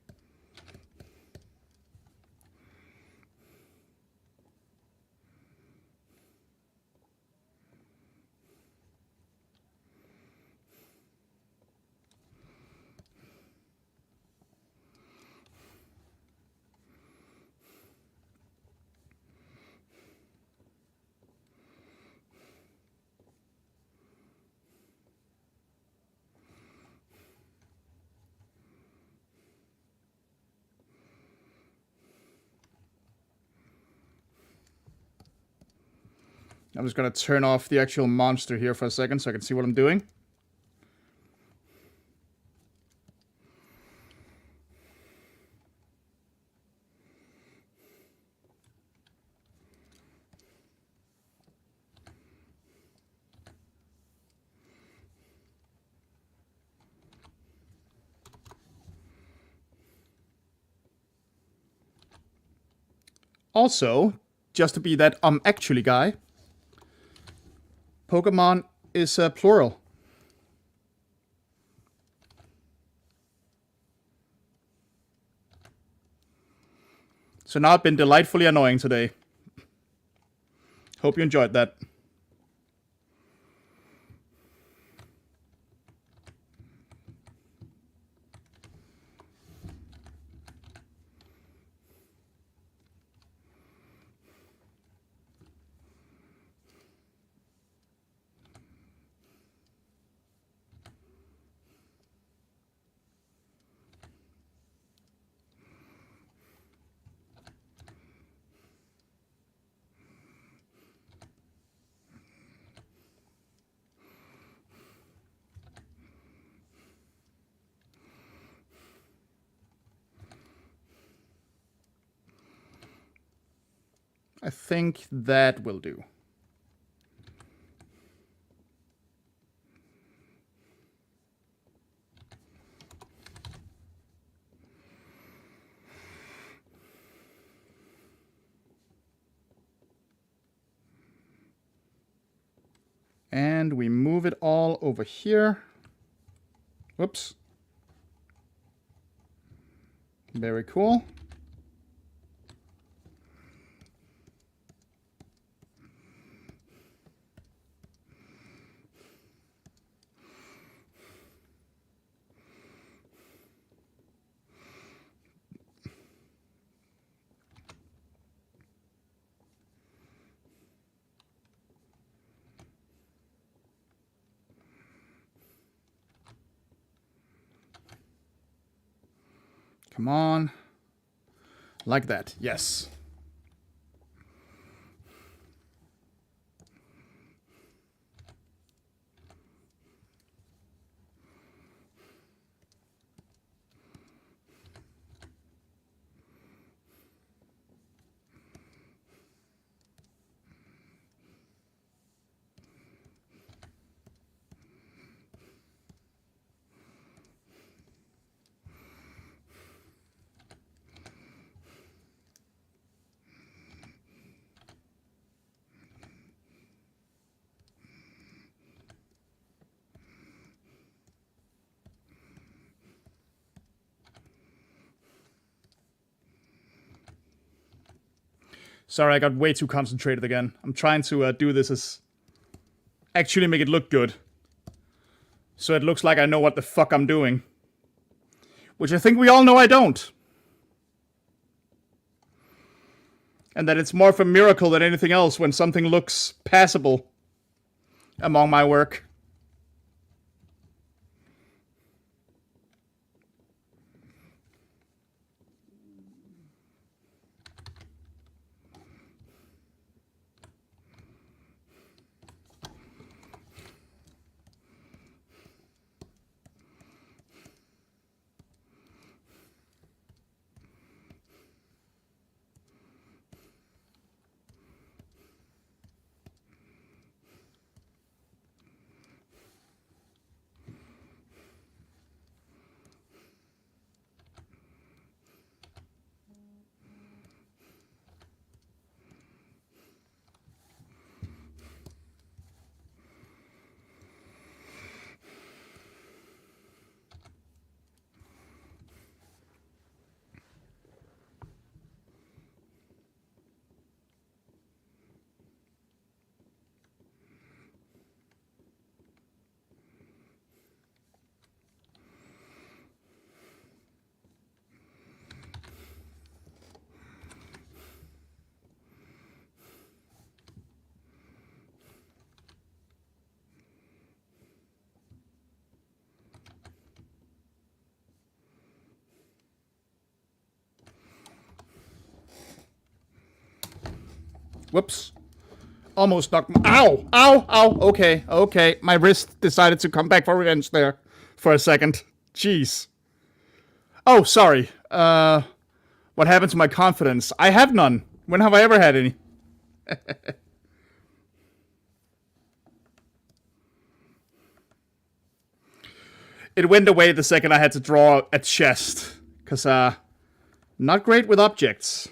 I'm just going to turn off the actual monster here for a second so I can see what I'm doing. Also, just to be that actually guy, Pokemon is plural. So now I've been delightfully annoying today. Hope you enjoyed that. I think that will do. And we move it all over here. Whoops. Very cool. Come on. Like that. Yes. Sorry, I got way too concentrated again. I'm trying to do this as... actually make it look good. So it looks like I know what the fuck I'm doing. Which I think we all know I don't. And that it's more of a miracle than anything else when something looks passable among my work. Whoops. Almost knocked me. Ow! Ow! Ow! Okay, okay. My wrist decided to come back for revenge there for a second. Jeez. Oh, sorry. What happened to my confidence? I have none. When have I ever had any? It went away the second I had to draw a chest. Because, not great with objects.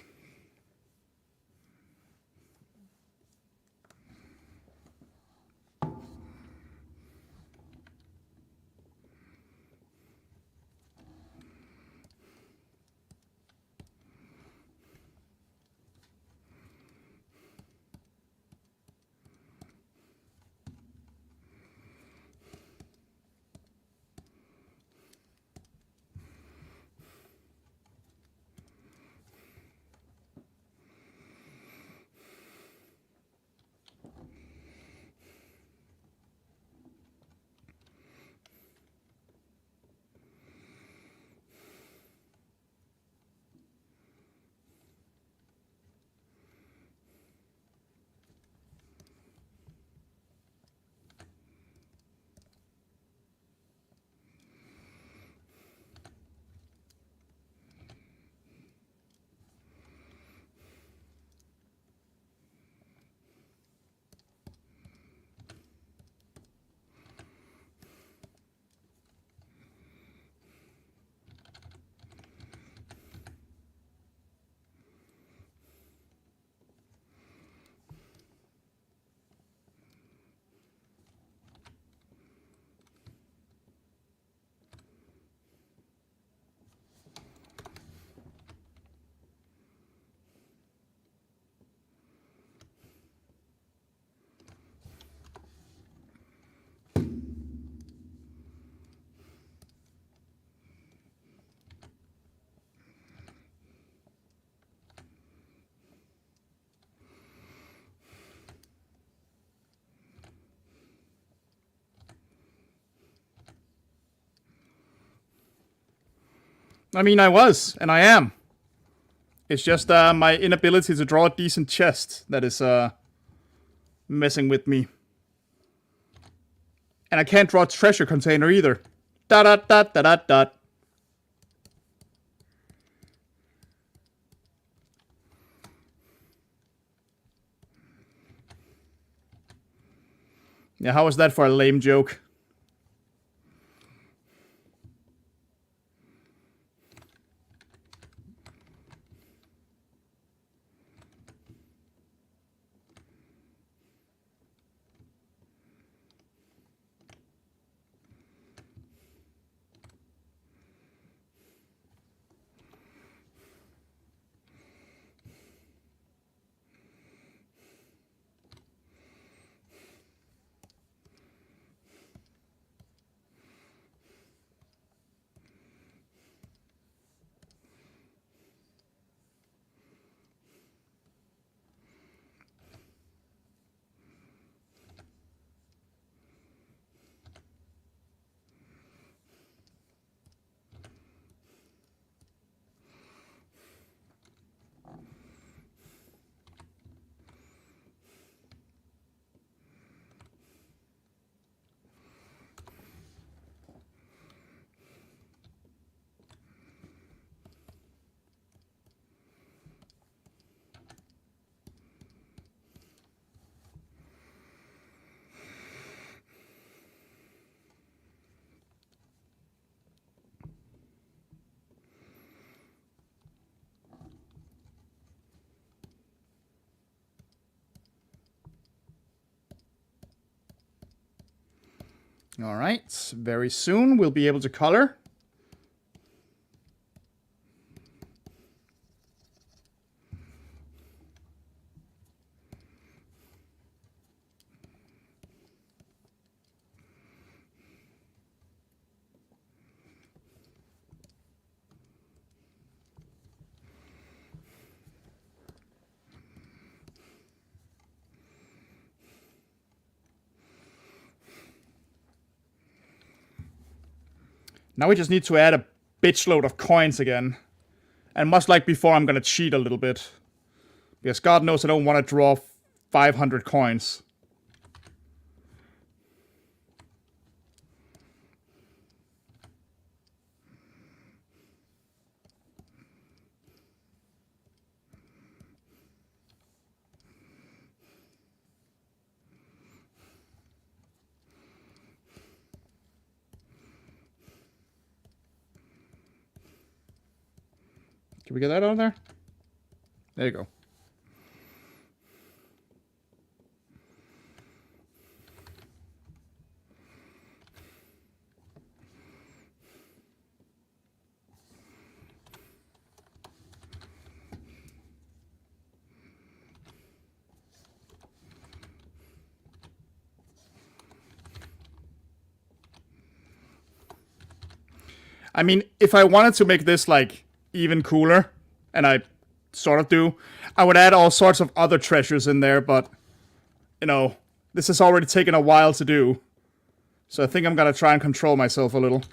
I mean, I was, and I am. It's just my inability to draw a decent chest that is messing with me. And I can't draw a treasure container either. Dot dot dot dot dot dot. Yeah, how was that for a lame joke? All right, very soon we'll be able to color. Now we just need to add a bitch load of coins again. And much like before, I'm gonna cheat a little bit. Because God knows I don't want to draw 500 coins. Can we get that on there? There you go. I mean, if I wanted to make this, like, even cooler, and I sort of do, I would add all sorts of other treasures in there, but, you know, this has already taken a while to do. So I think I'm gonna try and control myself a little.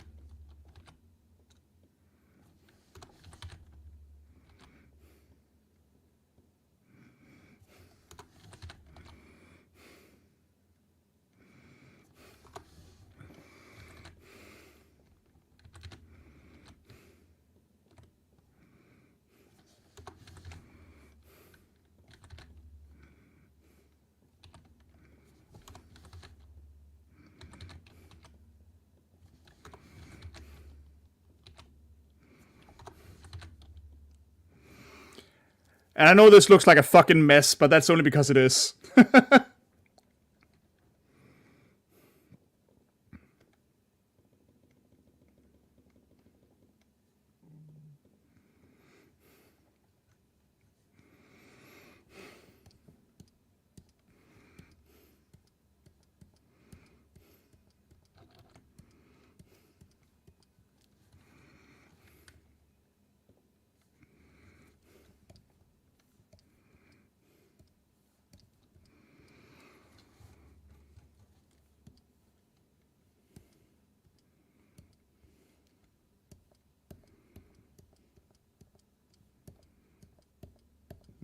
And I know this looks like a fucking mess, but that's only because it is.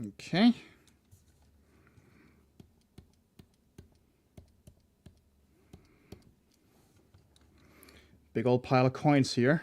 Okay. Big old pile of coins here.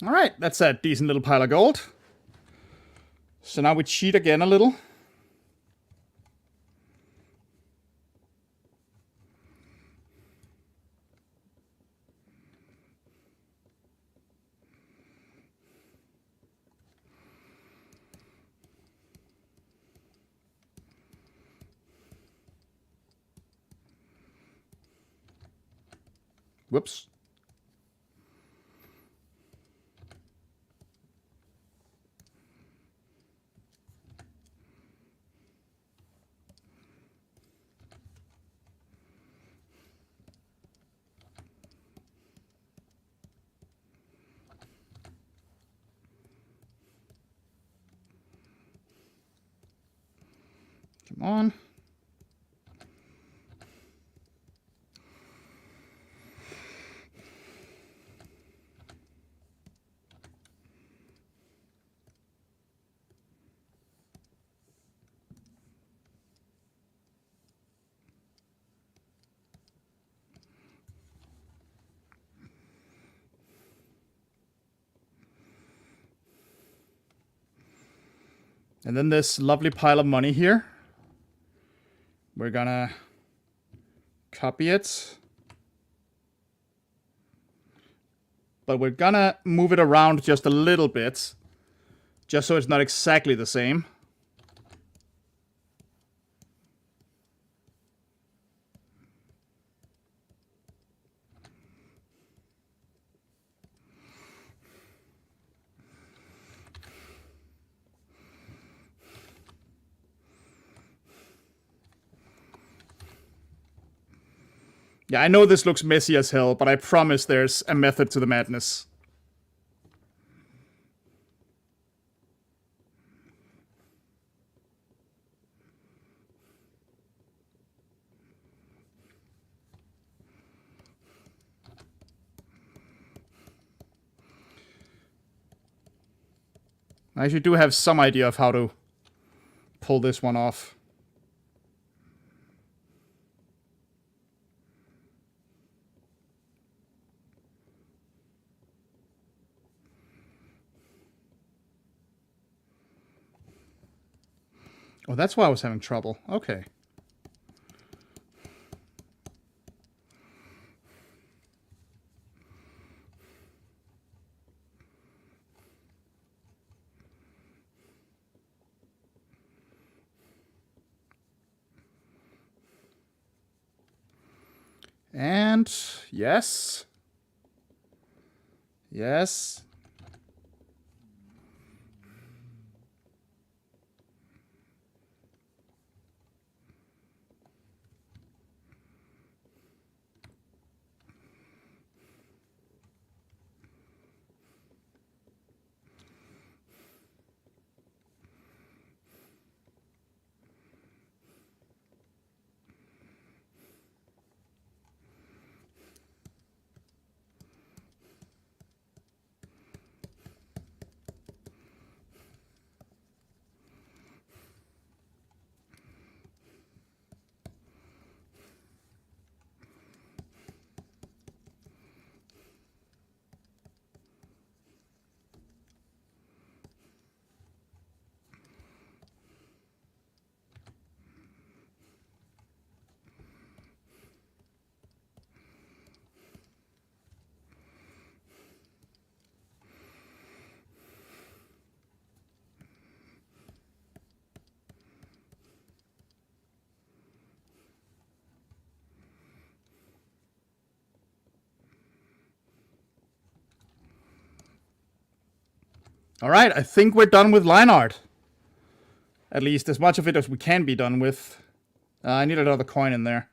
All right, that's a decent little pile of gold. So now we cheat again a little. Whoops. Come on. And then this lovely pile of money here. We're gonna Copy it. But we're gonna move it around just a little bit. Just so it's not exactly the same. Yeah, I know this looks messy as hell, but I promise there's a method to the madness. I actually do have some idea of how to pull this one off. Oh, that's why I was having trouble. Okay. And yes. Yes. All right, I think we're done with line art. At least as much of it as we can be done with. I need another coin in there.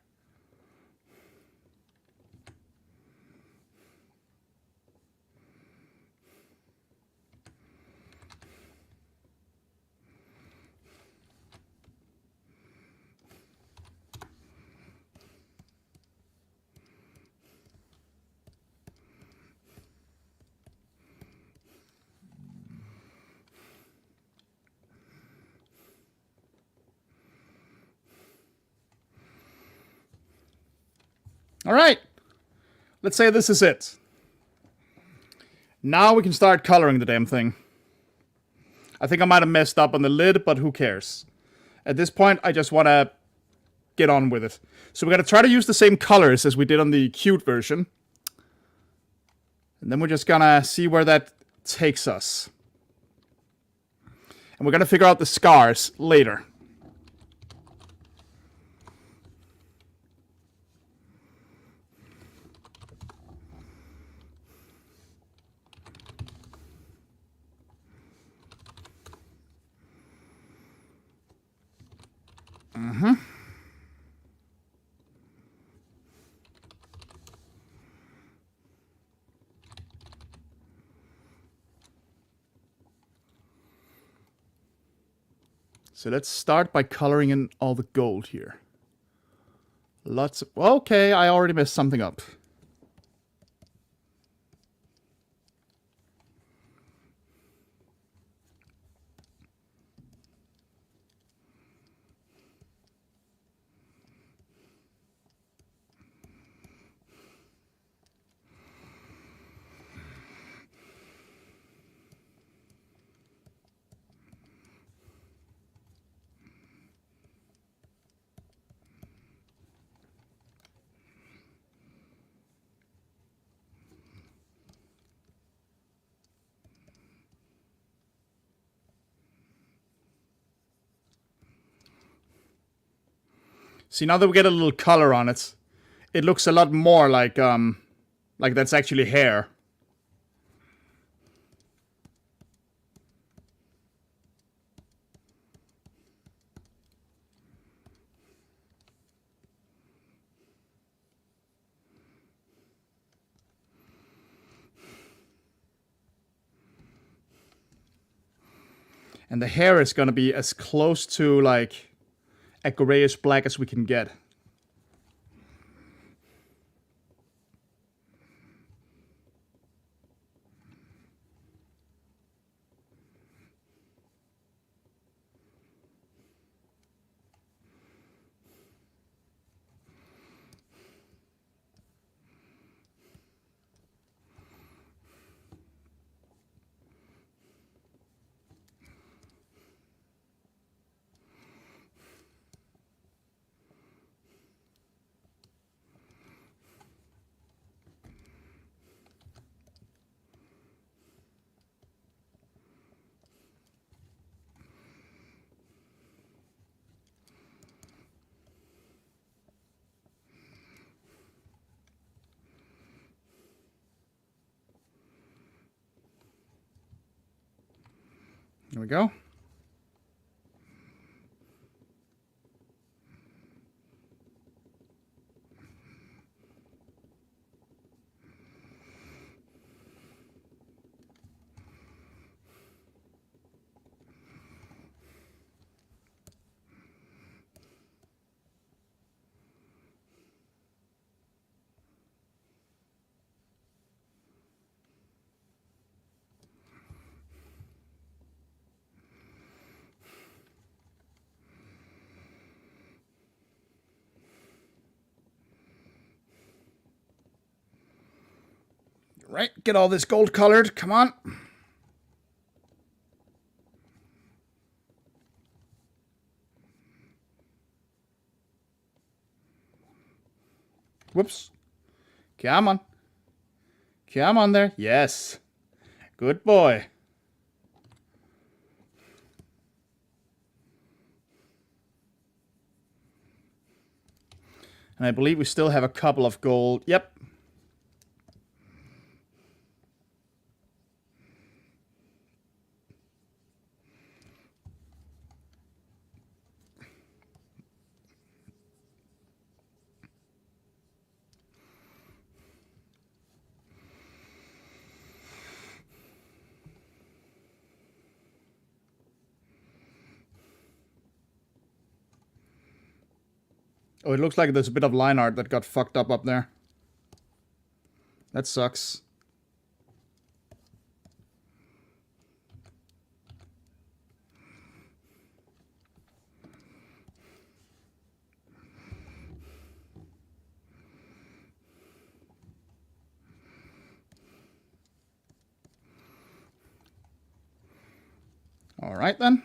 All right. Let's say this is it. Now we can start coloring the damn thing. I think I might have messed up on the lid, but who cares? At this point, I just want to get on with it. So we're going to try to use the same colors as we did on the cute version. And then we're just going to see where that takes us. And we're going to figure out the scars later. So let's start by coloring in all the gold here. Lots of... Okay, I already messed something up. See, now that we get a little color on it, it looks a lot more like that's actually hair. And the hair is gonna be as close to like a grayish black as we can get. Here we go. Right, get all this gold colored, come on. Whoops. Come on. Come on there. Yes. Good boy. And I believe we still have a couple of gold. Yep. Oh, it looks like there's a bit of line art that got fucked up there. That sucks. All right, then.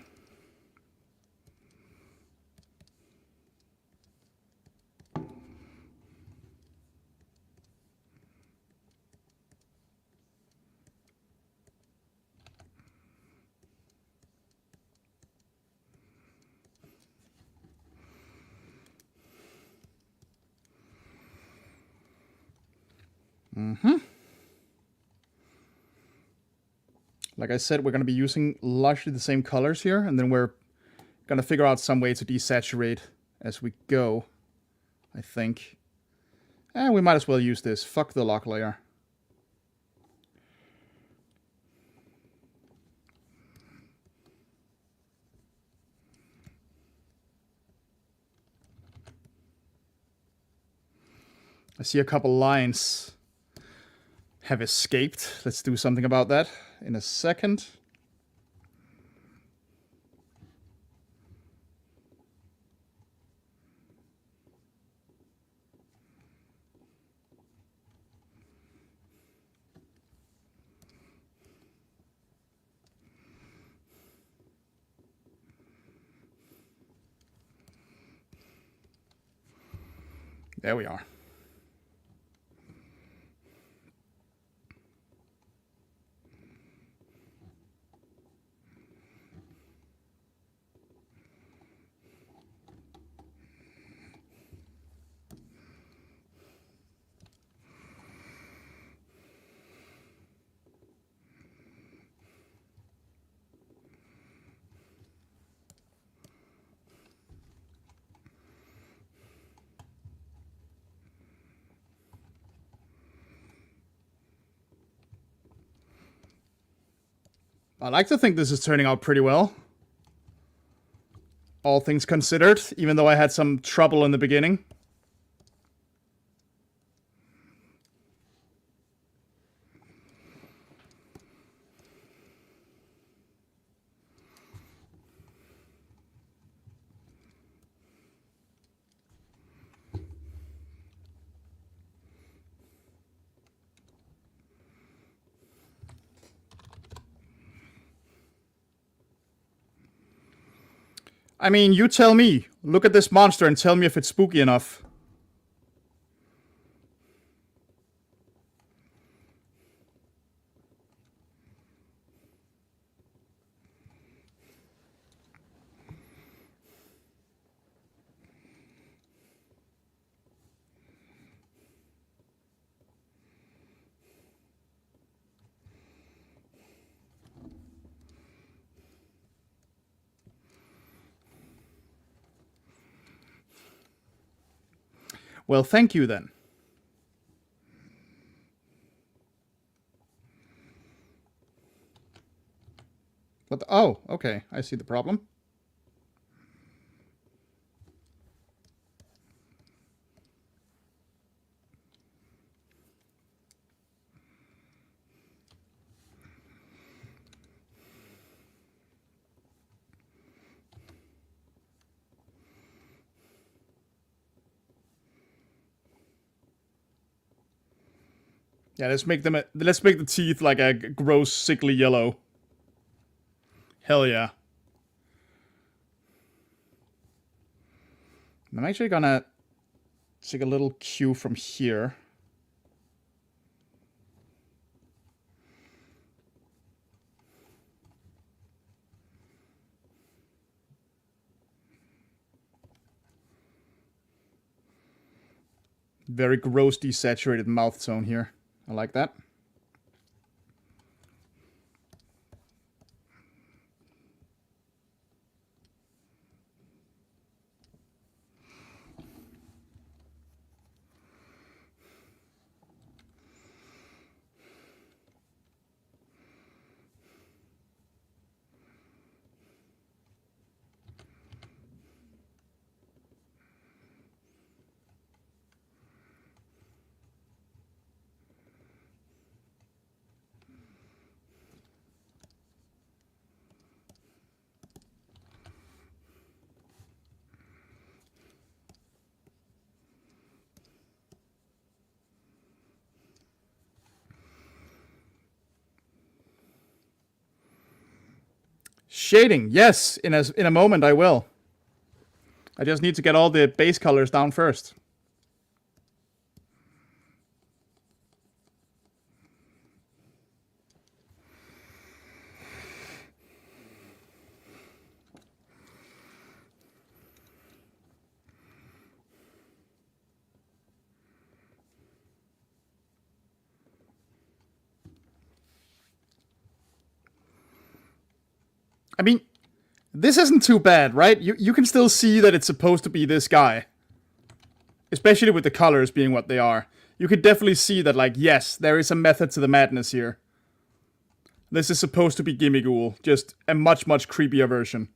Like I said, we're going to be using largely the same colors here, and then we're going to figure out some way to desaturate as we go, I think. And we might as well use this. Fuck the lock layer. I see a couple lines have escaped. Let's do something about that in a second. There we are. I like to think this is turning out pretty well. All things considered, even though I had some trouble in the beginning. I mean, you tell me. Look at this monster and tell me if it's spooky enough. Well, thank you then. What the, oh, okay. I see the problem. Yeah, let's make the teeth like a gross, sickly yellow. Hell yeah. I'm actually gonna take a little cue from here. Very gross, desaturated mouth zone here. I like that. Shading, yes, in a moment I will. I just need to get all the base colors down first. I mean, this isn't too bad, right? You can still see that it's supposed to be this guy. Especially with the colors being what they are. You could definitely see that, like, yes, there is a method to the madness here. This is supposed to be Gimmighoul, just a much, much creepier version.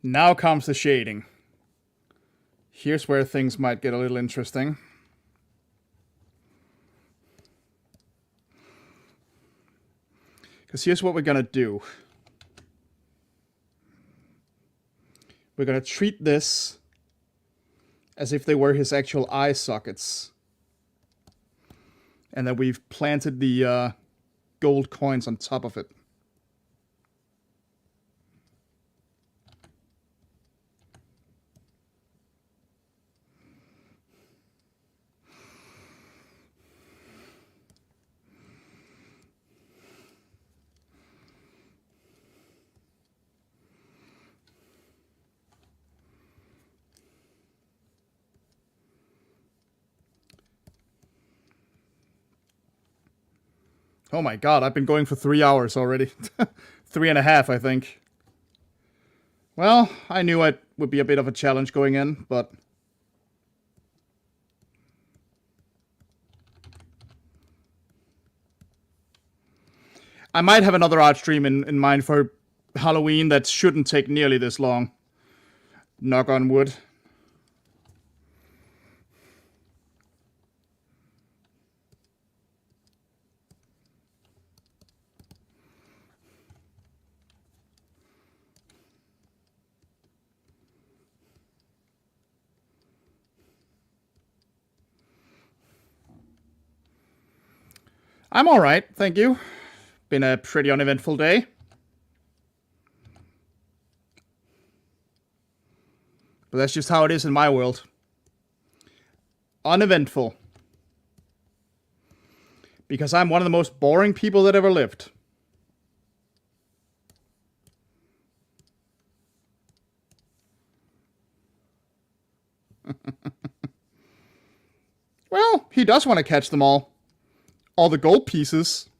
Now comes the shading. Here's where things might get a little interesting. Because here's what we're gonna do. We're gonna treat this as if they were his actual eye sockets. And then we've planted the gold coins on top of it. Oh my god, I've been going for 3 hours already. 3.5, I think. Well, I knew it would be a bit of a challenge going in, but... I might have another art stream in mind for Halloween that shouldn't take nearly this long. Knock on wood. I'm alright, thank you. Been a pretty uneventful day. But that's just how it is in my world. Uneventful. Because I'm one of the most boring people that ever lived. Well, he does want to catch them all. All the gold pieces.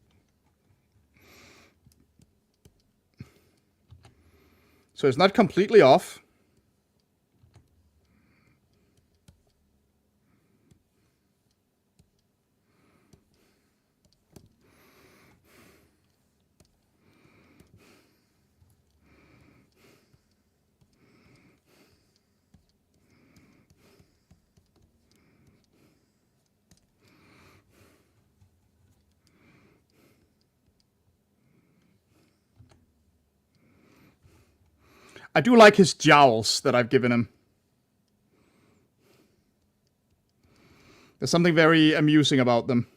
So it's not completely off. I do like his jowls that I've given him. There's something very amusing about them.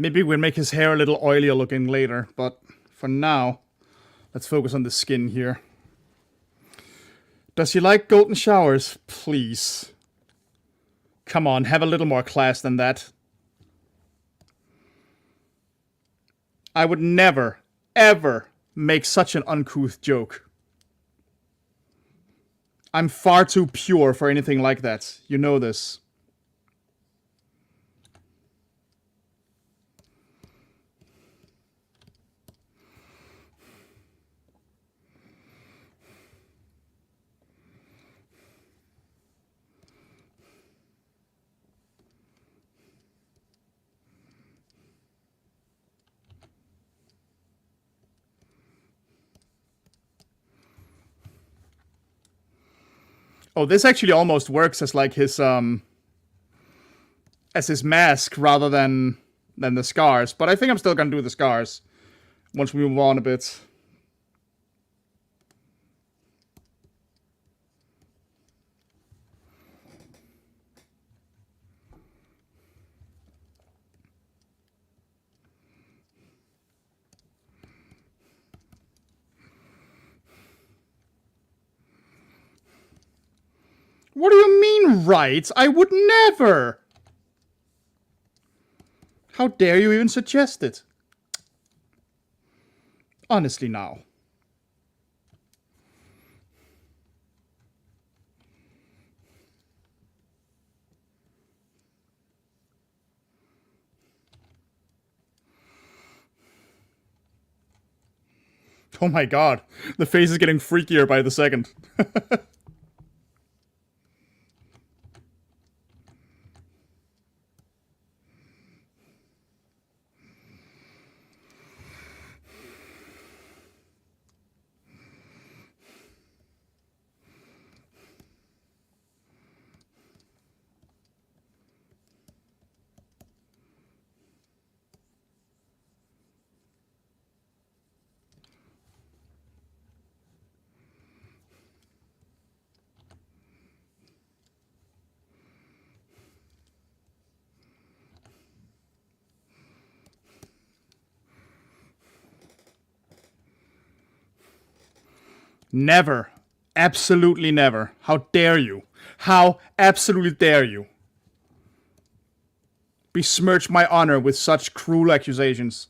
Maybe we'll make his hair a little oilier looking later, but for now, let's focus on the skin here. Does he like golden showers? Please. Come on, have a little more class than that. I would never, ever make such an uncouth joke. I'm far too pure for anything like that. You know this. Oh, this actually almost works as like his mask rather than the scars. But I think I'm still gonna do the scars once we move on a bit. What do you mean, right? I would never! How dare you even suggest it? Honestly now. Oh my god, the face is getting freakier by the second. Never. Absolutely never. How dare you? How absolutely dare you? Besmirch my honor with such cruel accusations.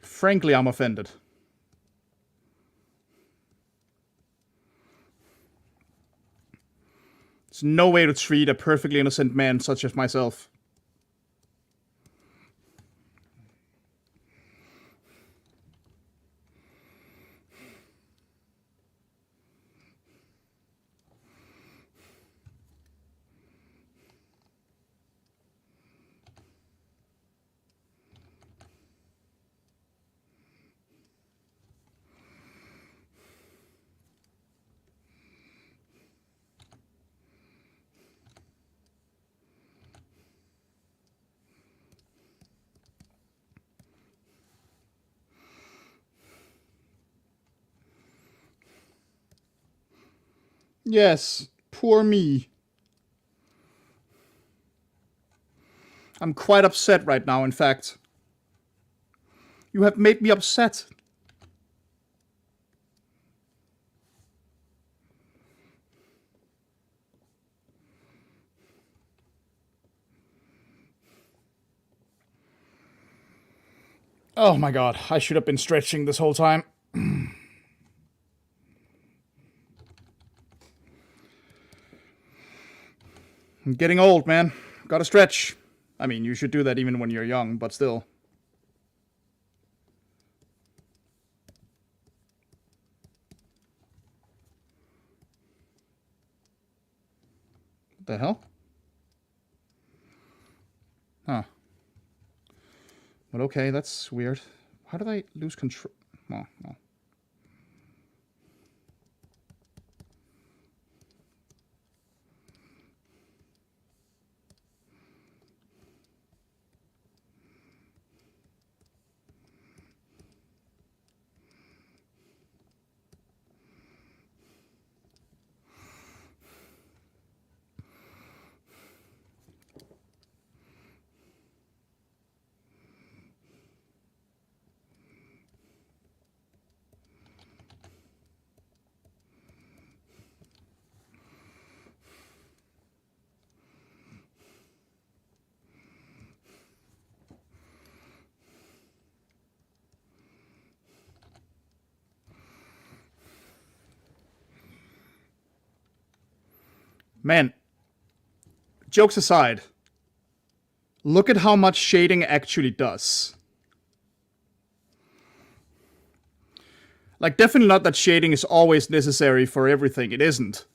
Frankly, I'm offended. There's no way to treat a perfectly innocent man such as myself. Yes, poor me. I'm quite upset right now, in fact. You have made me upset. Oh my god, I should have been stretching this whole time. I'm getting old, man. Gotta stretch. I mean, you should do that even when you're young, but still. What the hell? Huh. But okay, that's weird. How did I lose control? Oh, no. Man, jokes aside, look at how much shading actually does. Like, definitely not that shading is always necessary for everything, it isn't.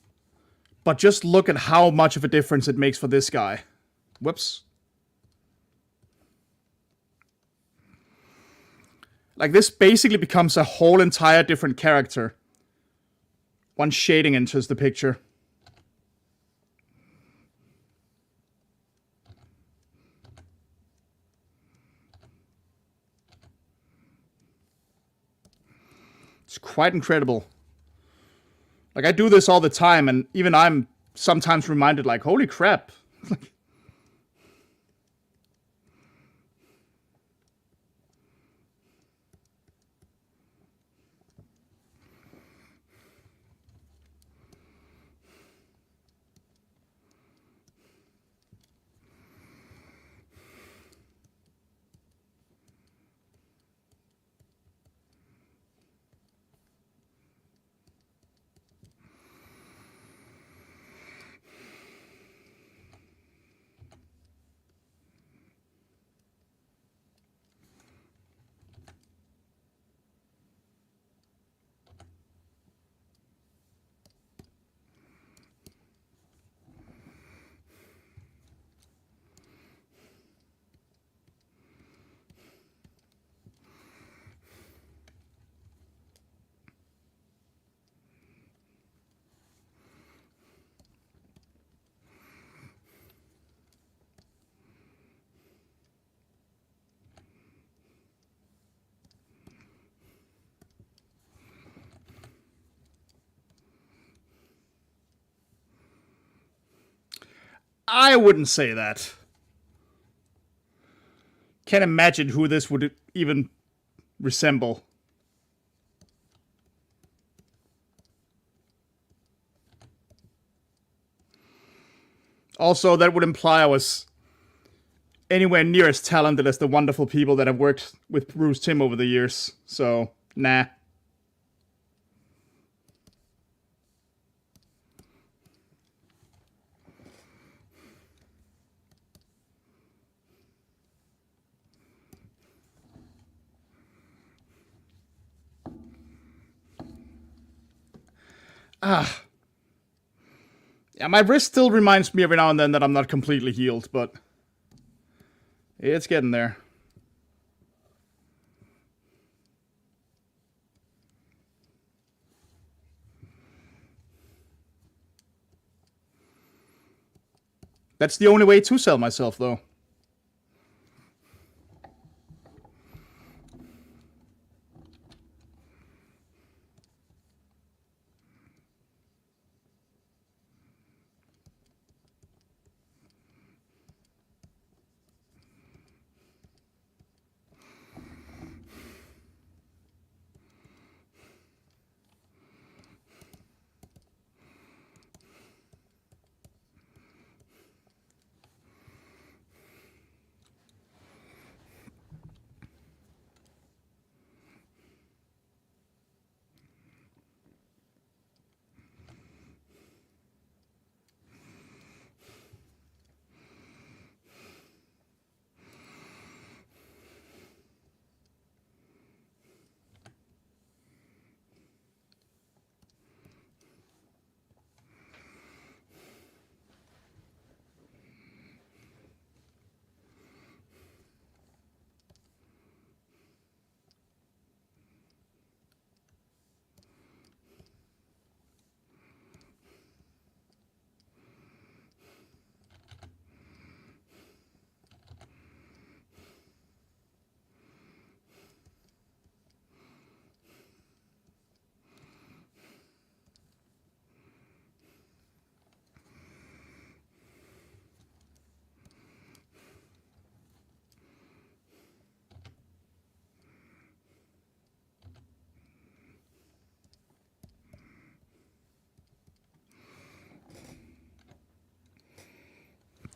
But just look at how much of a difference it makes for this guy. Whoops. Like, this basically becomes a whole entire different character once shading enters the picture. It's quite incredible. Like, I do this all the time, and even I'm sometimes reminded, like, holy crap. I wouldn't say that. Can't imagine who this would even resemble. Also, that would imply I was anywhere near as talented as the wonderful people that have worked with Bruce Timm over the years. So, nah. Yeah, my wrist still reminds me every now and then that I'm not completely healed, but it's getting there. That's the only way to sell myself, though.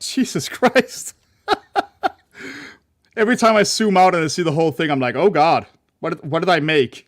Jesus Christ. Every time I zoom out and I see the whole thing, I'm like, oh god, what did I make?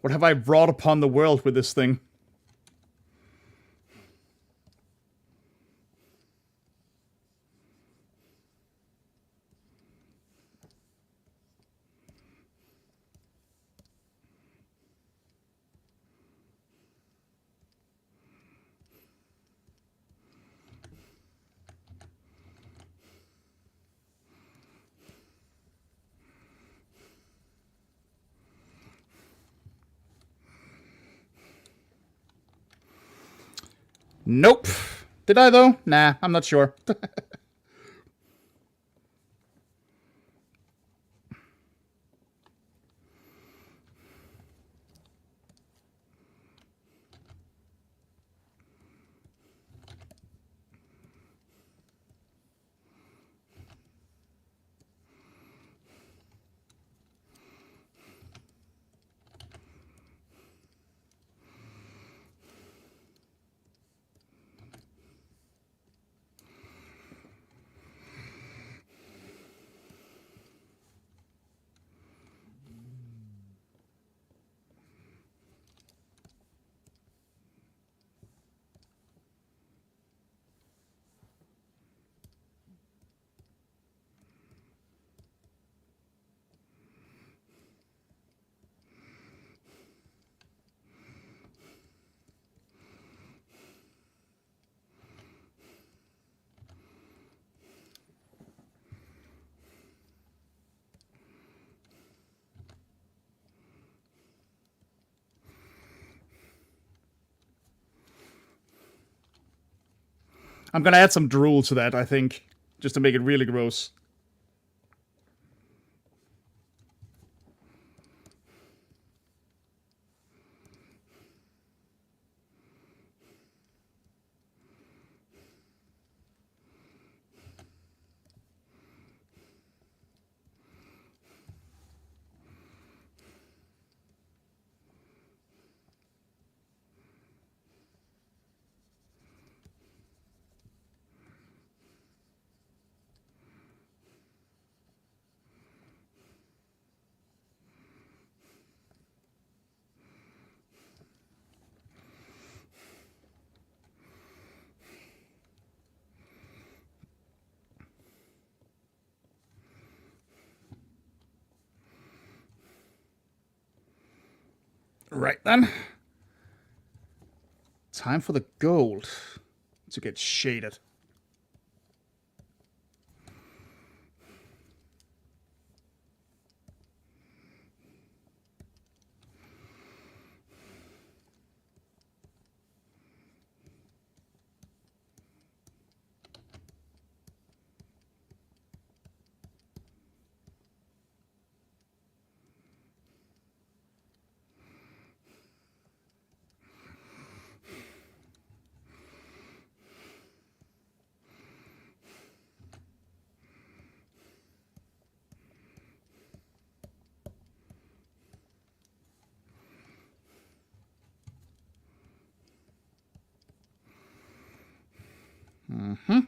What have I brought upon the world with this thing? Nope. Did I, though? Nah, I'm not sure. I'm gonna add some drool to that, I think, just to make it really gross. Right then. Time for the gold to get shaded. Mm-hmm.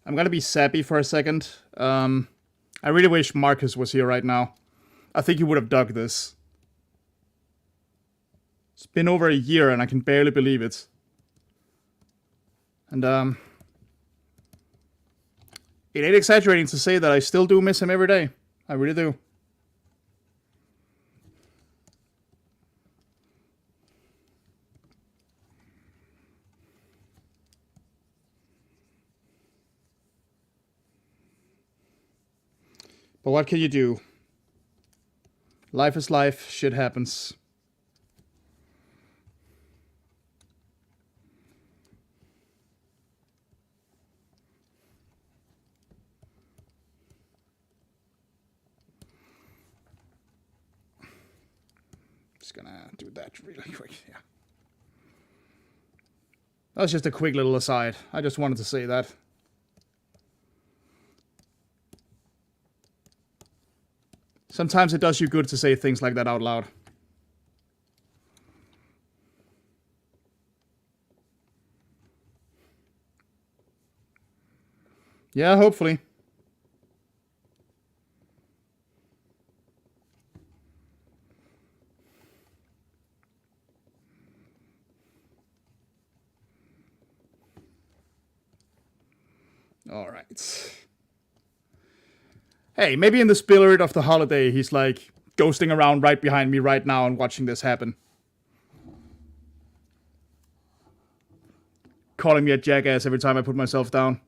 I'm gonna be sappy for a second. I really wish Marcus was here right now. I think he would have dug this. It's been over a year and I can barely believe it. And it ain't exaggerating to say that I still do miss him every day. I really do. But what can you do? Life is life, shit happens. Just gonna do that really quick, yeah. That was just a quick little aside. I just wanted to say that. Sometimes it does you good to say things like that out loud. Yeah, hopefully. All right. Hey, maybe in the spirit of the holiday, he's like ghosting around right behind me right now and watching this happen. Calling me a jackass every time I put myself down.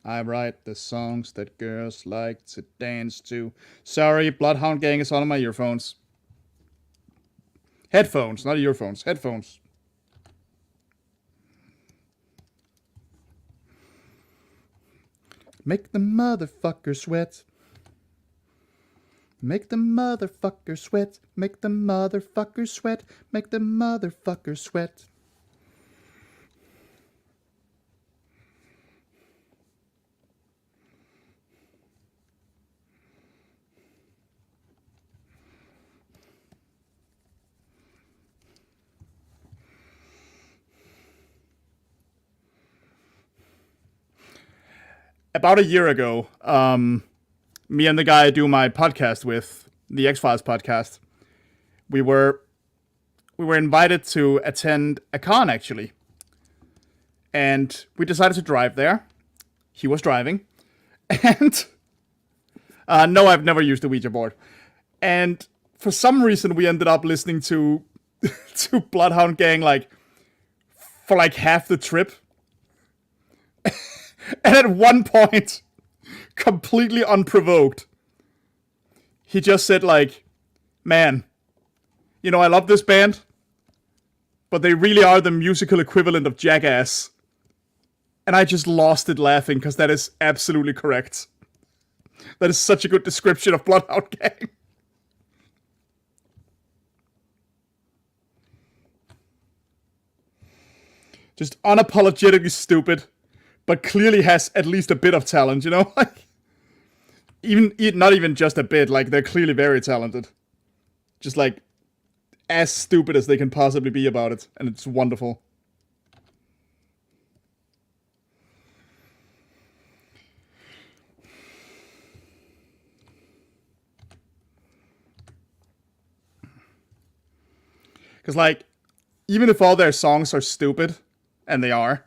I write the songs that girls like to dance to. Sorry, Bloodhound Gang is on my earphones. Headphones, not earphones. Headphones. Make the motherfucker sweat. Make the motherfucker sweat. Make the motherfucker sweat. Make the motherfucker sweat. About a year ago, me and the guy I do my podcast with, the X-Files podcast, we were invited to attend a con, actually. And we decided to drive there. He was driving. And no, I've never used a Ouija board. And for some reason, we ended up listening to to Bloodhound Gang for half the trip. And at one point, completely unprovoked, he just said man, I love this band, but they really are the musical equivalent of Jackass. And I just lost it laughing, because that is absolutely correct. That is such a good description of Bloodhound Gang. Just unapologetically stupid, but clearly has at least a bit of talent, even not even just a bit, they're clearly very talented. Just as stupid as they can possibly be about it, and it's wonderful. Because even if all their songs are stupid, and they are,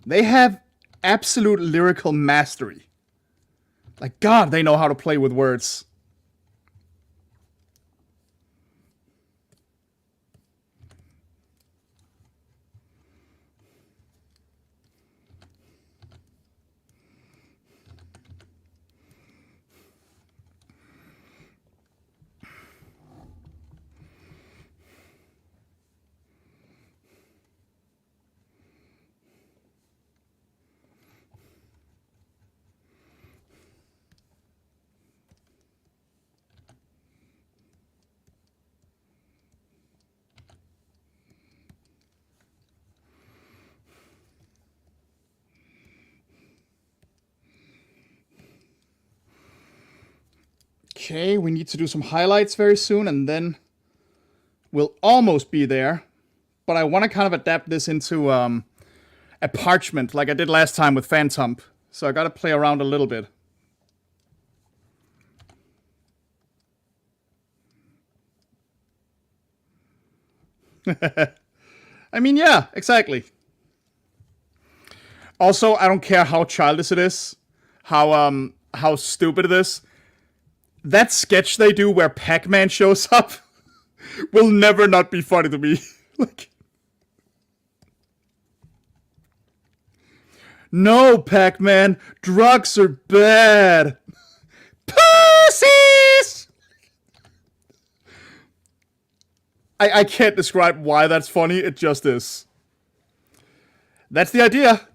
they have absolute lyrical mastery. God, they know how to play with words. Okay, we need to do some highlights very soon, and then we'll almost be there. But I want to kind of adapt this into a parchment, like I did last time with Phantom. So I got to play around a little bit. I mean, yeah, exactly. Also, I don't care how childish it is, how stupid it is. That sketch they do where Pac-Man shows up will never not be funny to me. No, Pac-Man, drugs are bad. Pussies! I can't describe why that's funny, it just is. That's the idea.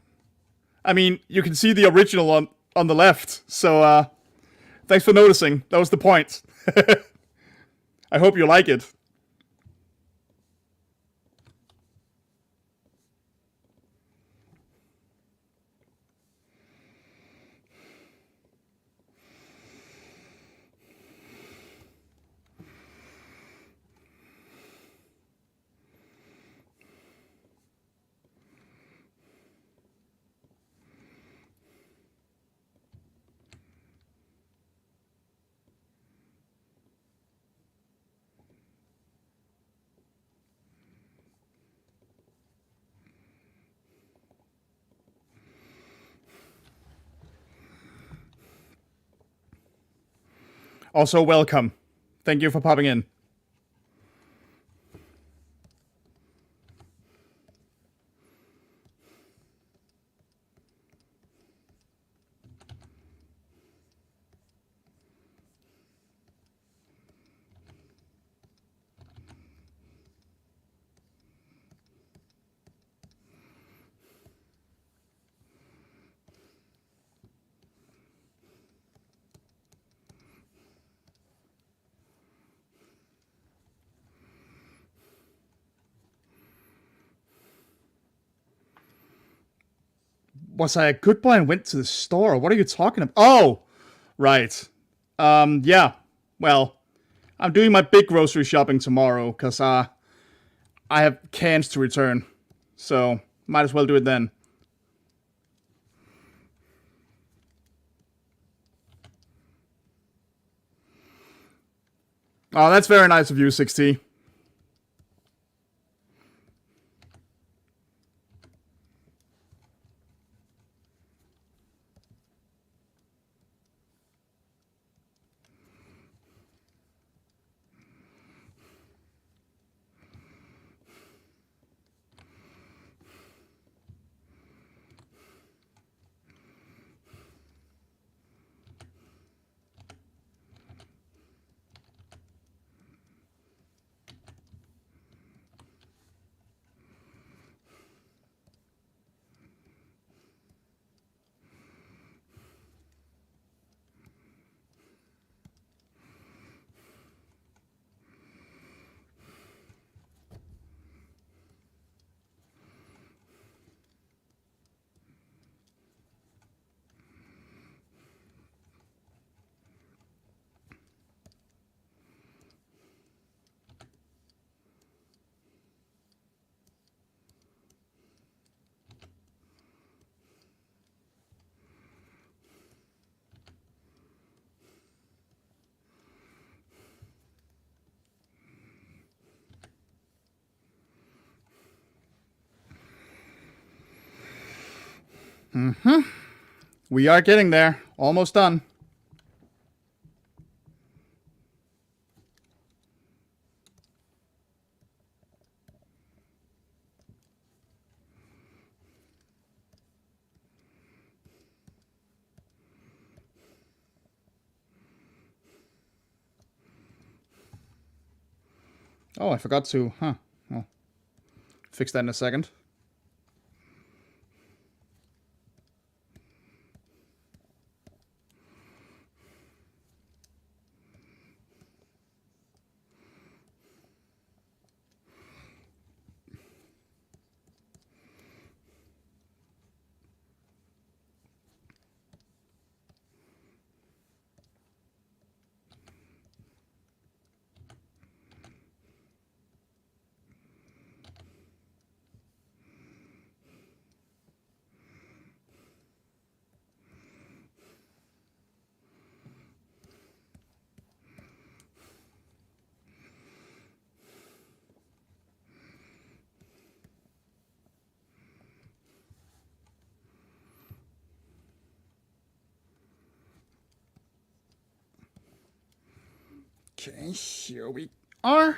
I mean, you can see the original on the left, so thanks for noticing. That was the point. I hope you like it. Also, welcome. Thank you for popping in. Was I a good boy and went to the store? What are you talking about? Oh, right. Yeah. Well, I'm doing my big grocery shopping tomorrow because I have cans to return. So, might as well do it then. Oh, that's very nice of you, 60. We are getting there. Almost done. Oh, I forgot to. Huh. Well, fix that in a second. Okay, here we are.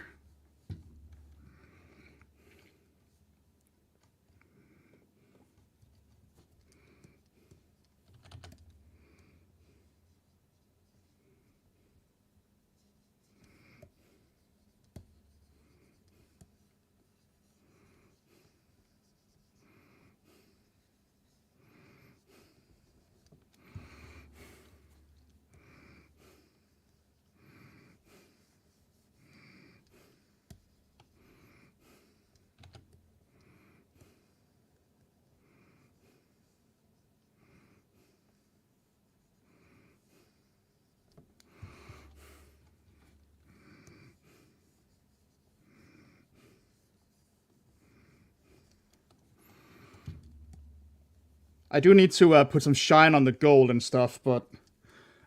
I do need to put some shine on the gold and stuff, but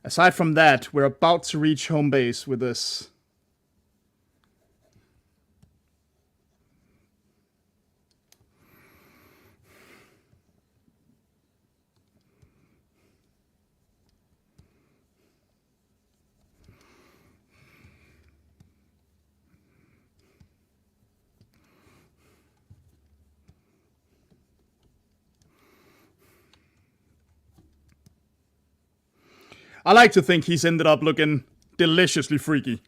aside from that, we're about to reach home base with this. I like to think he's ended up looking deliciously freaky.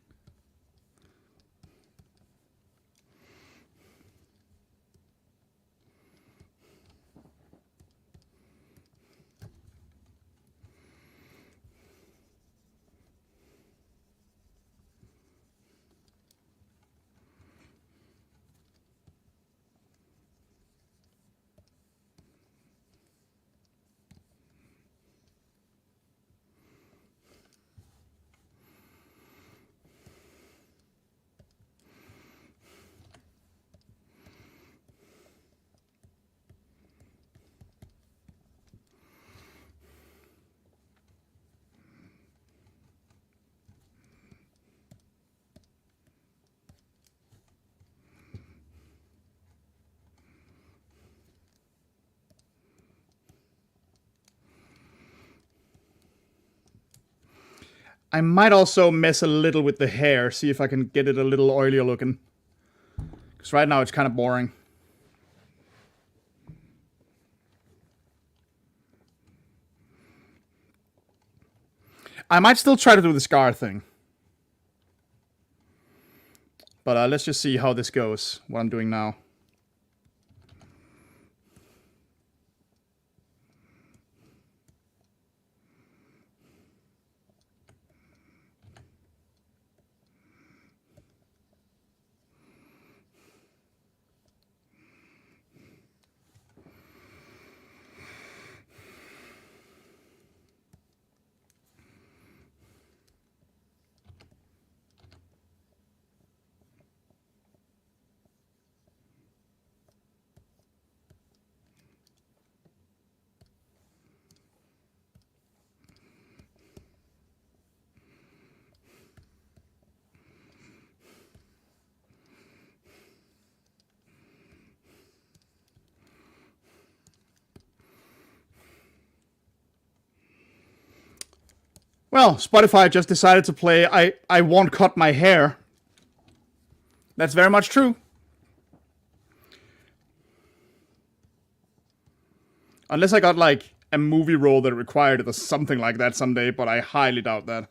I might also mess a little with the hair, see if I can get it a little oilier looking. Because right now it's kind of boring. I might still try to do the scar thing. But let's just see how this goes, what I'm doing now. Well, Spotify just decided to play I Won't Cut My Hair. That's very much true. Unless I got, like, a movie role that required it or something like that someday, but I highly doubt that.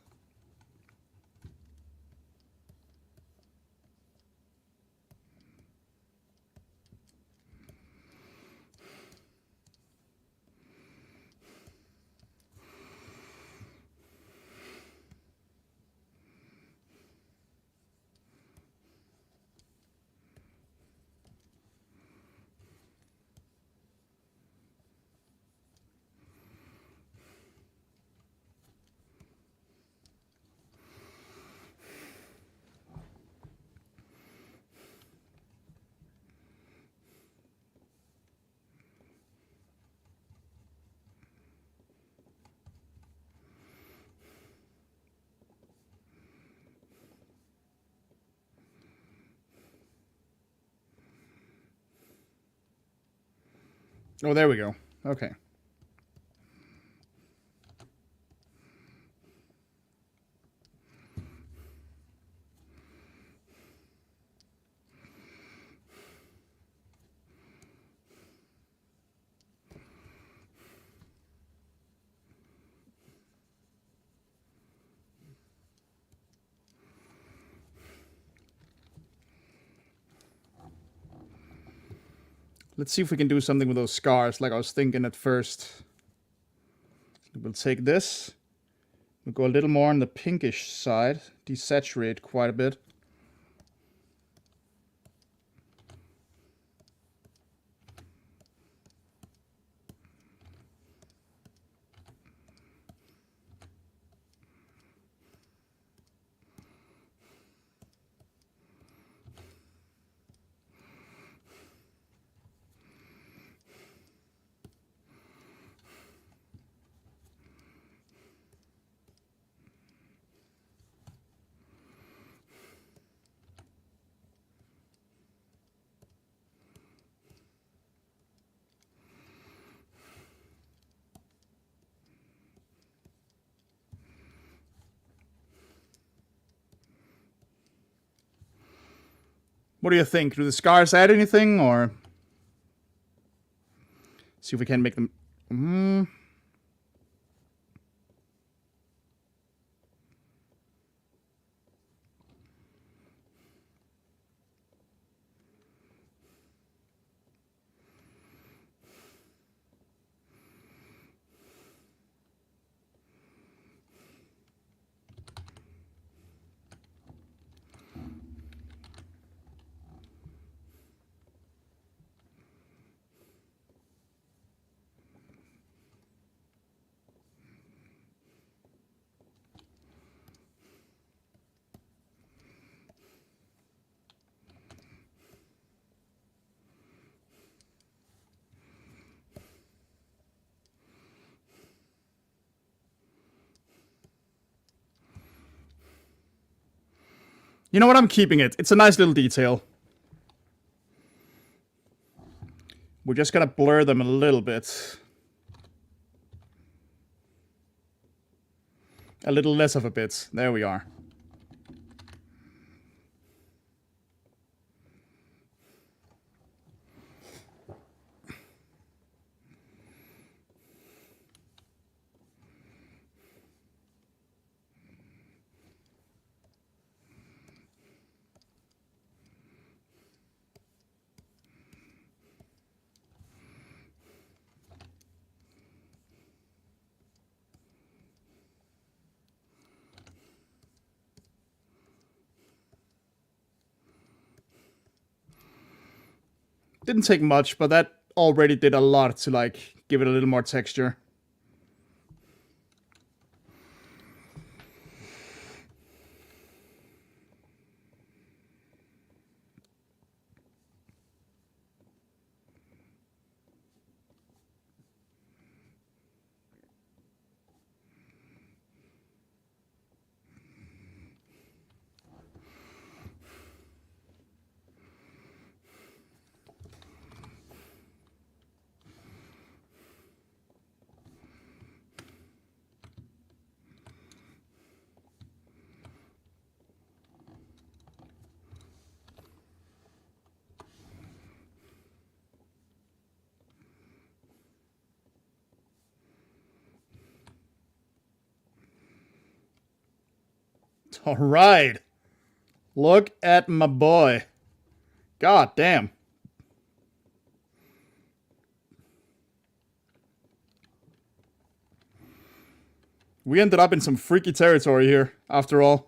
Oh, there we go. Okay. Let's see if we can do something with those scars, like I was thinking at first. We'll take this. We'll go a little more on the pinkish side. Desaturate quite a bit. What do you think? Do the scars add anything, or see if we can make them? You know what? I'm keeping it. It's a nice little detail. We're just gonna blur them a little bit. A little less of a bit. There we are. Didn't take much, but that already did a lot to, like, give it a little more texture. All right. Look at my boy. God damn. We ended up in some freaky territory here, after all.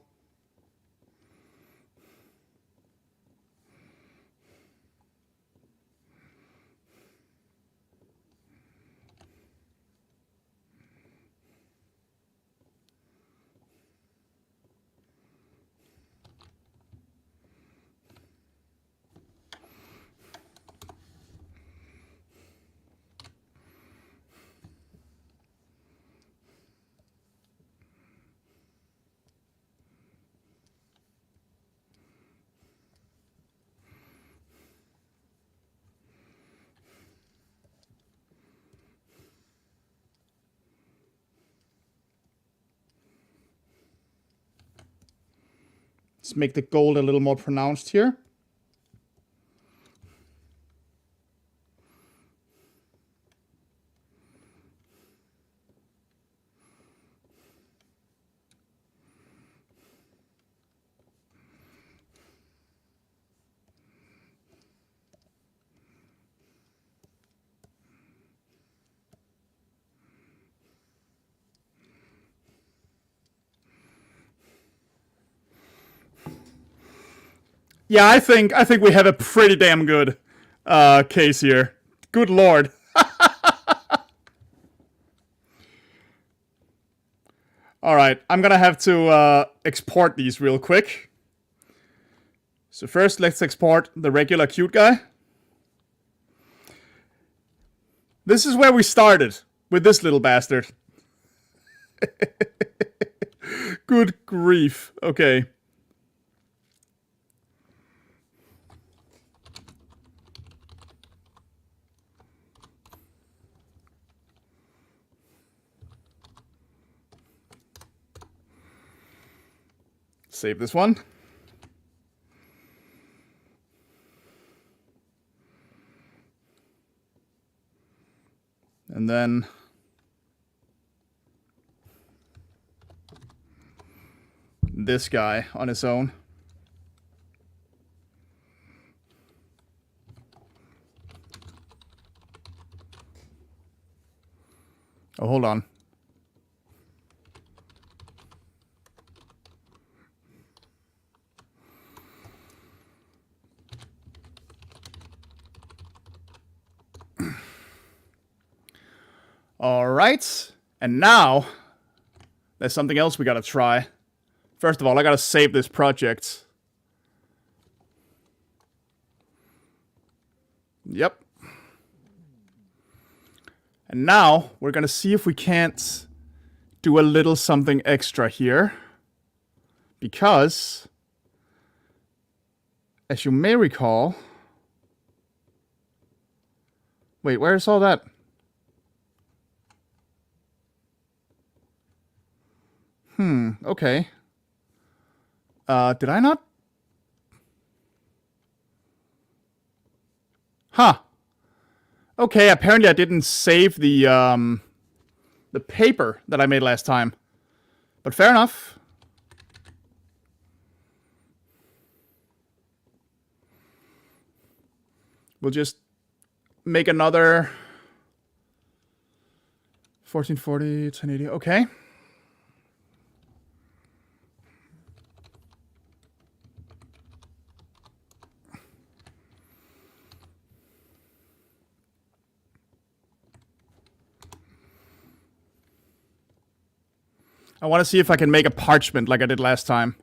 Let's make the gold a little more pronounced here. Yeah, I think we have a pretty damn good case here. Good lord. All right, I'm gonna have to export these real quick. So first, let's export the regular cute guy. This is where we started, with this little bastard. Good grief. Okay. Save this one. And then this guy on his own. Oh, hold on. All right. And now there's something else we gotta try. First of all, I gotta save this project. Yep. And now we're gonna see if we can't do a little something extra here. Because, as you may recall... Wait, where's all that? Okay. Did I not? Huh. Okay, apparently I didn't save the paper that I made last time. But fair enough. We'll just make another 1440, 1080. Okay. I want to see if I can make a parchment like I did last time.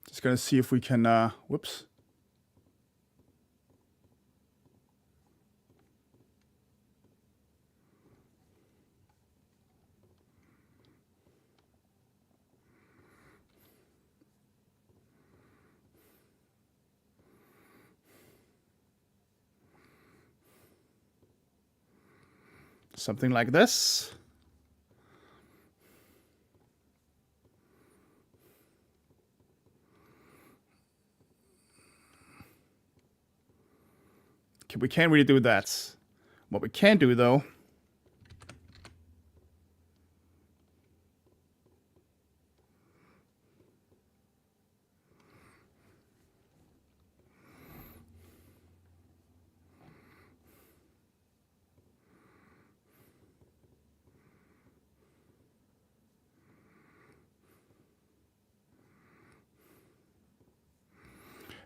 Just gonna see if we can, whoops. Something like this. Okay, we can't really do that. What we can do, though...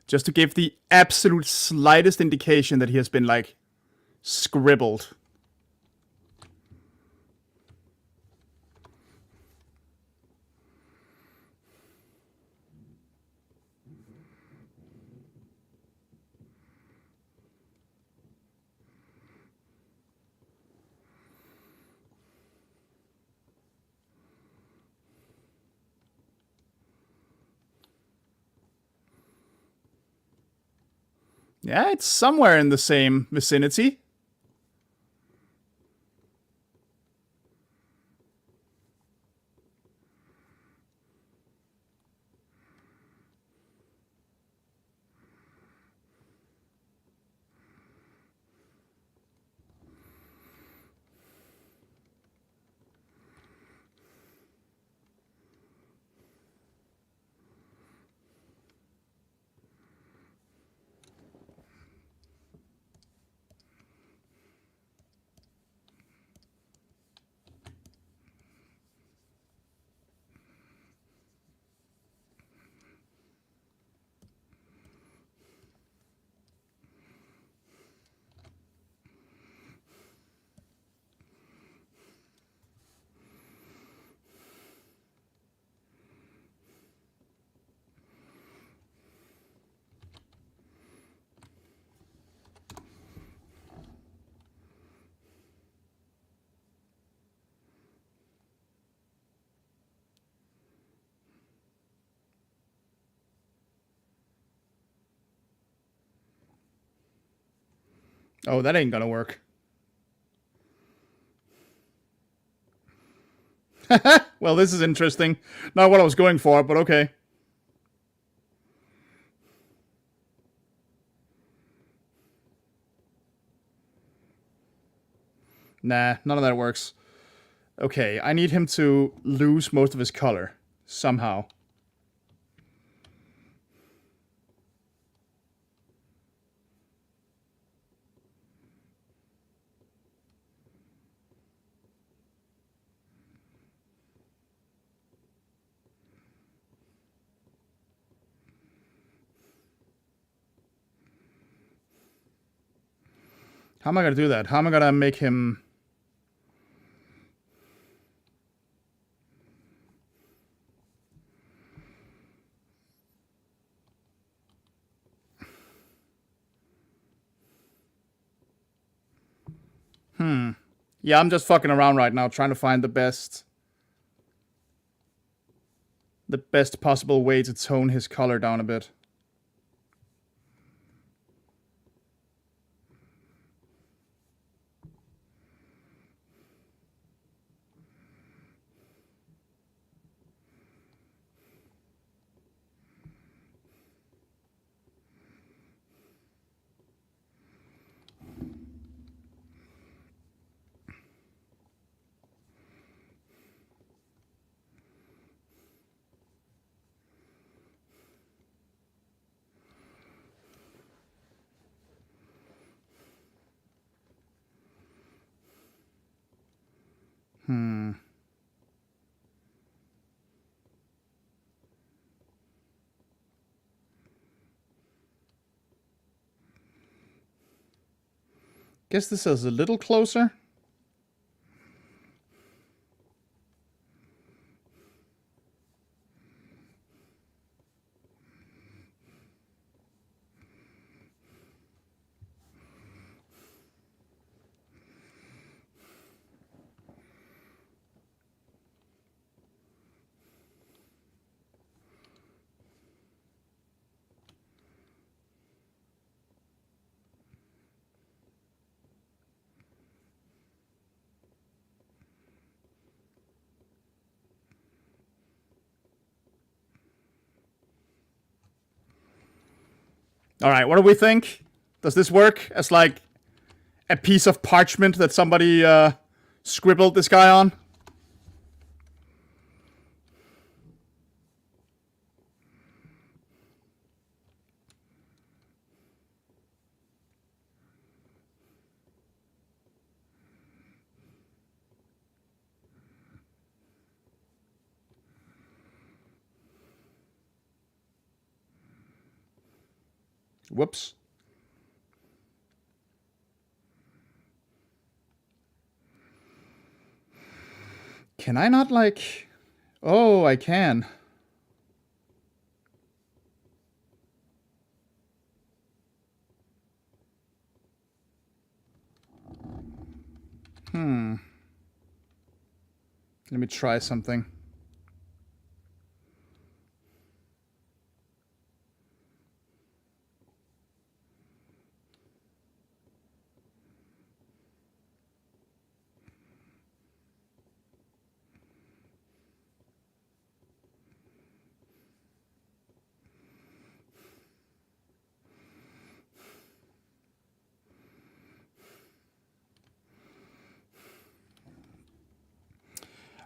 just to give the absolute slightest indication that he has been, like, scribbled. Yeah, it's somewhere in the same vicinity. Oh, that ain't gonna work. Well, this is interesting. Not what I was going for, but okay. Nah, none of that works. Okay, I need him to lose most of his color. Somehow. How am I gonna do that? How am I gonna make him... Yeah, I'm just fucking around right now, trying to find the best possible way to tone his color down a bit. Guess this is a little closer. All right, what do we think? Does this work as like a piece of parchment that somebody scribbled this guy on? Whoops. Can I not like... Oh, I can. Let me try something.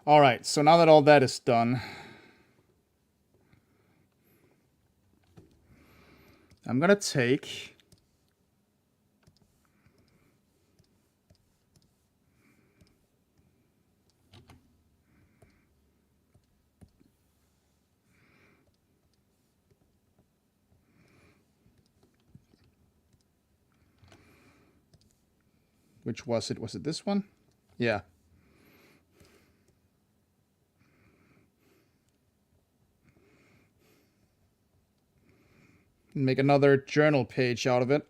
All right, so now that all that is done, I'm gonna take... Which was it? Was it this one? Yeah. Make another journal page out of it.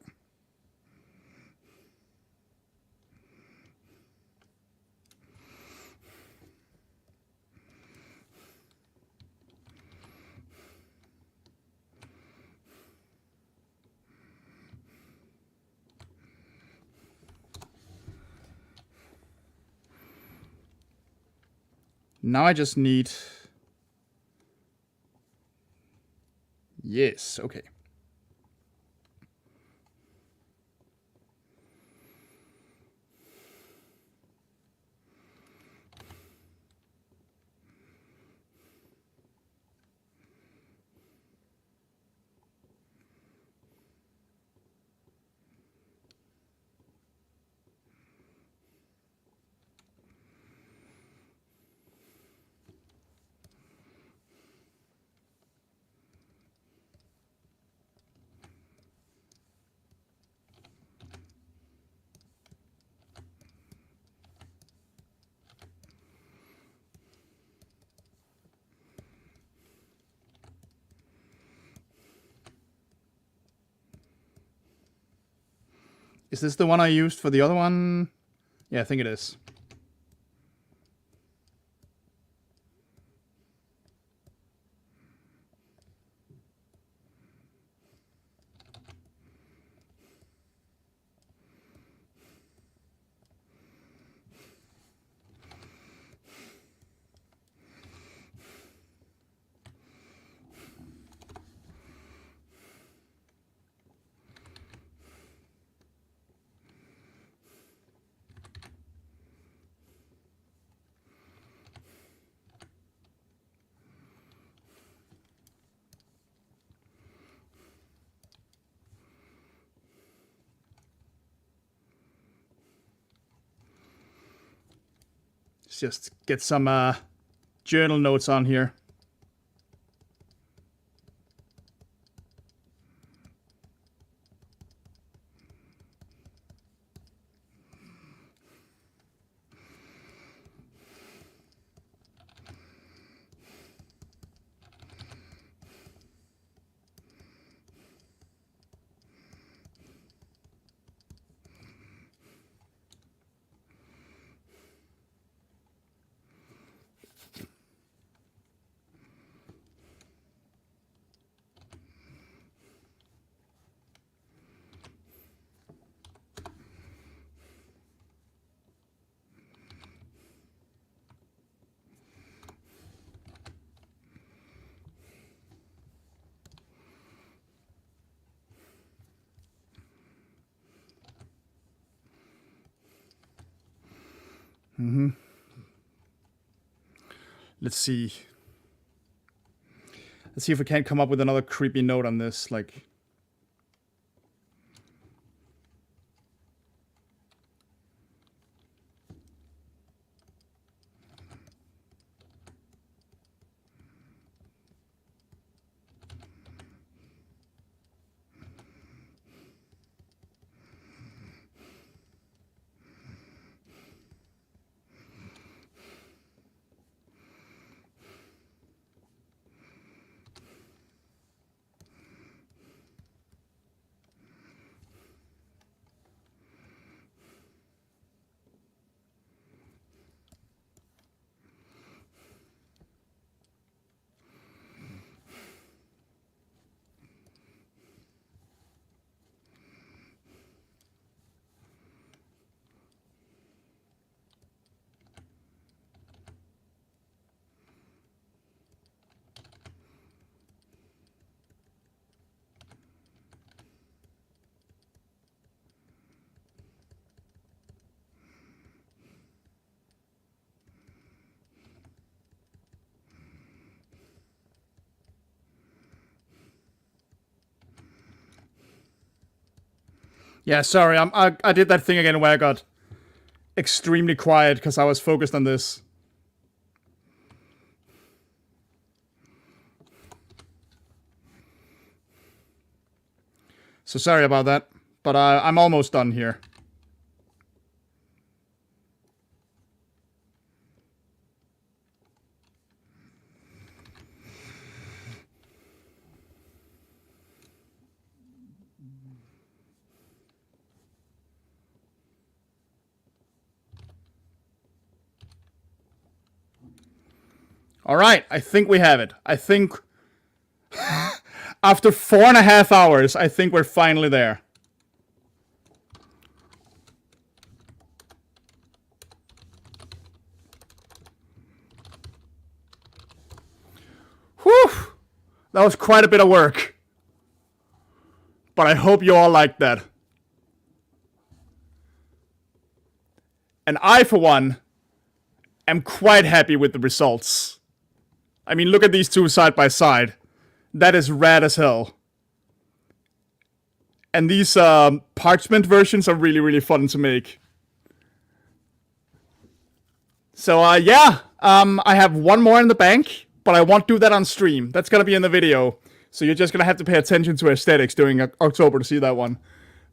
Now I just need... Yes, okay. Is this the one I used for the other one? Yeah, I think it is. Let's just get some journal notes on here. Let's see. Let's see if we can't come up with another creepy note on this, like... Yeah, sorry, I did that thing again where I got extremely quiet because I was focused on this. So sorry about that, but I'm almost done here. All right, I think we have it. I think after 4.5 hours, I think we're finally there. Whew! That was quite a bit of work. But I hope you all liked that. And I, for one, am quite happy with the results. I mean, look at these two side by side. That is rad as hell. And these parchment versions are really, really fun to make. So, yeah. I have one more in the bank, but I won't do that on stream. That's gonna be in the video. So you're just gonna have to pay attention to aesthetics during October to see that one.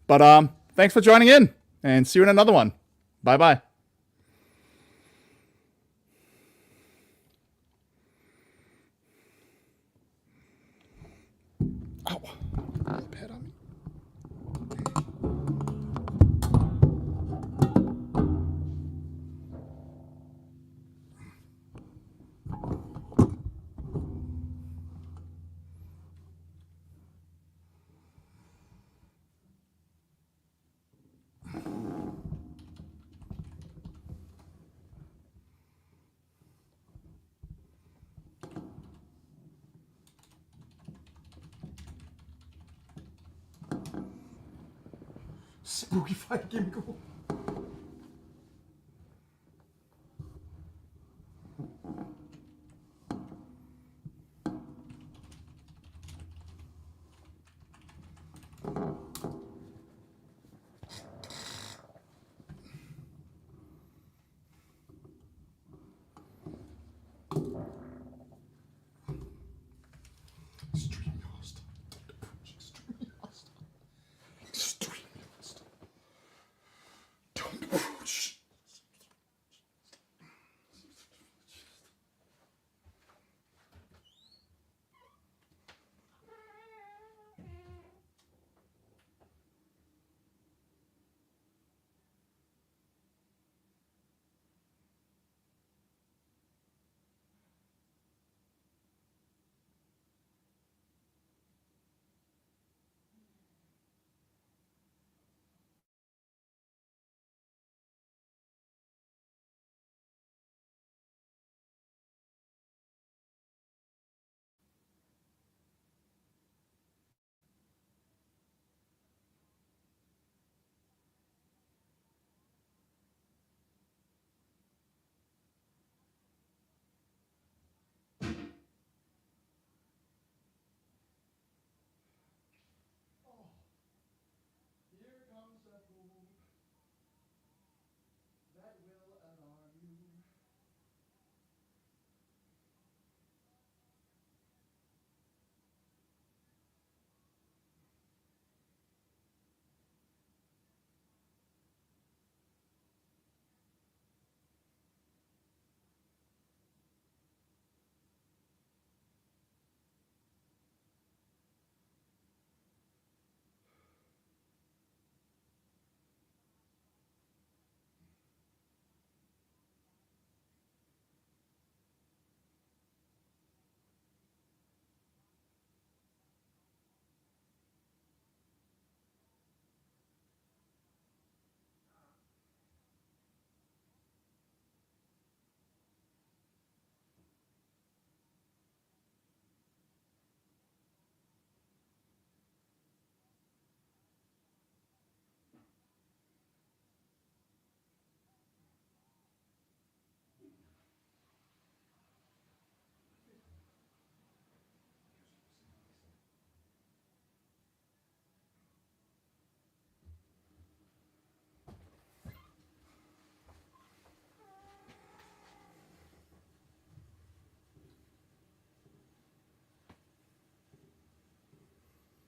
But, thanks for joining in, and see you in another one. Bye-bye. Ow. Pad on me. Spookify Ginkgo.